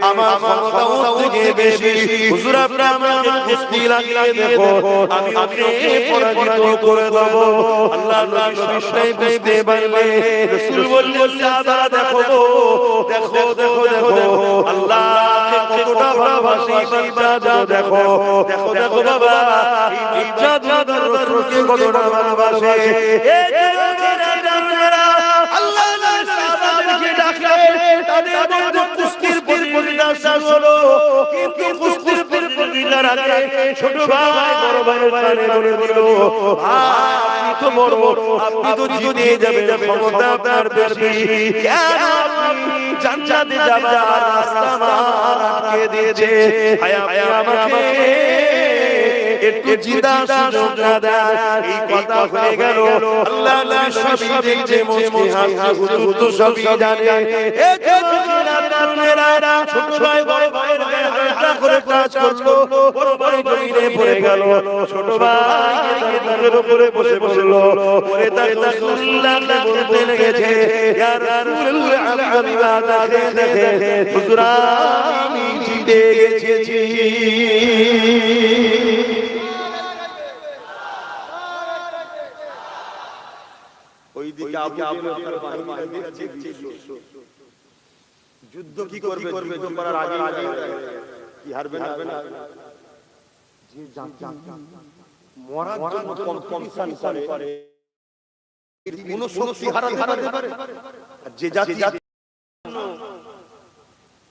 আমার ক্ষমতা ওর থেকে বেশি। হুজুর আপনি আমাকে কুস্তি লাগিয়ে দেখো, আমি ওকে পরাজিত করে দেব। আল্লাহ নবী সবটাই বুঝতে পারলেন। রাসূল বললেন সাহাবারা দেখো আল্লাহকে কতটা ভালোবাসি, ইবাদত দেখো বাবা, ইবাদত রাসূলকে কতটা ভালোবাসে। আল্লাহ সাহাবাদেরকে ডাকলেন, তাদের মধ্যে কুস্তির প্রতিযোগিতা শুরু হলো। কিন্তু কুস্তির প্রতিযোগিতার আগে ছোট ভাই বড় ভাইয়ের কানে বলে দিল, আপনি তো বড়, আপনি তো জিতে যাবেন, ক্ষমতা আপনার বেশি, কেন আপনি জান্নাতে যাবার রাস্তা আটকে দিয়েছে? আপনি আমাকে একটু জিদা সুযোগ না দেন। এই কথা হয়ে গেল। আল্লাহ নবী সবই দেখছে, মুচকি হাসি, হুজুর তো সবই জানে। এ যুবকেরা তরুণেরা ছোট ভাই বড় ভাইয়ের গায়ে হালকা করে টাচ করলো, বড় ভাই জমিনে পড়ে গেল। ছোট ভাই তার উপরে বসে পড়ল। পরে তার রাসূলুল্লাহ বলতে লেগেছে, ইয়া রাসূলুল্লাহ হাবিবাল্লাহ দেখে হুজুর আমি জিতে গেছি। ওইদিকে আবু জেহেল বাহিনীরা দেখছে যুদ্ধ কি করবে, যুদ্ধ করার আগে কি হারবে না যে মরার জন্য কম্পিটিশন করে কোন শক্তি হারাতে পারে। যে জাতি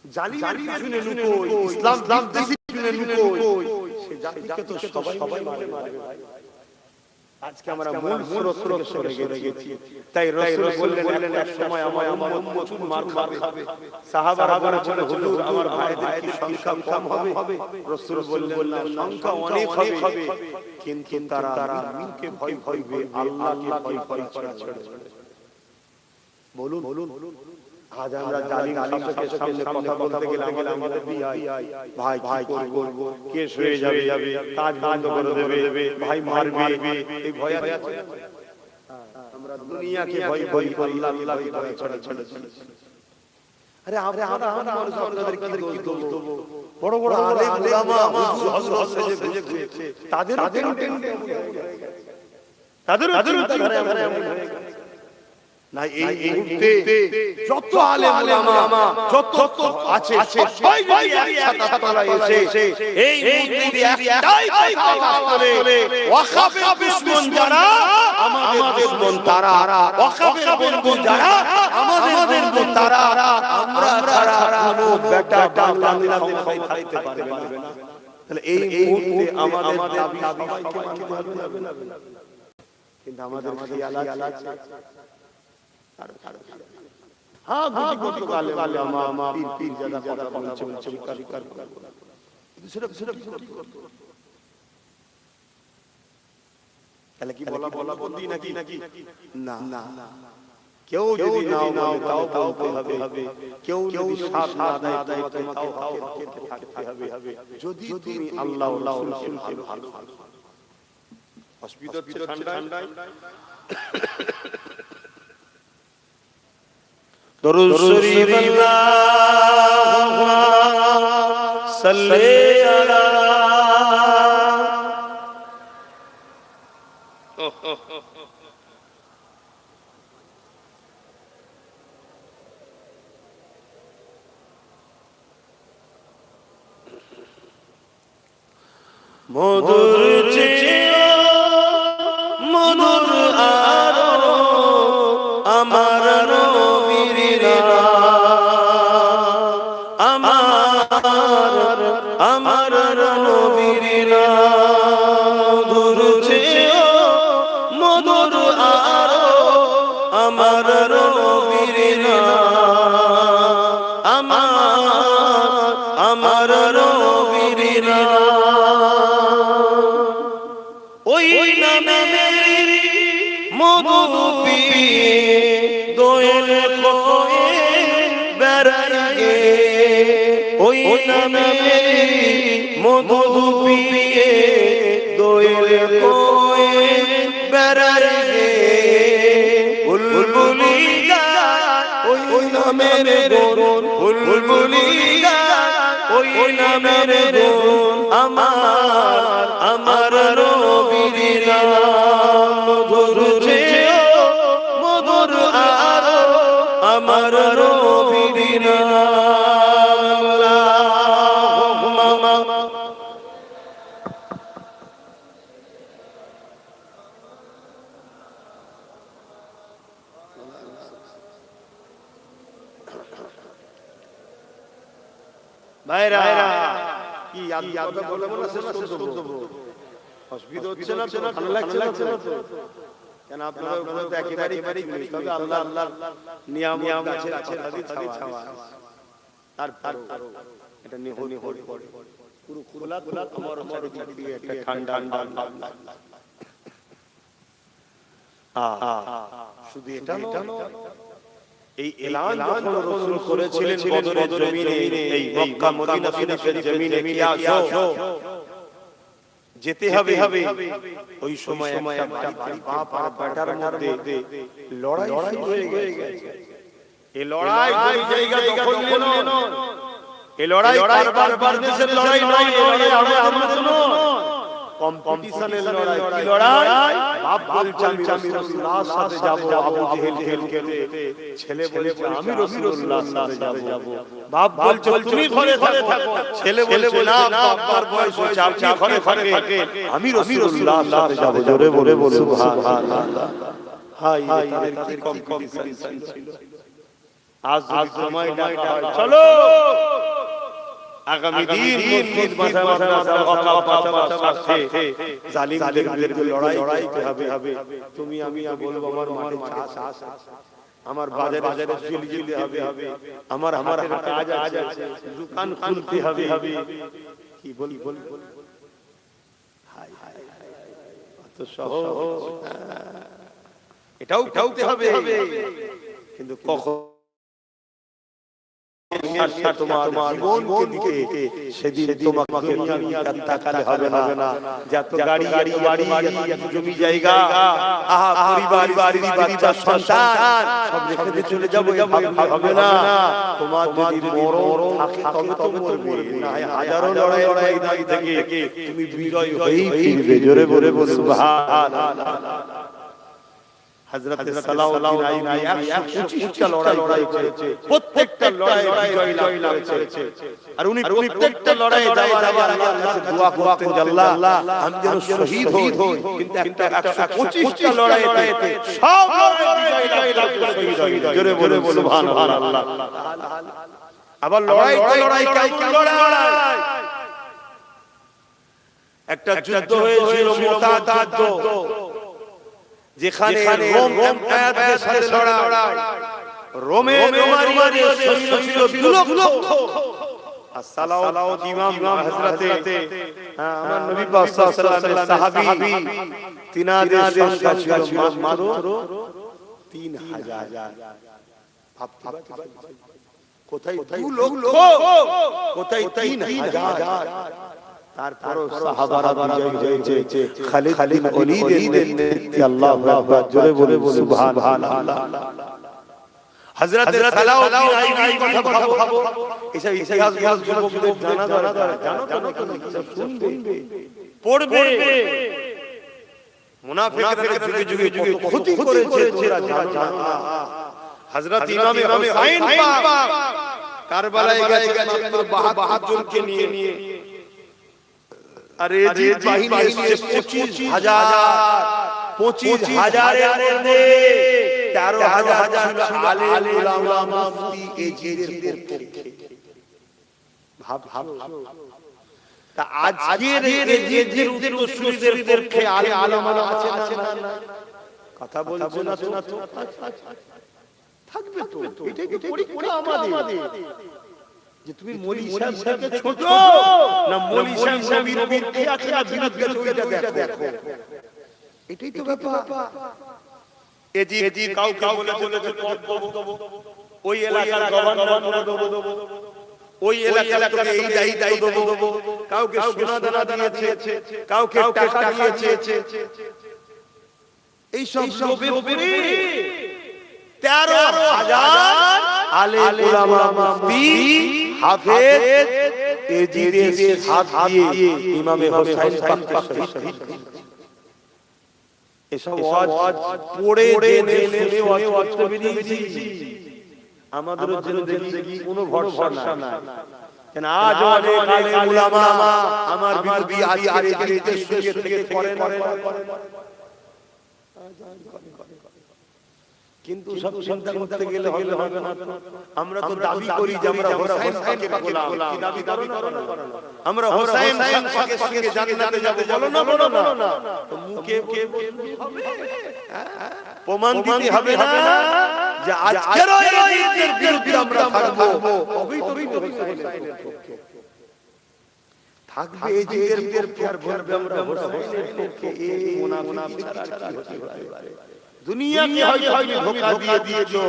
জালিমের পিছনে লুকোয়, ইসলাম বিদ্বেষীর পিছনে লুকোয়, সে জাতিকে তো সবাই মারবে ভাই। আজকে আমরা মূল স্রোত সরে গেছি। তাই রাসূল বললেন এক সময় আমার উম্মত প্রচুর মার খাবে। সাহাবারা বলেছিল হুজুর আমার ভাইদের কি সংখ্যা কম হবে? রাসূল বললেন না, সংখ্যা অনেক হবে, কিন্তু তারা মুমিনকে ভয় করবে, আল্লাহকে ভয় করে। বলুন আজ আমরা জালিম শাসকের সামনে কথা বলতে গেলে আমাদের ভাই কি করব, কেস হয়ে যাবে, কাজ বন্ধ করে দেবে, ভাই মারবে, এই ভয় আছে। আমরা দুনিয়াকে ভয় করি, আল্লাহকে ভয় করে। আরে আমরা মানুষ আপনাদের কি দোষ দেব? বড় বড় আলেম উলামা হুজুর সেজে ঘুরছে, তাদের না। এই মুহূর্তে যত আলেম উলামা যত আছে সবাই যদি একসাথে তলায় এসে এই মুহূর্তে একটাই কথা বলে, ওয়াকাফের দুশমন যারা আমাদের দুশমন তারা, ওয়াকাফের বন্ধু যারা আমাদের বন্ধু তারা, আমরা ছাড়া কোনো বেটা বাংলার ক্ষমতায় থাকতে পারবে না। তাহলে এই মুহূর্তে আমাদের দাবি সবাইকে মানতে হবে না, কিন্তু আমাদের খেয়াল আছে। হ্যাঁ গুটি গালে আমা পীর জাদা কথা বলছে সেটা তাহলে কি বলা বন্দি নাকি? না, কেউ যদি নাও বলে তাও বলতে হবে, কেউ যদি সাথ না দেয় তোমাকে তাও হকেতে থাকতে হবে, যদি তুমি আল্লাহ রাসূলকে ভালোবাসো। অসুবিধা ছিল ঠান্ডায়। দরুদ শরীফ আল্লাহুম্মা সাল্লি আলা মধুর চেয়ে মধুর আরো আমার নবীর নাম, আমার নবীর নাম। মধুর চেয়ে মধুর আরো আমার নবীর নাম, আমার নবীর নাম। ওই নামের মধু পিয়ে দোয়েল খোয়ে বেড়াইয়ে, ওই নামের মধু পিয়ে দোয়েল খোয়ে বেড়াইয়ে। বুলবুলি গায় ওই নামের গুণ, বুলবুলি গায় ওই নামের গুণ। আমার নবীর নাম। মধুর চেয়ে মধুর আরো আমার নবীর নাম। আল্লাহুম্মা ভাইরা কি কথা বলবো না শেষ করে দেবো। অসুবিধা হচ্ছে না তো? ভালো লাগছে না তো? কেন আপনারা উপরে তো একেবারেই তবে আল্লাহ নিয়ামত আছে ছাওয়া। তারপর এটা নিহনি হয়ে পড়ে পুরো খোলা আমার চারিদিকে একটা ঠান্ডা ভাব। শুধু এটা নয়, এই এলান যখন রাসূল করেছিলেন বদরের জমিনে, এই মক্কা মদিনা শরীফের জমিনে কি আসো যেতে হবে, ওই সময় একটা বাড়িতে বাপ আর বেটার মধ্যে লড়াই হয়ে গেছে। এই লড়াই দুই জায়গা দখল নিয়ে নয়, এই লড়াই কারবার দেশের লড়াই নয়, এই লড়াই আমাদের নয়, কম্পিটিশনের লড়াই। কি লড়াই? বাপ বলছে আমি রাসূলুল্লাহর সাথে যাব, আবু জেহেল খেলতে, ছেলে বলছে আমি রাসূলুল্লাহর সাথে যাব। বাপ বলছে তুমি ঘরে থাকো, ছেলে বলছে না বাবার বয়স হয়েছে আপনি ঘরে থাকেন, আমি রাসূলুল্লাহর সাথে যাব। জোরে বলে সুবহানাল্লাহ। হাই তাদের কি কম্পিটিশন ছিল। আজ যদি সময়টা হয় চলো আগামী দিন মসজিদ মাদ্রাসা বাঁচাবার স্বার্থে জালিমদেরকে লড়াইতে হবে। তুমি আমি বলবো আমার মাঠে চাষ, আমার বাজারে চলে হবে, আমার হাতে কাজ আছে, দোকান খুলতে হবে। কি বলি হাই এত সহজ? এটাও করতে হবে, কিন্তু কখন তোমার জীবনকে দিকে সেদিন তোমাকে দুনিয়ার তাকালে হবে না। যত গাড়ি বাড়ি জমি জায়গা, আহা পরিবার বাচ্চা সন্তান সব রেখে চলে যাবো, ভাবলে হবে না। তোমার যদি মরণ থাকে তবে তো মরবে, না হাজারো লড়াই থেকে তুমি বিজয় হয়েই ফিরবে। জোরে বলে সুবহানাল্লাহ। হযরত সালাউদ্দিন আইয়ুবী 125টা লড়াই করেছে, প্রত্যেকটা লড়াই বিজয় লাভ করেছে। আর উনি প্রত্যেকটা লড়াই যাওয়ার আল্লাহর কাছে দোয়া করতেন যে আল্লাহ আমি যেন শহীদ হই। কিন্তু একটা 125টা লড়াইতে সব লড়াই বিজয় লাভ করে শহীদ হই। জোরে বলে সুবহানাল্লাহ। আবার লড়াই কেমন লড়াই? একটা যুদ্ধ হয়েছিল মুতা'আদ যুদ্ধ, যেখানে রোম এম্পায়ারের সাথে লড়াই। রোমানিয়ার সৈন্য ছিল 2 লক্ষ। আর সালাউদ্দিন ইমাম হযরতে আমার নবী পাক সাল্লাল্লাহু আলাইহি সাহাবী, তিনাদের সংখ্যা ছিল মাত্র 3000 কোথায় 2 লক্ষ কোথায় 3000 তারপর সাহাবারা বিজয় হয়েছে খালিদ বিন ওয়ালিদের নেতৃত্বে আল্লাহু আকবার জোরে বলে সুবহানাল্লাহ হযরত সালাউদ্দিন আইয়ুবী কথা ভাবো এসব ইতিহাস যুবকদের জানা দরকার জানো শুনবে পড়বে মুনাফিকরা যুগে যুগে ক্ষতি করেছে তোমরা জানো না হযরত ইমামে হুসাইন পাক কারবালায় গেছে মাত্র 72 জনকে নিয়ে আর এজিদ বাহিনী এসেছে 25000 এর মধ্যে 13000 ছিল আলেম উলামা মুফতি এজিদের পক্ষে ভাব তা আজকের এজিদের উত্তরসূরিদের পক্ষে আলেম উলামা আছে না কথা বলছো না তো থাকবে তো এটাই তো পরীক্ষা আমাদের যে তুমি মৌলী সাহেব থেকে ছোট না মৌলী সাহেব নবীর পক্ষে আছে না বিরুদ্ধে ওইটা দেখো এটাই তো ব্যাপার এজিদ কাউকে বলেছে পদ দেব ওই এলাকার গভর্নর দেব ওই এলাকার তোকে এই দায়িত্ব দেব কাউকে সোনা দানা দিয়েছে কাউকে টাকা দিয়েছে এই সব লোভে পড়ে 13000 আলেম উলামা মুফতি হাফেজ এজিদের হাত দিয়ে ইমামে হুসাইন পাককে শহীদ এসব ওয়াজ পড়ে জেনে শুনে ওয়াজ করে দিয়েছি আমাদের জিন্দেগি কোনো ভরসা নাই কেন আজ অনেক আলেম উলামা আমার বিরোধী আজকের এজিদের সঙ্গে থেকে করেন কিন্তু সব চিন্তা করতে গেলে হবে না আমরা তো দাবি করি যে আমরা হুসাইন পাকের গোলাম কি দাবি করো না আমরা হুসাইন পাকের সঙ্গে জান্নাতে যাব বলো না তো মুখে হবে প্রমাণ দিতে হবে না যে আজকের এজিদের বিরুদ্ধে আমরা থাকবো তবেই তো হুসাইনের পক্ষে থাকবে এজিদের পক্ষে আর বলবে আমরা হুসাইনের পক্ষে এই মুনাফিক ছাড়া কি হতে পারে দুনিয়াকে হয়তো ধোঁকা দিয়ে দিয়েছো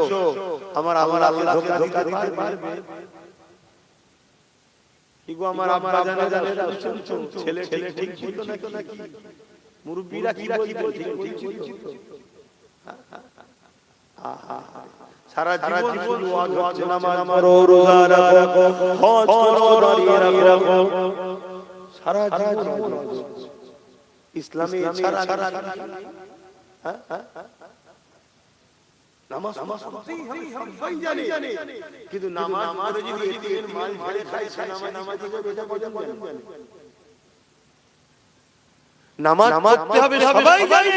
আমার আল্লাহ ধোঁকা দিতে পারবে কি গো আমার আব্বা জানে ছেলে ঠিক ছিল নাকি মুরব্বিরা কি বলছে ঠিক ছিল সারা জীবন ওয়াজ হচ্ছে নামাজ পড়ো রোজা রাখো হজ করো দাঁড়িয়ে রাখো সারা জীবন ইসলামে ছাড়া নামাজ পড়তেই হবে সবাই জানে কিন্তু নামাজ পড়ে যদি এতিমের মাল ঝেড়ে খায় সে নামাজি হবে এটা কজন জানে নামাজ পড়তে হবে সবাই জানে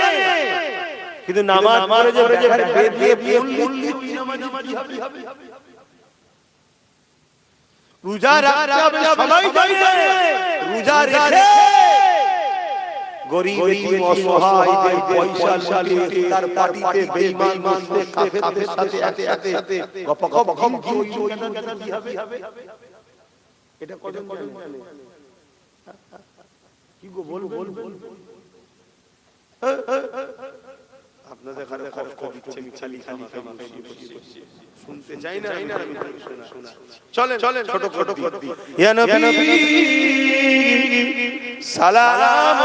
কিন্তু নামাজ পড়ে যে বেদ দিয়ে বললি তুই নামাজি হবে রোজা রাখতে হবে সবাই জানে রোজা রেখে গরিব এতিম অসহায়দের পয়সা লুটে তার পার্টিতে বেঈমান মুশরিক কাফেরদের সাথে একসাথে গপ কি হবে এটা কজন জানে কি গো বল আপনাদের ঘরে কষ্ট দিচ্ছে খালি শুনতে চাই না আমি শোনা চলেন ছোট করদি ইয়া নবী সালাম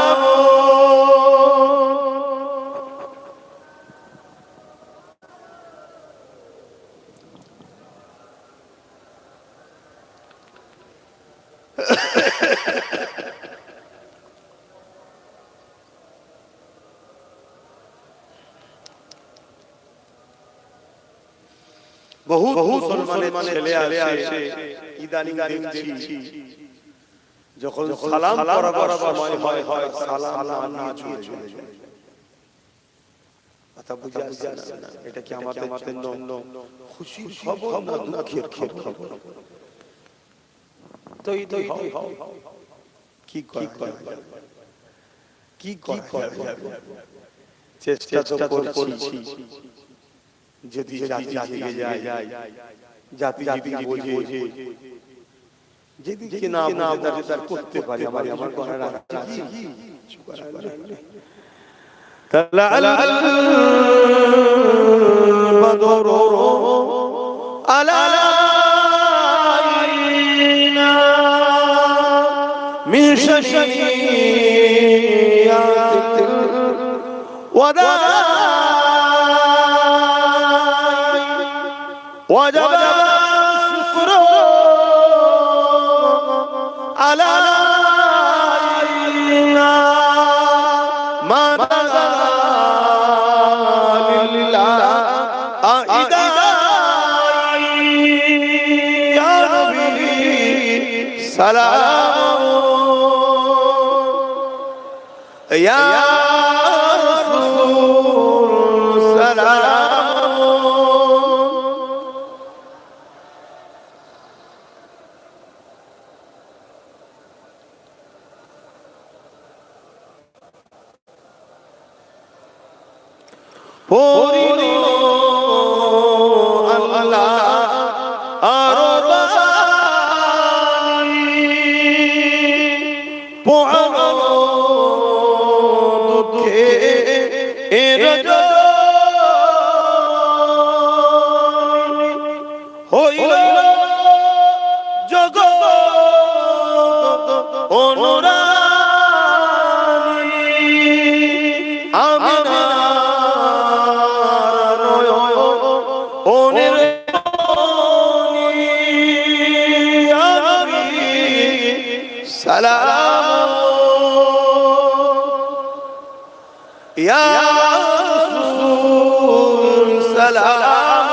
বহু মুসলমানের ছেলে আসে ইদানিং দেখছি যখন সালাম করার সময় হয় সালাম না দিয়ে চলে যায় কথা বুঝা না এটা কি আমাদের জন্য খুশির খবর না দুঃখের খবর তৈরি হও কি করে চেষ্টা তো করছি যদি জাতি যায় জাতি যদি বোঝে যেদিকে না তার করতে পারি আমার করার আছে কি দরুদ আলাইনা মিন শানিয়াতিল ওয়াদা وجب الشكر علينا ما لله يا نبي سلام يا رسول سلام আল্লাহ আরবানি পোড়ানো দুঃখে হইল জগৎ অনুরানী আমিনা سلام يا رسول سلام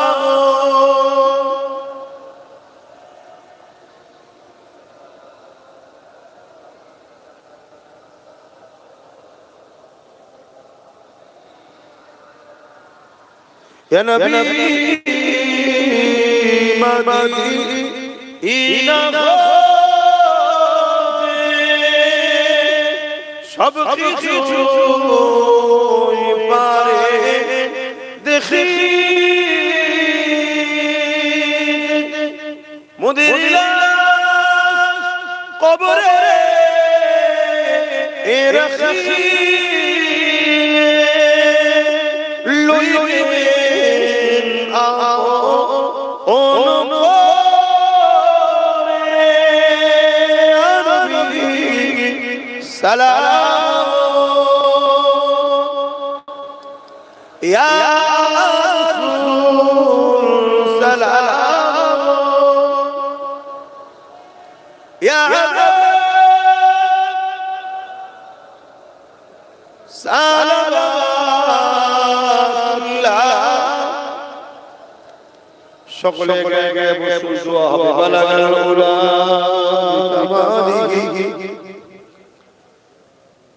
يا نبي مدينة সব কিছু পারে দেখি মোদের কবরে রাখি লইবেন সালাম يا رسول سلام يا سلام সকলে গায়ে বসে দোয়া হবে বালাগাল উলা তামাদিহি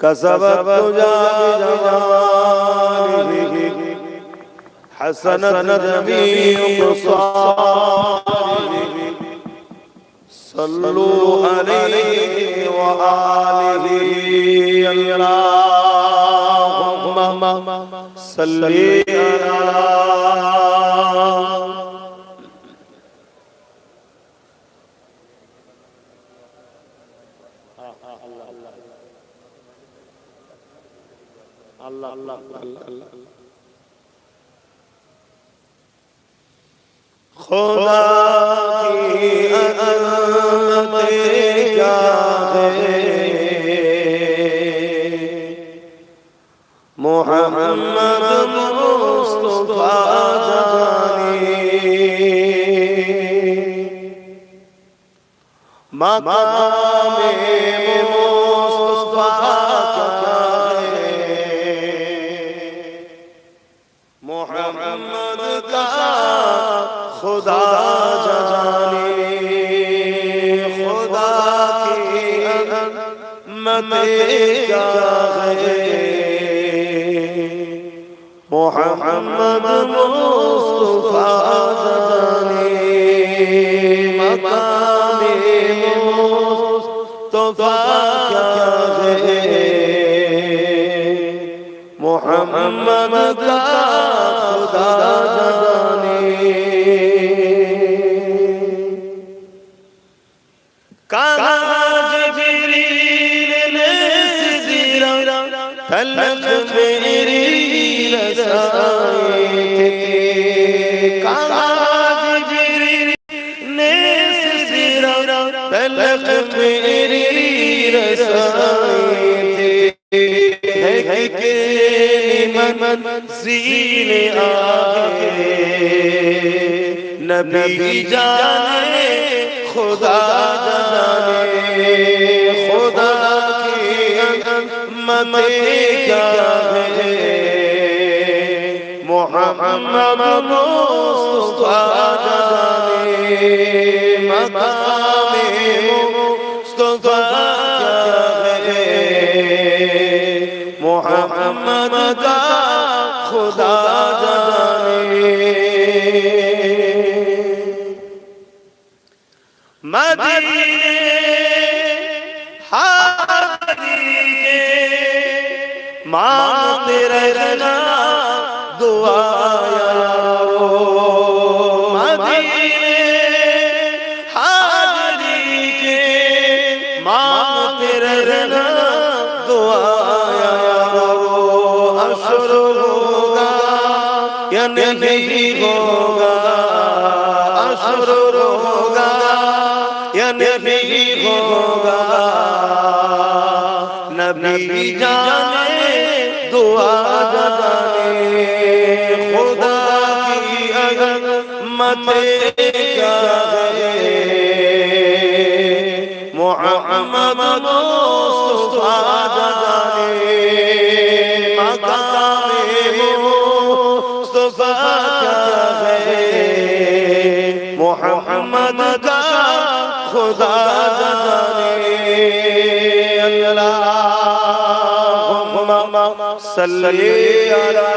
كسبت تجا بجماله حسنت جميع قصاره صلوا عليه وآله اللهم صل على اللہ اللہ اللہ خدا کی عظمت کیا ہے محمد مصطفیٰ جانی مقام مصطفیٰ محمد کا خدا جانے خدا کی عظمت کیا ہے محمد مصطفیٰ جانے مقام مصطفیٰ کیا ہے محمد کا خدا جانے کہا جبریل نے سدرہ تلق میری رسائے تھے कहा जिब्रील ने सिरा तलक मेरी रसाई थे है कि मन सीने आगे नबी जाने खुदा जाने खुदा की मते क्या है मोहम्मद मुस्तफा जाने मकामे मुस्तफा क्या है मोहम्मद का खुदा जाने मदीने हादी के मांगते रहना दुआ यारो मदीने हादी के मांगते रहना दुआ यारो अशर होगा या नहीं होगा अशर होगा या नहीं होगा नबी जाने दुआ जाने खुदा की अज़मत क्या है मोहम्मद मुस्तफा जाने मकामे मुस्तफा क्या है मोहम्मद का खुदा जाने अल्लाहुम्मा सल्ली अला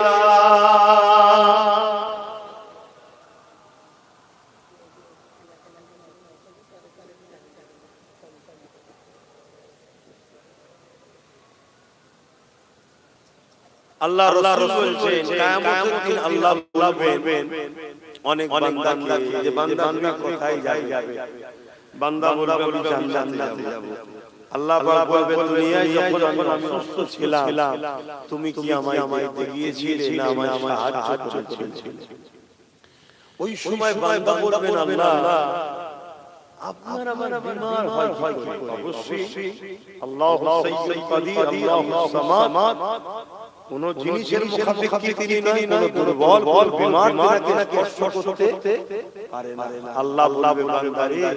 আল্লাহ রাসূল বলেন কিয়ামতের দিন আল্লাহ বলবেন অনেক বান্দাকে যে বান্দা তুমি কোথায় যাবে বান্দা বলবে আমি জান্নাতে যাব আল্লাহ পাক বলবে দুনিয়ায় যখন আমি সুস্থ ছিলাম তুমি কি আমায় দেখতে গিয়েছিলে না আমায় সাহায্য করেছিলে ওই সময় বান্দা বলবেন আল্লাহ আপনার আমার বিমার হয় অবশ্যই আল্লাহু সাইয়্যিদ কাদির আল্লাহু সামাদ কোন জিনিসের মুখাপেক্ষী তিনি নয় কোন দুর্বল বিমার তাকে স্পর্শ করতে পারে না আল্লাহ বলবে বান্দারে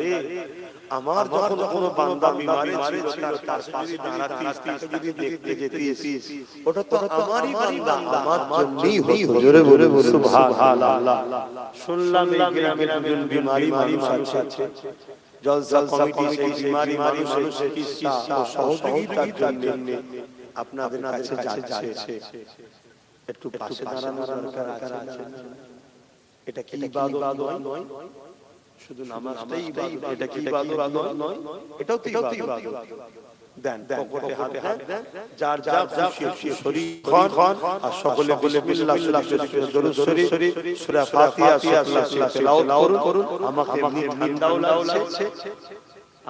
আমার যখন কোন বান্দা বিমারে ছিল তার কাছে যদি দাঁড়াতিস তাকে যদি দেখতে যেতিস ওটা তো আমারই বান্দা আমার জন্যই হতো জোরে বলে সুবহানাল্লাহ শুনলাম এই গ্রামে একজন বিমারি মানুষ আছে জলসা কমিটি সেই বিমারি মানুষের চিকিৎসা ও সহযোগিতার জন্য আপনাদের কাছে যাচ্ছে একটু পাশে দাঁড়ানোর দরকার আছে এটা কি ইবাদত নয় শুধু নামাজটাই ইবাদত এটা কি ইবাদত নয় এটাও তো ইবাদত দেন পকেটে হাত দেন যার খুশি শরীর খান আর সকলে বলে বিসমিল্লাহ দরুদ শরীফ সূরা ফাতিহা তেলাওয়াত করুন আমাকে এমনি ঠান্ডাও লাগছে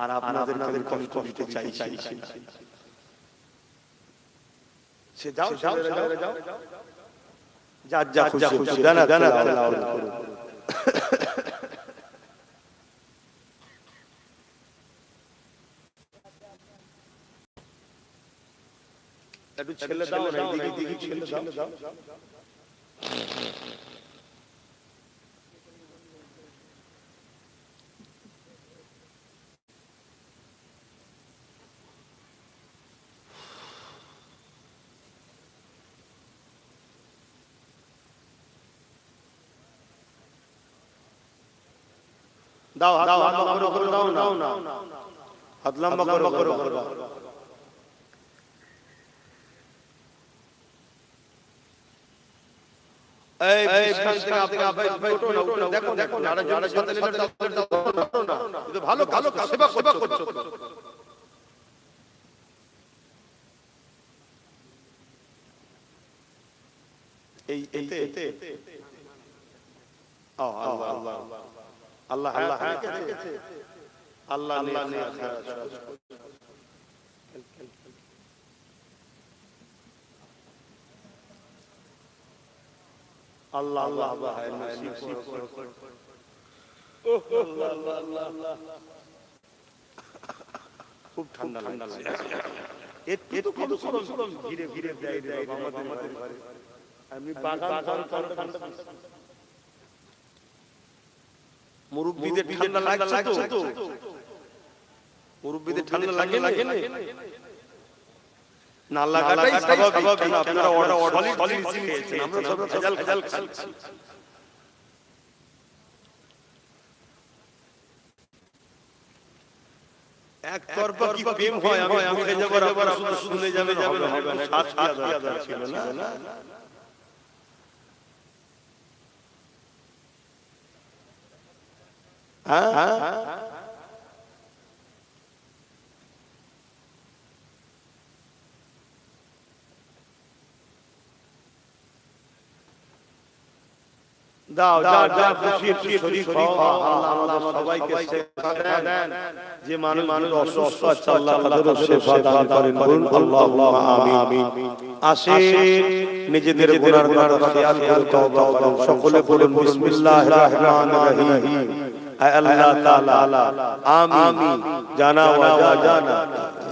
আর আপনাদের নামে কষ্ট দিতে চাইছি সে যাও যা খুশি দানা তেলাওয়াত করুন একটু ছেলে দাও না দিকে ছেলে দাও দাও হাত লম্বা করে দাও না হাত লম্বা করে এই দেখো যারা সাথে না ভালো সেবা করছো এই এতে আল্লাহ আল্লাহ আল্লাহ আল্লাহ আল্লাহ নসিব করো। আল্লাহ আল্লাহ আল্লাহ, খুব ঠান্ডা লাগছে। একটু কম ধীরে ধীরে দেয় আমাদের ঘরে। আমি বাগান ঠান্ডা মুরব্বিদের ঠান্ডা লাগছে তো, মুরব্বিদের ঠান্ডা লাগে না লাগাটাই স্বাভাবিক। আপনারা সলিড খেয়েছেন, আমরা সব ভেজাল খাচ্ছি। এক তরফা কি প্রেম হয়, আমি বুঝে যাবার আবার শুধু শুনে যাবে হবে না, সাত আদর ছিল না। হ্যাঁ দাও যা যা খুশি শরীক হও। আল্লাহ সবাইকে শেফা দেন। যে মানুষ অসুস্থ আছে আল্লাহ তাদেরও শেফা দান করেন, বলুন আল্লাহুম্মা আমিন। আসেন নিজেদের গুনার কথা খেয়াল করে তওবা করুন। সকলে বলুন বিসমিল্লাহির রহমানির রহিম। আয় আল্লাহ তাআলা আমি জানা ওয়া জানা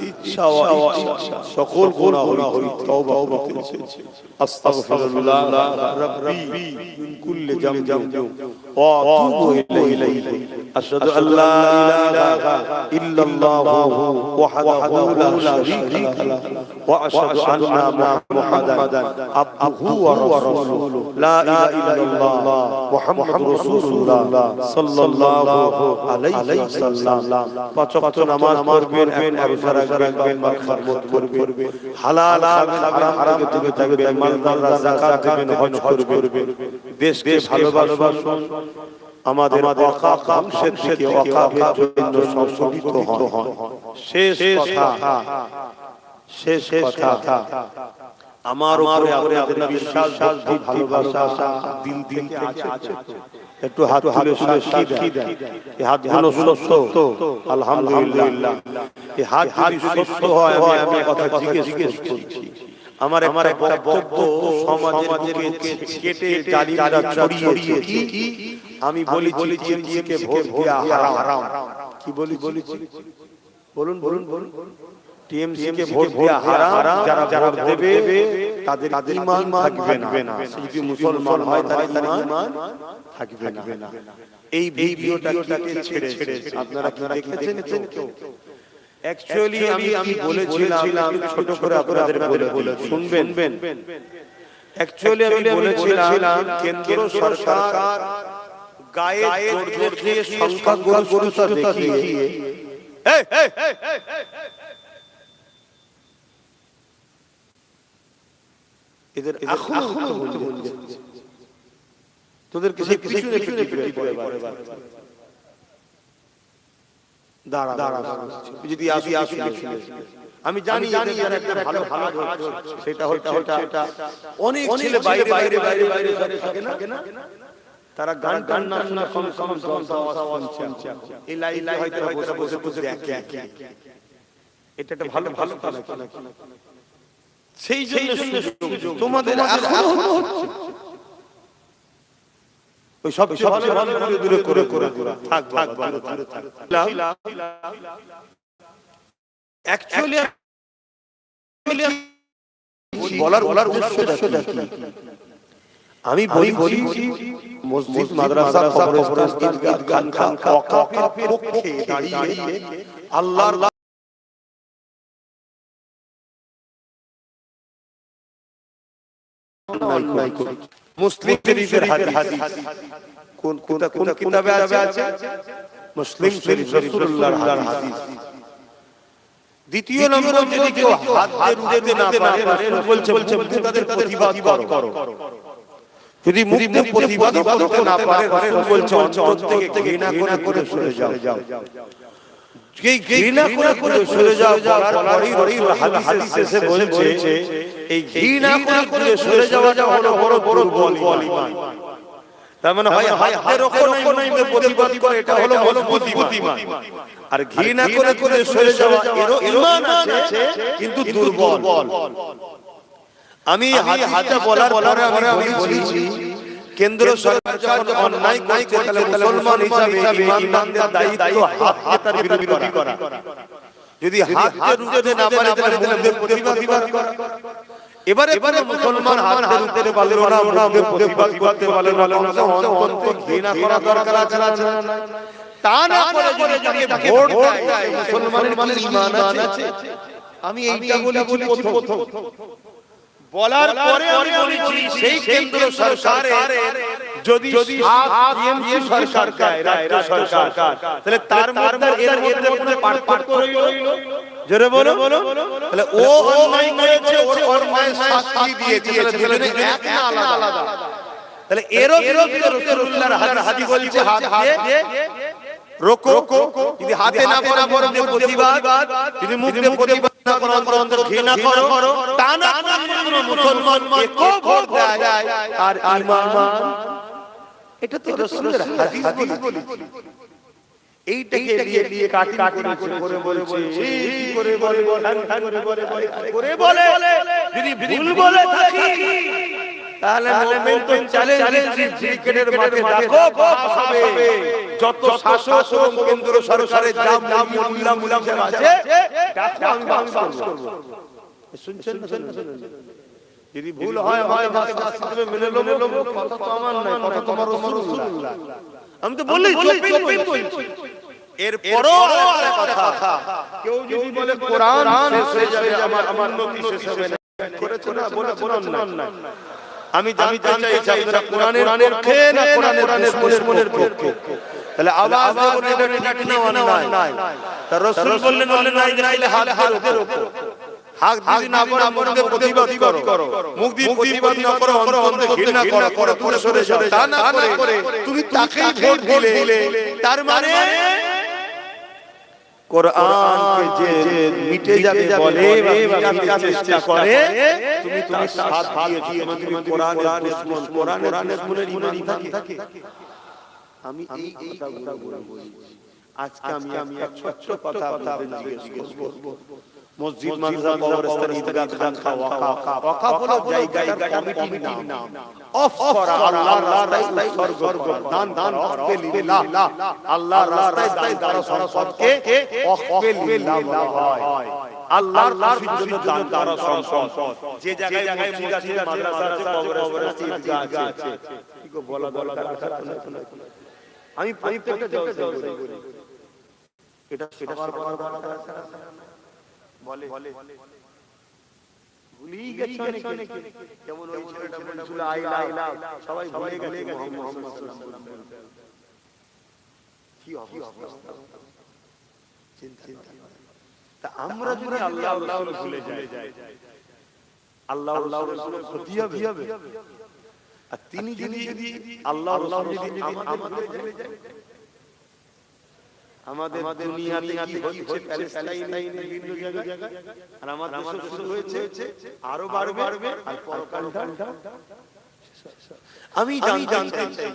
ইচ্ছা ওয়া ইচ্ছা সকল গুনাহ হই তওবা করতেছি। আস্তাগফিরুল্লাহ রাব্বি মিন কুল্লি জামবি ওয়া আতুবু ইলাইহি। আশহাদু আল্লা ইলাহা ইল্লাল্লাহু ওয়াহদাহু লা শারীকা লাহু ওয়া আশহাদু আন্না মুহাম্মাদান আবদুহু ওয়া রাসূলুহু লা ইলাহা ইল্লাল্লাহ মুহাম্মাদুর রাসূলুল্লাহ সাল্লাল্লাহু আলাইহি ওয়াসাল্লাম। পাঁচ ওয়াক্ত নামাজ পড়বেন, এক রোজা রাখবেন, মাগফিরাত করবেন, হালাল হারাম থেকে থাকবেন, মালদাররা যাকাত দিবেন, হজ করবেন, দেশকে ভালোবাসুন, আমাদের ওয়াকাফ ধ্বংসের থেকে ওয়াকাফের জন্য সংশোধিত হন। শেষ কথা আমার উপরে আপনাদের বিশ্বাস, ভক্তি, ভালোবাসা দিল থেকে আছে। একটু হাত তুলে সাক্ষী দেন, এই হাতগুলো সত্য। আলহামদুলিল্লাহ, এই হাত যদি সত্য হয় আমি কথা জিজ্ঞেস করছি। আমার একটা বক্তব্য সমাজের বুকে কেটে জালিমরা ছড়িয়েছে কি আমি বলি টিএমসিকে ভোট দেওয়া হারাম। কি বলি বলুন টিএমসিকে ভোট দেওয়া হারাম। যারা ভোট দেবে তাদের ঈমান থাকবে না। যদি মুসলমান হয় তার ঈমান থাকবে না। এই ভিডিওটা ছেড়ে আপনারা কি দেখেছেন কেউ? অ্যাকচুয়ালি আমি বলেছিলাম ছোট করে আপনাদের বলে শুনবেন। অ্যাকচুয়ালি আমি বলেছিলাম কেন্দ্র সরকার গায়ে জোর দিয়ে সংখ্যা গরিষ্ঠতা দেখিয়ে এদের এখনো তোদের কিছু পিছনে দাঁড়া যদি আসি আমি জানি একটা ভালো সেটা অনেক ছেলে বাইরে থাকে না, তারা গান না শুনছে এই লাইনে হয়তো বসে দেখে। এটা একটা ভালো কাজ। সেই জন্য তোমাদের ওই সব দূরে করে থাক। অ্যাকচুয়ালি বলার উদ্দেশ্যটা কি? আমি বলি মসজিদ, মাদ্রাসা, কবরস্থান, ঈদগাহ, খানকা ওয়াকাফের পক্ষে দাঁড়িয়ে আল্লাহর মুসলিম শরীফের হাদিস কোন কিতাবে আছে? মুসলিম শরীফ, রাসূলুল্লাহর হাদিস। দ্বিতীয় নম্বর, যদি কেউ হাত দিয়ে রুখতে না পারে, রাসূল বলছে তাদের প্রতিবাদ করো। যদি মুখে প্রতিবাদ করতে না পারে, রাসূল বলছে অন্তর থেকে ঘৃণা করে সরে যাও। এই ঘৃণা করে সরে যাও বলার পরেই হাদিসে এসে বলছে এই ঘৃণা করে সরে যাওয়াটা হলো বড় দুর্বল ঈমান। তার মানে হয় হাতের ওখানে প্রতিবাদ করে, এটা হলো মজবুত ঈমান। আর ঘৃণা করে সরে যাওয়া এরও ঈমান আছে কিন্তু দুর্বল। আমি হাদিসটা বলার পরে আমি বলেছি কেন্দ্র সরকার যখন অন্যায় করছে তাহলে মুসলমান হিসাবে ইমানদারদের দায়িত্ব হাতকে তার বিরোধী করা। যদি হাতকে রুখতে না পারে তাহলে মুখে প্রতিবাদ করা। এবারে কোনো মুসলমান হাতকে রুখতে পারলো না, মুখে প্রতিবাদ করতে পারলো না, অন্তরে ঘৃণা করা দরকার আছে না? তা না করে যদি তাকে ভোট দেয় মুসলমানের ঈমান আছে। আমি এইটা বলেছি প্রথম, বলার পরে আমি বলেছি সেই কেন্দ্র সরকারের যদি টিএমসি সরকার দেয়, রাজ্য সরকার, তাহলে তার মধ্যে এর মধ্যে কোনো পার্থক্য রইল? জোরে বলো। তাহলে ও অন্যায় করেছে, ওর অন্যায় শাস্তি দিয়েছে, তাহলে দুজনে এক না আলাদা? তাহলে এরও বিরুদ্ধে রাসূলুল্লাহর হাদিস বলছে হাত দিয়ে রোকো, যদি হাতে না করা মুখে প্রতিবাদ, যদি মুখে প্রতিবাদ না করো অন্তরে ঘৃণা করো, তা না করে মুসলমান একো ভোট দেয় আর ঈমান, এটা তো রাসূলের হাদিস বলেছে। এইটাকে নিয়ে কাটি করে বলছে কি করে বলে যদি ভুল বলে থাকি তাহলে মুমিন তো চ্যালেঞ্জ ক্রিকেটের মাঠে দেখো পাস হবে। যত শাসক এবং কেন্দ্র সরকারের জাম মুল্লা আছে দেখো আমি পাস করব। শুনছেন না? যদি ভুল হয় শাস্তি মেনে নেব, কথা তো আমার নয়, কথা তোমার রাসূলুল্লাহ। আমি তো বলি চুপই বলছি। এরপরও একটা কথা, কেউ যদি বলে কোরআন শেষ হয়ে যাবে, আমার উন্নতি শেষ হবে না, করেছে না বলে বলুন না। আমি জানতে চাইছি আপনারা কোরআনের পক্ষে না কোরআনের দুশমনের পক্ষে? তাহলে আওয়াজ দেবেন, এটা ঠিক না অন্যায়? তার রাসূল বললেন অন্যায় যাইলে হাত ধরে হাত যদি না পারো মুখে প্রতিবাদ করো, মুখ দিয়ে প্রতিবাদ না করো অন্তরে ঘৃণা করো, দূরে সরে যাও। তা না করে তুমি তাকেই ভোট দিলে, তার মানে কোরআনকে যে মিটে যাবে বলে বা মিটাতে চেষ্টা করে, তুমি তার সাথ দিয়েছো, তুমি কোরআনের দুশমন, কোরআনের ঈমান থাকে। আমি এই কথাগুলো বলি। আজকে আমি এক ছোট্ট কথা আপনাদের জিজ্ঞেস করব। মসজিদ, মাদ্রাসা, কবরস্থান, ঈদগাহ, খানকা, ওয়াকাফ হলো জায়গা কমিটির নাম। অফ করা আল্লাহর রাস্তায় উৎসর্গ, দান ওয়াকফে লিল্লাহ। আল্লাহর রাস্তায় দান সম্পদকে ওয়াকফে লিল্লাহ বলা হয়। আল্লাহর খুশির জন্য দান করা সম্পদ। যে জায়গায় মসজিদ আছে, মাদ্রাসা আছে, কবরস্থান আছে, ঈদগাহ আছে, কি গো বলা দরকার আছে? আমি প্রত্যেকটা জলসা বলি, এটা সবার বলা আছে। বলে ভুলেই গেছে অনেকে। যেমন ওই ছেলেটা বলছিল আই লাভ, সবাই ভুলে গেছে মুহাম্মদ সাল্লাল্লাহু আলাইহি ওয়াসাল্লাম। কি অবস্থা চিন্তা। তা আমরা যদি আল্লাহ ভুলে যাই, আল্লাহ রাসূলের ক্ষতি হবে। আর তিনি যদি আল্লাহ রাসূল যদি আমাদের ভুলে যায়, আমাদের দুনিয়াতে কি হচ্ছে প্যালেস্টাইনে বিভিন্ন জায়গায়, আর আমাদের দেশে শুরু হয়েছে, আরো বাড়বে। আর পরকালটা আমি জানতে চাই,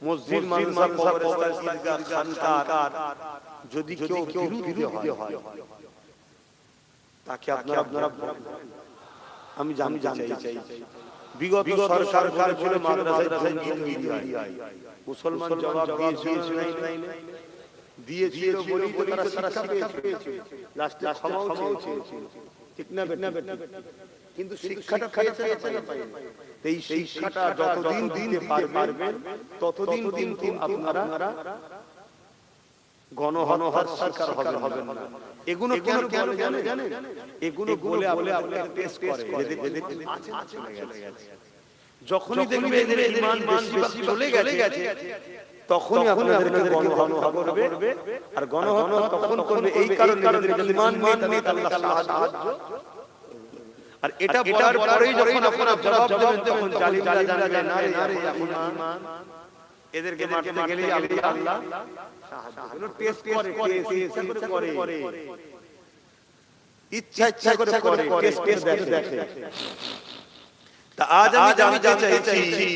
মসজিদ, মাদ্রাসা, কবরস্থান, ঈদগাহ, খানকা যদি কেউ বিরোধী হয়, তাকে আপনারা আমি জানতে চাই। বিগত সরকার ছিল মাদ্রাসায় ঈদ হয়, মুসলমান জবাব দিয়েছিল বলেই তো তারা শিক্ষা পেয়েছে, লাস্টে ক্ষমাও চেয়েছে, ঠিক না? কিন্তু শিক্ষাটা পেয়েছে না পায়নি? এই শিক্ষাটা যতদিন দিতে পারবেন ততদিন কিন্তু আপনারা গণহত্যার শিকার হবেন না। এগুলো কেন জানেন? এগুলো বলে আপনাকে টেস্ট করে, যখনই দেখবে এদের ঈমান বেশি চলে গেছে, তখনই আপনাদের গণহত্যা করবে। আর গণহত্যা তখন করবে এই কারণে এদের ঈমান নেই, আল্লাহ সাহায্য। আর এটা বলার পরেই যখন আপনারা জবাব দেবেন, তখন জালিমরা জানবে না রে ঈমান, এদেরকে মারতে গেলে আল্লাহ সাহায্য। এগুলো টেস্ট করে, ইচ্ছা করে টেস্ট দেখে। তা আজ আমি জানতে চাইছি,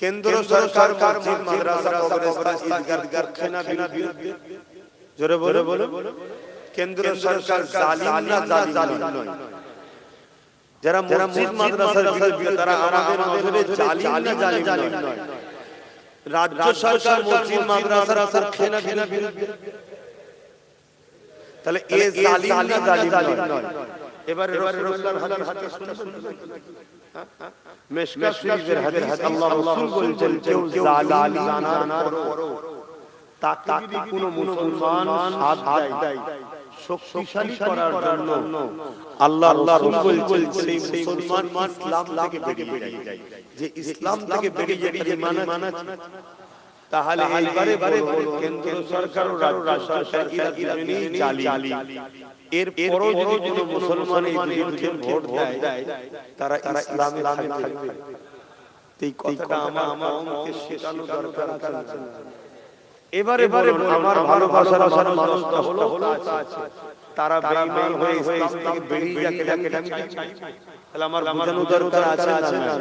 কেন্দ্র সরকার মসজিদ, মাদ্রাসা, কবরস্থান, ঈদগাহ, খানকার বিরুদ্ধে জোরে বলো। কেন্দ্র সরকার জালিম না জালিম নয়? যারা মসজিদ মাদ্রাসার বিরুদ্ধে তারা আমাদের নজরে জালিম না জালিম নয়। রাজ্য সরকার মসজিদ মাদ্রাসার পক্ষে না বিরুদ্ধে, তাহলে এ জালিম না জালিম নয়। এবারে রাসূলুল্লাহর হাদিস শুনুন, মিশকাত শরীফের হাদিস, আল্লাহ রাসূল বলেছেন কেউ জালিম জানার পরও তাকে যদি কোনো মুসলমান সাথ দেয় শক্তিশালী করার জন্য, আল্লাহ রাসূল বলেছেন সেই মুসলমান ইসলাম থেকে বেরিয়ে যায়। যে ইসলাম থেকে বেরিয়ে যায় মানে তাহলে এইবারে কেন্দ্র সরকার ও রাজ্য সরকার এরা দুজনেই জালিম। এর পরও যদি কোনো মুসলমান এই বিরুদ্ধে ভোট দেয় তারা ইসলামে থাকবে। এই কথাটা আমাকে শেখানো দরকার আছে। এবারে আমার ভালোবাসার মানুষটা হলো তারা বেঈমান হয়ে ইসলাম থেকে বেরিয়ে যাকে তাহলে আমার বোঝানো দরকার আছে না?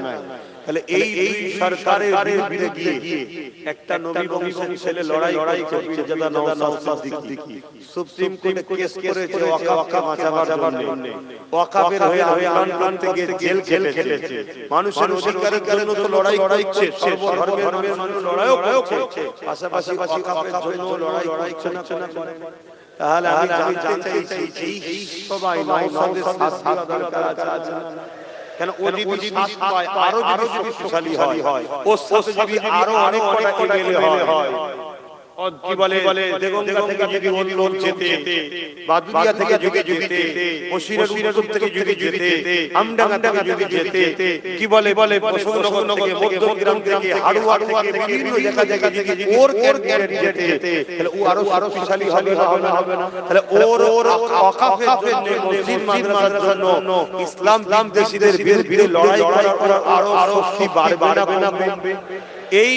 তাহলে এই সরকারের বিরুদ্ধে গিয়ে একটা নবী বংশের ছেলে লড়াই করছে, যেটা নওশাদ সিদ্দিকী সুপ্রিম কোর্টে কেস করেছে ওয়াকাফকে বাঁচাবার জন্য। ওয়াকাফের হয়ে আন্দোলন থেকে জেল খেটেছে। মানুষের অধিকারের জন্য তো লড়াই করছে, সর্বধর্মের মানুষ লড়াইও করছে, পাশাপাশি ওয়াকাফের জন্য লড়াই করছে না। তাহলে আমি জানতে চাইছি এই সবাই নওশাদের সাথ দরকার আছে কেন? ও যদি সাথ পায় আরো শক্তিশালী হয়, ও সাথে যদি আরো অনেক কটা এমএলএ হয়, কি বলে দেগঙ্গা থেকে যদি ওর যেতে, বাদুরিয়া থেকে যদি যেতে, বসিরের উত্তর থেকে যদি যেতে, আমডাঙ্গা থেকে যদি যেতে, কি বলে বসুনগর থেকে, মধ্যগ্রাম থেকে, হাড়ুয়া থেকে, বিভিন্ন জায়গা যদি ওর যেতে, তাহলে ও আরো শক্তিশালী হবে না? তাহলে ওর ওয়াকাফের জন্য, মসজিদ মাদ্রাসার জন্য, ইসলাম দেশীদের বিরুদ্ধে লড়াই করার আরো শক্তি বাড়বে না কমবে? এই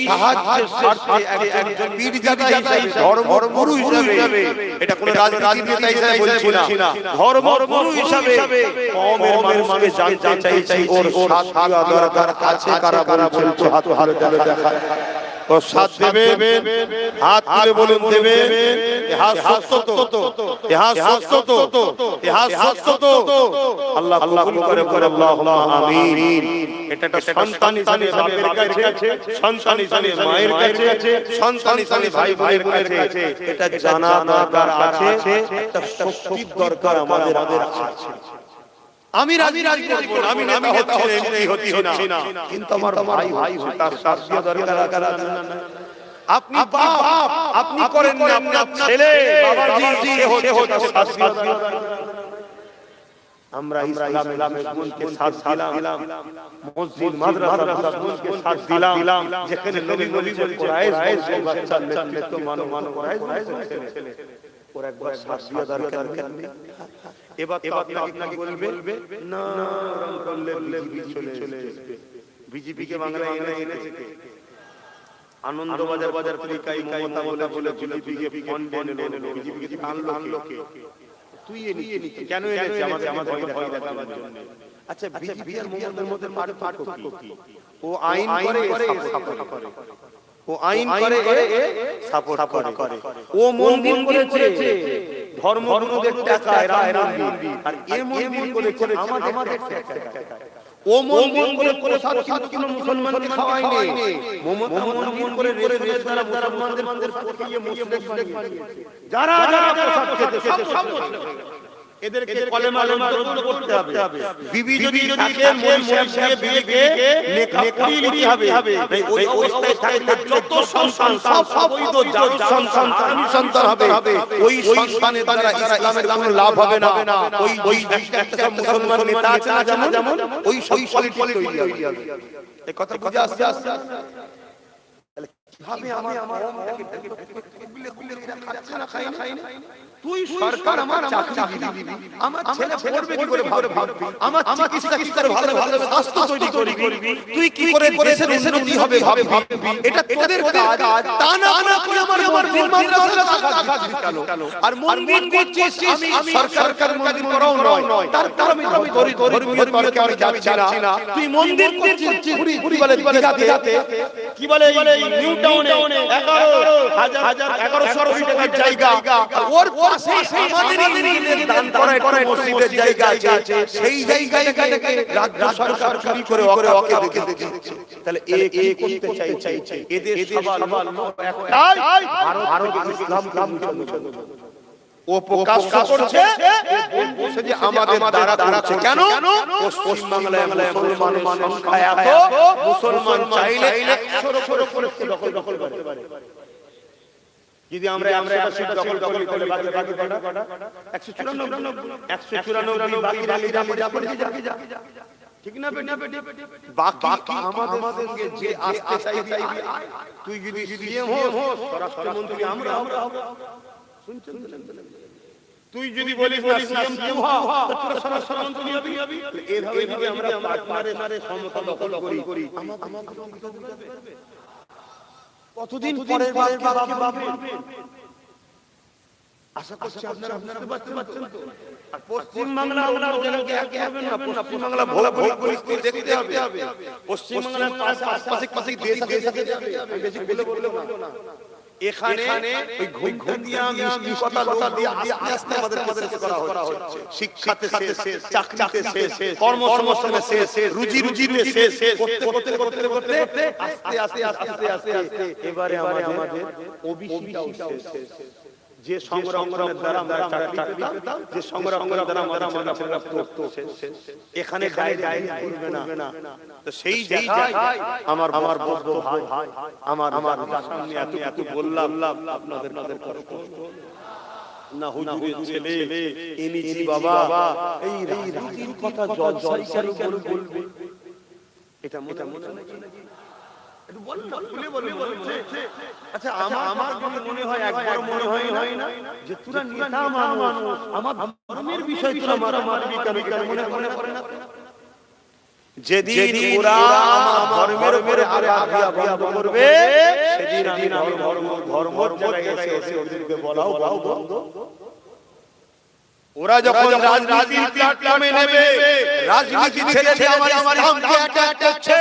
সাহায্যের স্বার্থে একজন পীর জাদা হিসেবে, ধর্মগুরু হিসেবে, এটা কোন রাজনীতির নেতা হিসেবে বলছি না, ধর্মগুরু হিসেবে কওমের মানুষকে জানতে চাইছি ওর সাথ দেওয়া দরকার আছে কারা বলছেন? হাত দেখা ও সাথ দেবে, হাত তুলে বলুন দেবে। ইহা সত্য তো আল্লাহ কবুল করে আল্লাহুম্মা আমিন। এটা একটা সন্তান হিসেবে বাপের কাছে, সন্তান হিসেবে মায়ের কাছে, সন্তান হিসেবে ভাই ভাইয়ের কাছে এটা জানা দরকার আছে। একটা শক্তির দরকার আমাদের আছে। আমি রাজি করব, আমি নেতা হচ্ছি না, কিন্তু আমার ভাই তার শাস্তি দরকার আছে। আপনি বাপ, আপনি করেন না, আপনার ছেলে বাবাজি সে হতে শাস্তি দরকার। আমরা ইসলামের মূলকে সাথ দিলাম, মসজিদ মাদ্রাসার মূলকে সাথ দিলাম, যেখানে নবী বলেছেন কুরাইশ বাচ্চা নেতৃত্ব মানো কুরাইশ ছেলে ওর একবার সাথ দেওয়া দরকার নেই। এবার আপনাকে বলবে না ওরকম করলে বিজেপি চলে আসবে। বিজেপি কে বাংলায় এনেছে কে? আনন্দবাজার পত্রিকায় মমতা বলে বিজেপি কে ফন্ড এনে বিজেপি কে আনলো কে? তুই এনে কেন এনেছে? আমাদের ভয় দেখাবার জন্য। আচ্ছা, বিজেপি আর মমতার মধ্যে পার্থক্য কি? ও আইন করে সাপোর্ট করে, ও আইন করে সাপোর্ট করে। ও মন্দির করেছে ধর্মগুরুদের টাকায় মন্দির, আর এ মন্দির করেছে আমাদের টাকায়। ও মন্দির করে সাথে কোনো মুসলমানকে খাওয়ায়নি। মন্দির করে রেশনের দ্বারা মুসলমানদের পটিয়ে মুশরিক বানিয়েছে। যারা প্রসাদ খেতে সব মুসলিম, এদেরকে কলেমা করতে হবে। বিবি যদি থাকে মরিশিয়া বিবিকে নেকাব করিয়ে নিতে হবে। ওই অবস্থায় থাকলে যত সন্তান সব বৈধ যার সন্তান হবে, ওই সন্তানের দ্বারা ইসলামের কোনো লাভ হবে না। ওই একটা মুসলমান নেতা আছে না যেমন, ওই কোয়ালিটি তৈরি হবে। এই কথা বুঝে আসছে? তাহলে কিভাবে আমার খাচ্ছে না খাই না? তুই সরকার আমার চাকরি দিবি, আমার ছেলে পড়বে কি করে ভাববি, আমার চিকিৎসা কি করে ভালো স্বাস্থ্য তৈরি করবি, তুই কি করে দেশের উন্নতি হবে ভাববি। এটা তোদের কাজ। তা না করে আমার মসজিদ মাদ্রাসার কাজ কেন? আর মন্দির করছিস, আমি সরকার মন্দির করাও নয়, তারপর আমি ধর্মীয় তর্কে আমি যাচ্ছি না। তুই মন্দির করছিস পুরি বলে দিঘাতে, কি বলে নিউ টাউনে 11,000 1100 টাকার জায়গা, ওর পাশেই আমাদের ইংরেজদের দান করা একটা মসজিদের জায়গা আছে, সেই জায়গাটাকে রাজ্য সরকার চুরি করে ওকে দিচ্ছে। তাহলে এ করতে চাইছে, এদের সবার একটাই, ভারত ইসলাম ও প্রকাশ করছে, বলছে যে আমাদের দ্বারা করছে। কেন? পশ্চিম বাংলায় মুসলমানের সংখ্যা এত, মুসলমান চাইলে 100 উপরে দখল করতে পারে। যদি আমরা 100 দখল করে বাকি 194 বাকি যা ঠিক না বেটি? বাকি আমাদের সঙ্গে যে আসতে চাইবি, তুই যদি সিএম হোস, স্বরাষ্ট্রমন্ত্রী আমরা শুনছেন? তুই যদি বলিস না সিএম তুই হ, তো তোরা স্বরাষ্ট্রমন্ত্রী হবি। এইভাবে যদি আমরা পার্টনারে সমতা দখল করি, কতদিন পরের ভাববেন? আশা করছি আপনারা বুঝতে পারছেন তো। আর পশ্চিম বাংলা আমরা ওদেরকে একে হবেন না, পশ্চিম বাংলা ভৌগোলিক পরিস্থিতি দেখতে হবে। পশ্চিম বাংলার পাশাপাশি দেশ আছে, বেশি বলবো না। এখানে ওই ঘুম দিয়ে আমি কথা দিয়ে আস্তে আস্তে আমাদের শেষ করা হচ্ছে। শিক্ষাতে শেষ, চাকরিতে শেষ, কর্মসংস্থানে শেষ, রুজিতে শেষ, করতে আস্তে এবারে আমাদের ওবিসিটাও শেষ। যে সংগ্রামের দ্বারা আমরা চাকরি পেতাম, যে সংগ্রামের দ্বারা আমরা ছেলেরা পড়তো, এখানে ডাইরেক্ট করবে না। তো সেই জায়গায় আমার বড় ভাই, আমার সামনে এত বললাম, আপনাদের কষ্ট না হুজুরের ছেলে এনেছি বাবা, এই রাজনীতির কথা জলসাই কেন বলবে? এটা মনে নাকি? আচ্ছা, আমার মনে হয়, একবার মনে হয় না যে তোরা নেতা মানুষ, আমার ধর্মের বিষয় তোরা মারামারি কেন মনে করে না? যেদিন ওরা আমার ধর্মের উপরে আঘাত করবে, সেদিন আমি ধর্মের জায়গায় এসে ওদেরকে বলাও বন্ধ। ওরা যখন রাজনীতির প্ল্যাটফর্মে নেবে, রাজনীতি ছেড়ে আমার ইসলামকে অ্যাটাক করছে,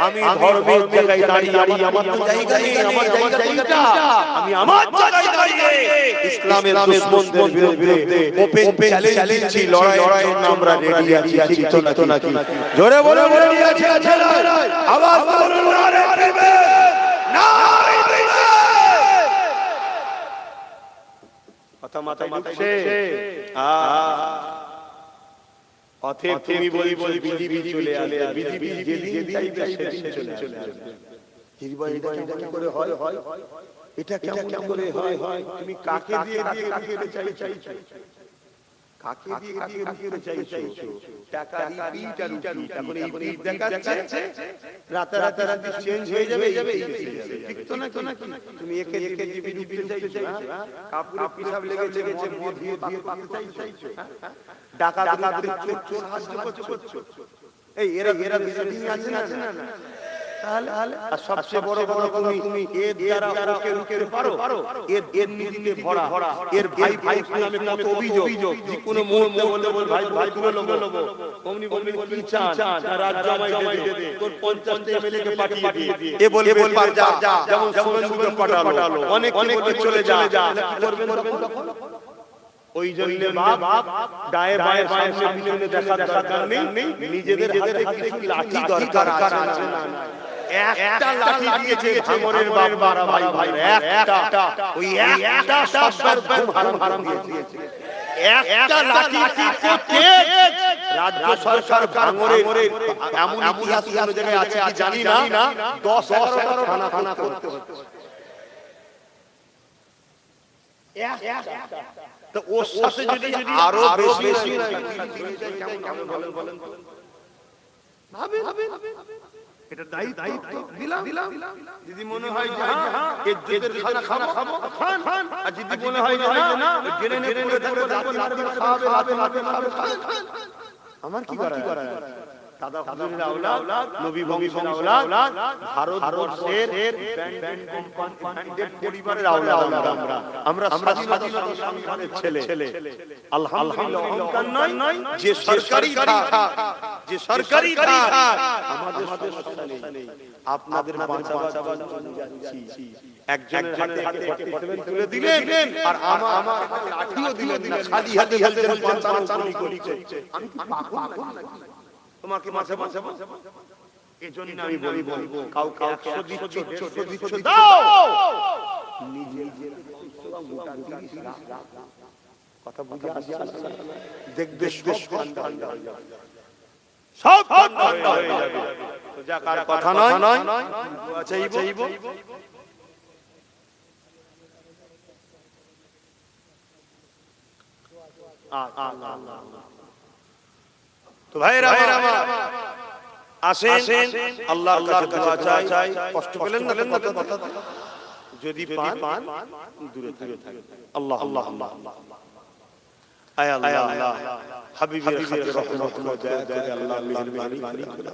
আমি ধর্মের জায়গায় দাঁড়িয়ে আমার জায়গা নেই, আমার জায়গাটা আমি আমার জায়গায় দাঁড়িয়ে ইসলামের দুশমনদের বিরুদ্ধে ওপেন চ্যালেঞ্জ দিচ্ছি, লড়াই আমরা রেডি আছি। ঠিক তো নাকি? জোরে বলে রেডি আছি, আওয়াজ বলুন নারে তাকবীর, নারে তাকবীর। কথা মাথায় ঢুকছে? অতএব তুমি বলি বিজেপি চলে আসবে, বিজেপি যেদিন চাইবে সেদিন চলে আসবে। এটা কি করে হয়? এটা কেমন করে হয়? তুমি কাকে দিয়ে রুখতে চাইছো? কাকে দিয়ে রুখতে চাইছো? টাকা রিপিট এখন এই রিপিট দেখাচ্ছে, রাতে চেঞ্জ হয়ে যাবে। ঠিক তো নাকি? তুমি একে দিয়ে রুখতে চাইছো, কাপড়ে পিসাব লেগেছে, মদ দিয়ে পাকতে চাইছো, টাকা চোর সাহায্য করছো। এই এরা বিজেপি আছে না? তাহলে আর সবচেয়ে বড় তুমি এর দ্বারা ওকে রুখতে পারো? এর নীতিতে ভরা, এর ভাই নামে কত অভিযোগ, যে কোনো মুহূর্তে বলে ভাই তুলে নেবো, অমনি কি চান রাজ্য জমাই দে, তোর 50 এমএলএ কে পাঠিয়ে দিয়ে, এ বলবে যা, যেমন শুভেন্দুকে পাঠালো, অনেক চলে যা। কি করবেন তখন? ওই জন্য বাপ ডায়ে বায়ে সামনে পিছনে দেখা দরকার নেই, নিজেদের হাতে কিছু লাঠি দরকার আছে না? একটা লাঠি দিয়েছে ভাঙনের বাবা ভাই, একটা, ওই একটা সবার হারাম দিয়েছে। একটা লাঠি করতে রাজ্য সরকার ভাঙনের এমন ইতিহাস কোন জায়গায় আছে কি জানি না, 10-11 থানা করতে হচ্ছে। তো ওর সাথে যদি আরো বেশি কেমন বলেন? ভাবে এটা দায়িত্ব দিলাম। যদি মনে হয় যে ইজ্জতের খানা খাবো, খান। আর যদি মনে হয় না জেনে করে আমার কি করা? দাদা হুজুরের আওলাদ, নবী বংশের আওলাদ, ভারতবর্ষের ব্র্যান্ডেড কোম্পানির পরিবারের আওলাদ আমরা স্বাধীনতা সংগ্রামের ছেলে। আলহামদুলিল্লাহ, অহংকার নয়, যে সরকারি থাক আমাদের সমস্যা নেই, আপনাদের বাঁচাবার জন্য যাচ্ছি। একজনের হাতে 47 তুলে দিলেন আর আমার লাঠিও দিলেন না, খালি হাতে বলছেন বাঁচানো গুলি করছে। আমি কি পাগল নাকি তোমাকে বাঁচাবো? এজন্য আমি বলবো কাউকে 100 দিচ্ছ 150 দিচ্ছ দাও, নিজে গোটা দিস কথা বুঝে আসছে, দেখবে সব ঠান্ডা হয়ে যাবে, সব ঠান্ডা হয়ে যাবে। তো যাক আর কথা নয়, চাইব তো ভাইরা আসেন আল্লাহর কাছে দোয়া চাই। কষ্ট পেলেন না কথা, যদি পান দূরে থাকেন। আল্লাহ আল্লাহ আল্লাহ আয় আল্লাহ হাবিবের খাতিরে রহমতুল্লাহ দয়া করে আল্লাহ মেহেরবানি করে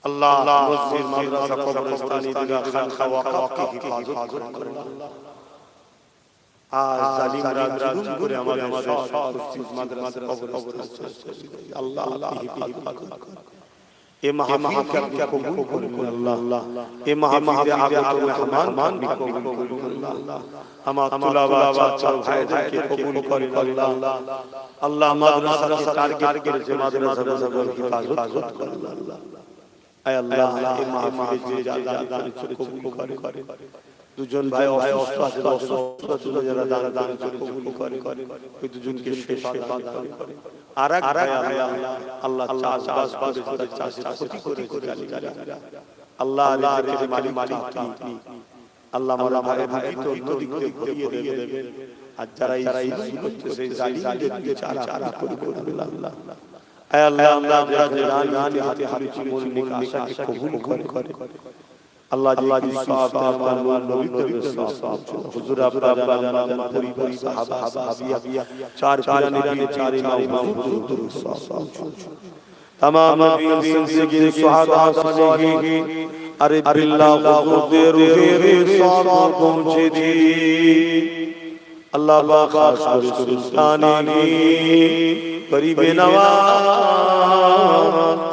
আল্লাহ মসজিদ মাদ্রাসা কবরস্থান ঈদগাহ খানকা ওয়াকফ কি হিফাজত করুন আল্লাহ। আর জালিমরা জুলুম করে আমাদের সব মসজিদ মাদ্রাসা কবরস্থান আল্লাহ আল্লাহ হিফাজত করুন। এ মাহফিল কে কবুল করুন আল্লাহ, এ মাহফিলে আগত মেহমান কে কবুল করুন আল্লাহ। আমার তুলাবা চাচা ভাইদেরকে কবুল করুন আল্লাহ। আল্লাহ মাদ্রাসা টার্গেট করেছে, মাদ্রাসা হিফাজত করুন আল্লাহ। আয় আল্লাহ এই মাহফিলে যে দান কবুল করেন। দুজন ভাই অসুস্থ আছে, অসুস্থ যারা দান কবুল করেন, ওই দুজনকে শিফা দান করেন। আরেক ভাই আল্লাহ চাষবাস করে চাষের ক্ষতি করে আল্লাহ রিজিকের মালিক আপনি। আল্লাহ আমার ভাই তো নদী ঘুরিয়ে দেবেন, আর যারা এই করছে সেই জালিমদের বিচার করবেন আল্লাহ। আয় আল্লাহ আমরা যারা জানি হাতে জীবন নিকাশাকে কবুল করে আল্লাহ জি সওয়াব আমার নবীদের সওয়াব হুজুর আপনারা জানান পরিবার সাহাবা সাহাবিয়া চার পিরানে চার ইমাম হুজুর সওয়াব तमाम जिंदगी सुहादा सलीही अरे बिल्लाह खुदे रूहे सौब पहुंचे दी अल्लाह बाखास सुल्तानी गरीबे नवाज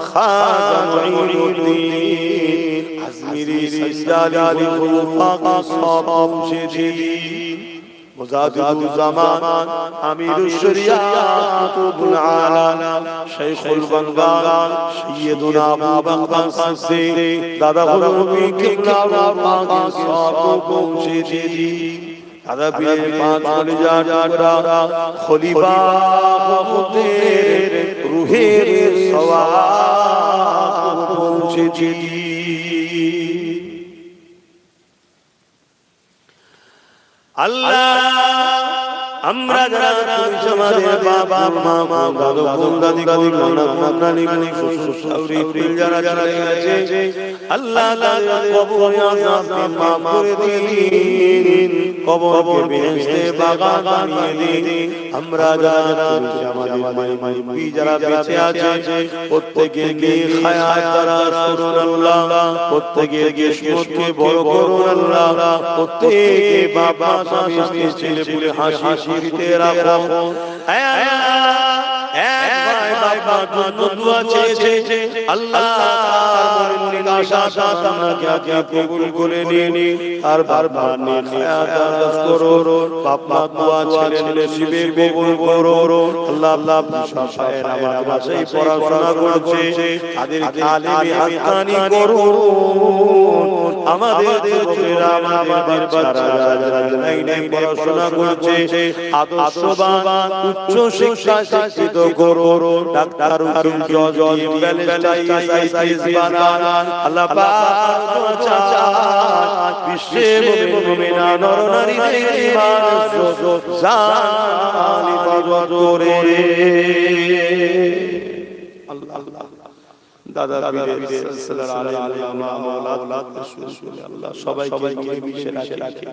खाजा मुईनुद्दीन अजमेरी सज्जादी खुलफा का सौब पहुंचे दी मुजादिदुज़्ज़मान आमीरुश्शरियात कुतुबुल आलम शेखुल बंगाल सय्यदुना अबू बकर सिद्दीक दादा गुरु किबला पाक साहब पहुंचे दी दादा पीर पांच कलिजा टुकड़ा खलीफा खुदे रूहे सवाब पहुंचे दी আল্লাহ আমরা যারা তুমি আমাদের বাবা মা দাদু দাদি নানা নানি শ্বশুর শাশুড়ি যারা চলে গেছে আল্লাহ তাআলা কবর আযাবকে মাফ করে দিন, কবরকে বেহেশতে বাগান বানিয়ে দিন। আমরা যারা তুমি আমাদের মাই যারা বেঁচে আছে প্রত্যেককে খায়াত দারাজ করুন আল্লাহ, প্রত্যেকের কিসমতকে বড় করুন আল্লাহ, প্রত্যেকে বাবা স্বামী স্ত্রী ছেলে পুলে হাসি দিতে রাখো। এক ভাই বাবার জন্য দোয়া চেয়েছে আল্লাহ তার মনের নিকাশা তাকে কবুল করে নিন আর বারবার নেখায়াত দারাজ করো। বাবা দোয়া ছেলে নসিবে কবুল করো আল্লাহ। আল্লাহ সব ভাইয়েরা মাদ্রাসায় পড়াশোনা করছে তাদের আলেমী হাক্কানি করুন। আমাদের যুবকেরা আমাদের বাচ্চারা যারা লাইনে পড়াশোনা করছে আদর্শবান উচ্চ শিক্ষা শিক্ষিত করো। ডাক্তার উকিল জজ ব্যারিস্টার আইএস বানান আল্লাহ পাক চায় বিশ্বের মুমিনা নর নারীদের ঈমান জান হিফাজত করে আল্লাহ। দাদা পীরের সিলসিলার আলেমা আওলাদ আল্লাহ সবাইকে মিশে রাখে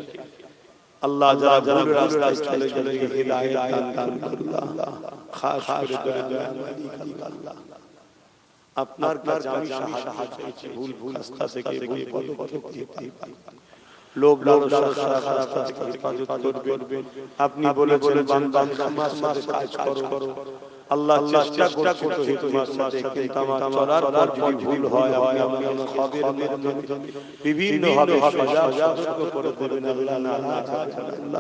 আল্লাহ। যারা ভুল রাস্তায় চলে গেলে হিদায়াত দান করুন আল্লাহ। খাস করে দয়া মালিক আল্লাহ আপনার কাছে আমি সাহায্য চাইছি। ভুল রাস্তা থেকে ভুল পদক্ষেপ দিতে লোভ লালসা খারাপ রাস্তা থেকে হেফাজত করবেন। আপনি বলেছেন বান্দা খামার সাথে কাজ করো আল্লাহ চেষ্টা করছে হিকমত সাথে, কিন্তু আমার চলার পর যদি ভুল হয় আপনি আমাকে খবরের মাধ্যমে বিভিন্ন ভাবে সজাগ করে দেবেন আল্লাহ। না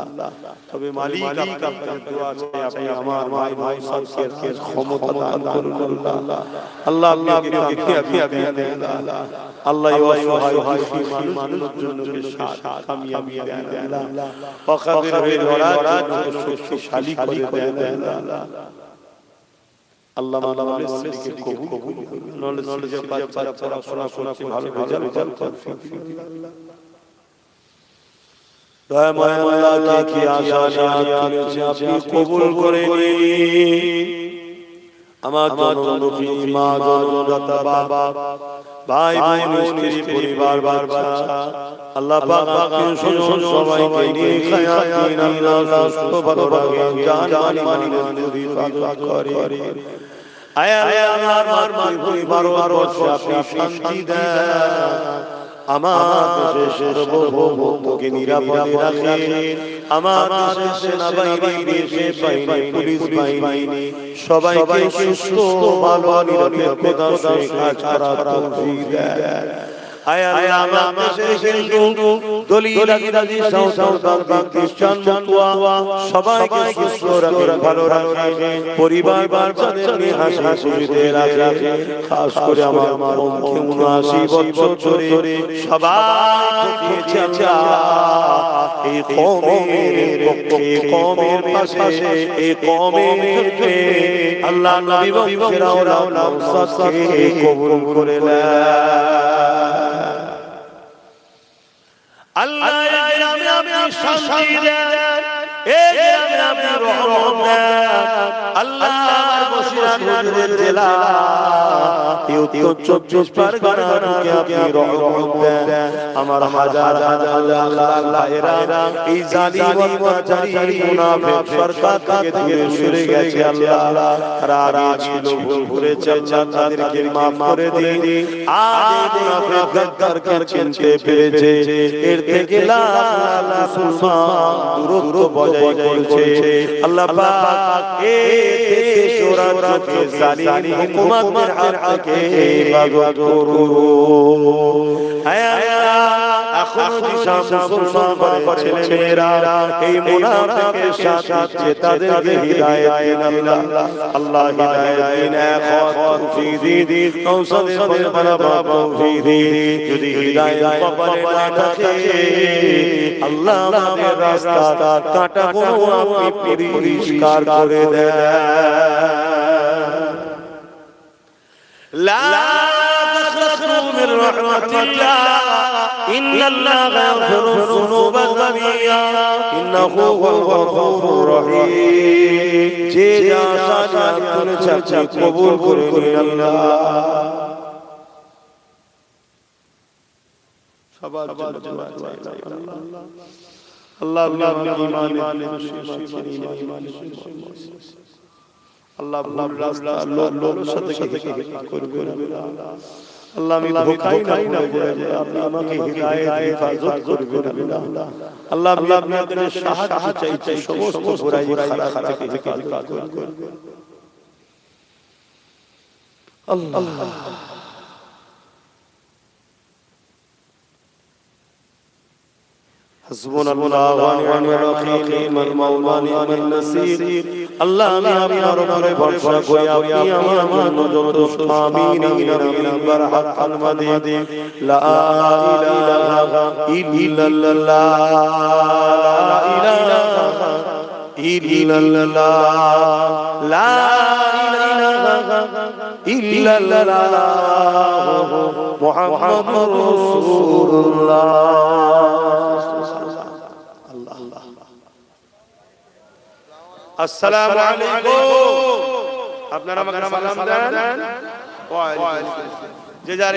আল্লাহ, তবে মালিক আপনার কাছে দোয়া আছে, আপনি আমার ভাই সাহেবকে ক্ষমতা দান করুন আল্লাহ। আল্লাহ আপনি কামিয়াবি দেন আল্লাহ। অসহায় মানুষের জন্য কামিয়াবি দেন আল্লাহ। ওয়াকাবের হয়ে লড়ার জন্য শক্তিশালী করে দেন আল্লাহ। আল্লাহ নলেজ থেকে কবুল করুন, নলেজ যে বাচ্চারা পড়াশোনা করছে ভালো রেজাল্ট করছে আল্লাহ। দয়াময় আল্লাহ কি আশা নিয়ে আপনি কবুল করে নিন। আমার জনমুখী মা জনদাতা বাবা ভাই বোন স্ত্রী পরিবার বাচ্চা আল্লাহ পাক আপনি শুনুন, সবাইকে নিয়ে খায়াত দিন আল্লাহ, সুস্থ ভালো রাখেন, জান মাল নবী পাক করে। আয় আল্লাহ আমার পরিবার বর্ষে আপনি শান্তি দেন, আমার দেশের সার্বভৌমত্বকে নিরাপদে রাখেন, আমার দেশের সেনাবাহিনী, দেশের বাহিনী, পুলিশ বাহিনী সবাইকে সুস্থ ভালো নিরাপত্তার সাথে কাজ করার তৌফিক দেন। আয় আল্লাহ আমার দেশের হিন্দু দলিল-ই সাঁওতাল খ্রিস্টান মতুয়া সবাইকে সুস্থ রাখেন, ভালো রাখেন, পরিবার বাচ্চাদের নিয়ে হাসি খুশিতে রাখেন। খাস করে আমার 79 বছর ধরে সবাই খেয়েছে এই কওমের পক্ষে, কওমের পাশে, এই কওমের ক্ষেত্রে আল্লাহ নবী বংশের আওলাদকে কবুল করে নেন আল্লাহ। এই গ্রামে আপনি শান্তি দেন, এই গ্রামে আপনি রহমত দেন আল্লাহ। আমার বসিরহাট জেলা উত্তর 24 পরগনাকে আপনি রহমত দেন। আমার হাজার হাজার লাখ ভাইরা এই জালিম অত্যাচারী মুনাফিক সরকার থেকে দূরে সরে গেছে আল্লাহ। তারা ছিল ভুল করেছে আল্লাহ, তাদেরকে মাফ করে দিন। আজ এই মুনাফিক গাদ্দারকে চিনতে পেরেছে, এর থেকে লাখ লাখ মুসলমান দূরত্ব বজায় করছে আল্লাহ পাক। এই দেশ ও রাজ্যকে জালিম হুকুমতের হাত থেকে হেফাজত করুন। হে আল্লাহ, এখনো যেসব মুসলমান ছেলেমেয়েরা এই মুনাফিকের সাথে তাদেরকে হিদায়াত দিন আল্লাহ। আল্লাহ হিদায়াত দিন, এখন তৌফিক দিন, নওসাদের বাবা তৌফিক দিন। যদি হিদায়াত কপালে না থাকে আল্লাহ আমাদের রাস্তা কাঁটাগুলো আপনি পরিষ্কার করে দেন। لا تقنطوا من رحمة الله إن الله يغفر الذنوب جميعا إنه هو الغفور الرحيم। যে যা সাজাত করেছে আপনি কবুল করে নিন আল্লাহ। সবার জন্য আল্লাহ আল্লাহ ঈমান আল্লাহ রাস্তা লোকের সাথে করবে আল্লাহ। আমি ভোকাই না আপনি আমাকে হিদায়াত হেফাজত করবেন আল্লাহ। আল্লাহ আমি আপনাদের সাহায্য চাইছি, সমস্ত বুরাই খারাপ থেকে হেফাজত করবেন আল্লাহ। حسبنا الله ونعم الوكيل نعم المولى نعم النصير। আল্লাহ আমি আপনার উপরে ভরসা করি, আপনি আমার জন্য যথেষ্ট। আমিন আমিন বারহাত আলমাদি লা ইলাহা ইল্লাল্লাহ লা ইলাহা ইল্লাল্লাহ লা ইলাহা ইল্লাল্লাহ মুহাম্মাদুর রাসূলুল্লাহ। আসসালামু আলাইকুম। আপনারা আমাকে সালাম দেন। ওয়া আলাইকুম। যে যার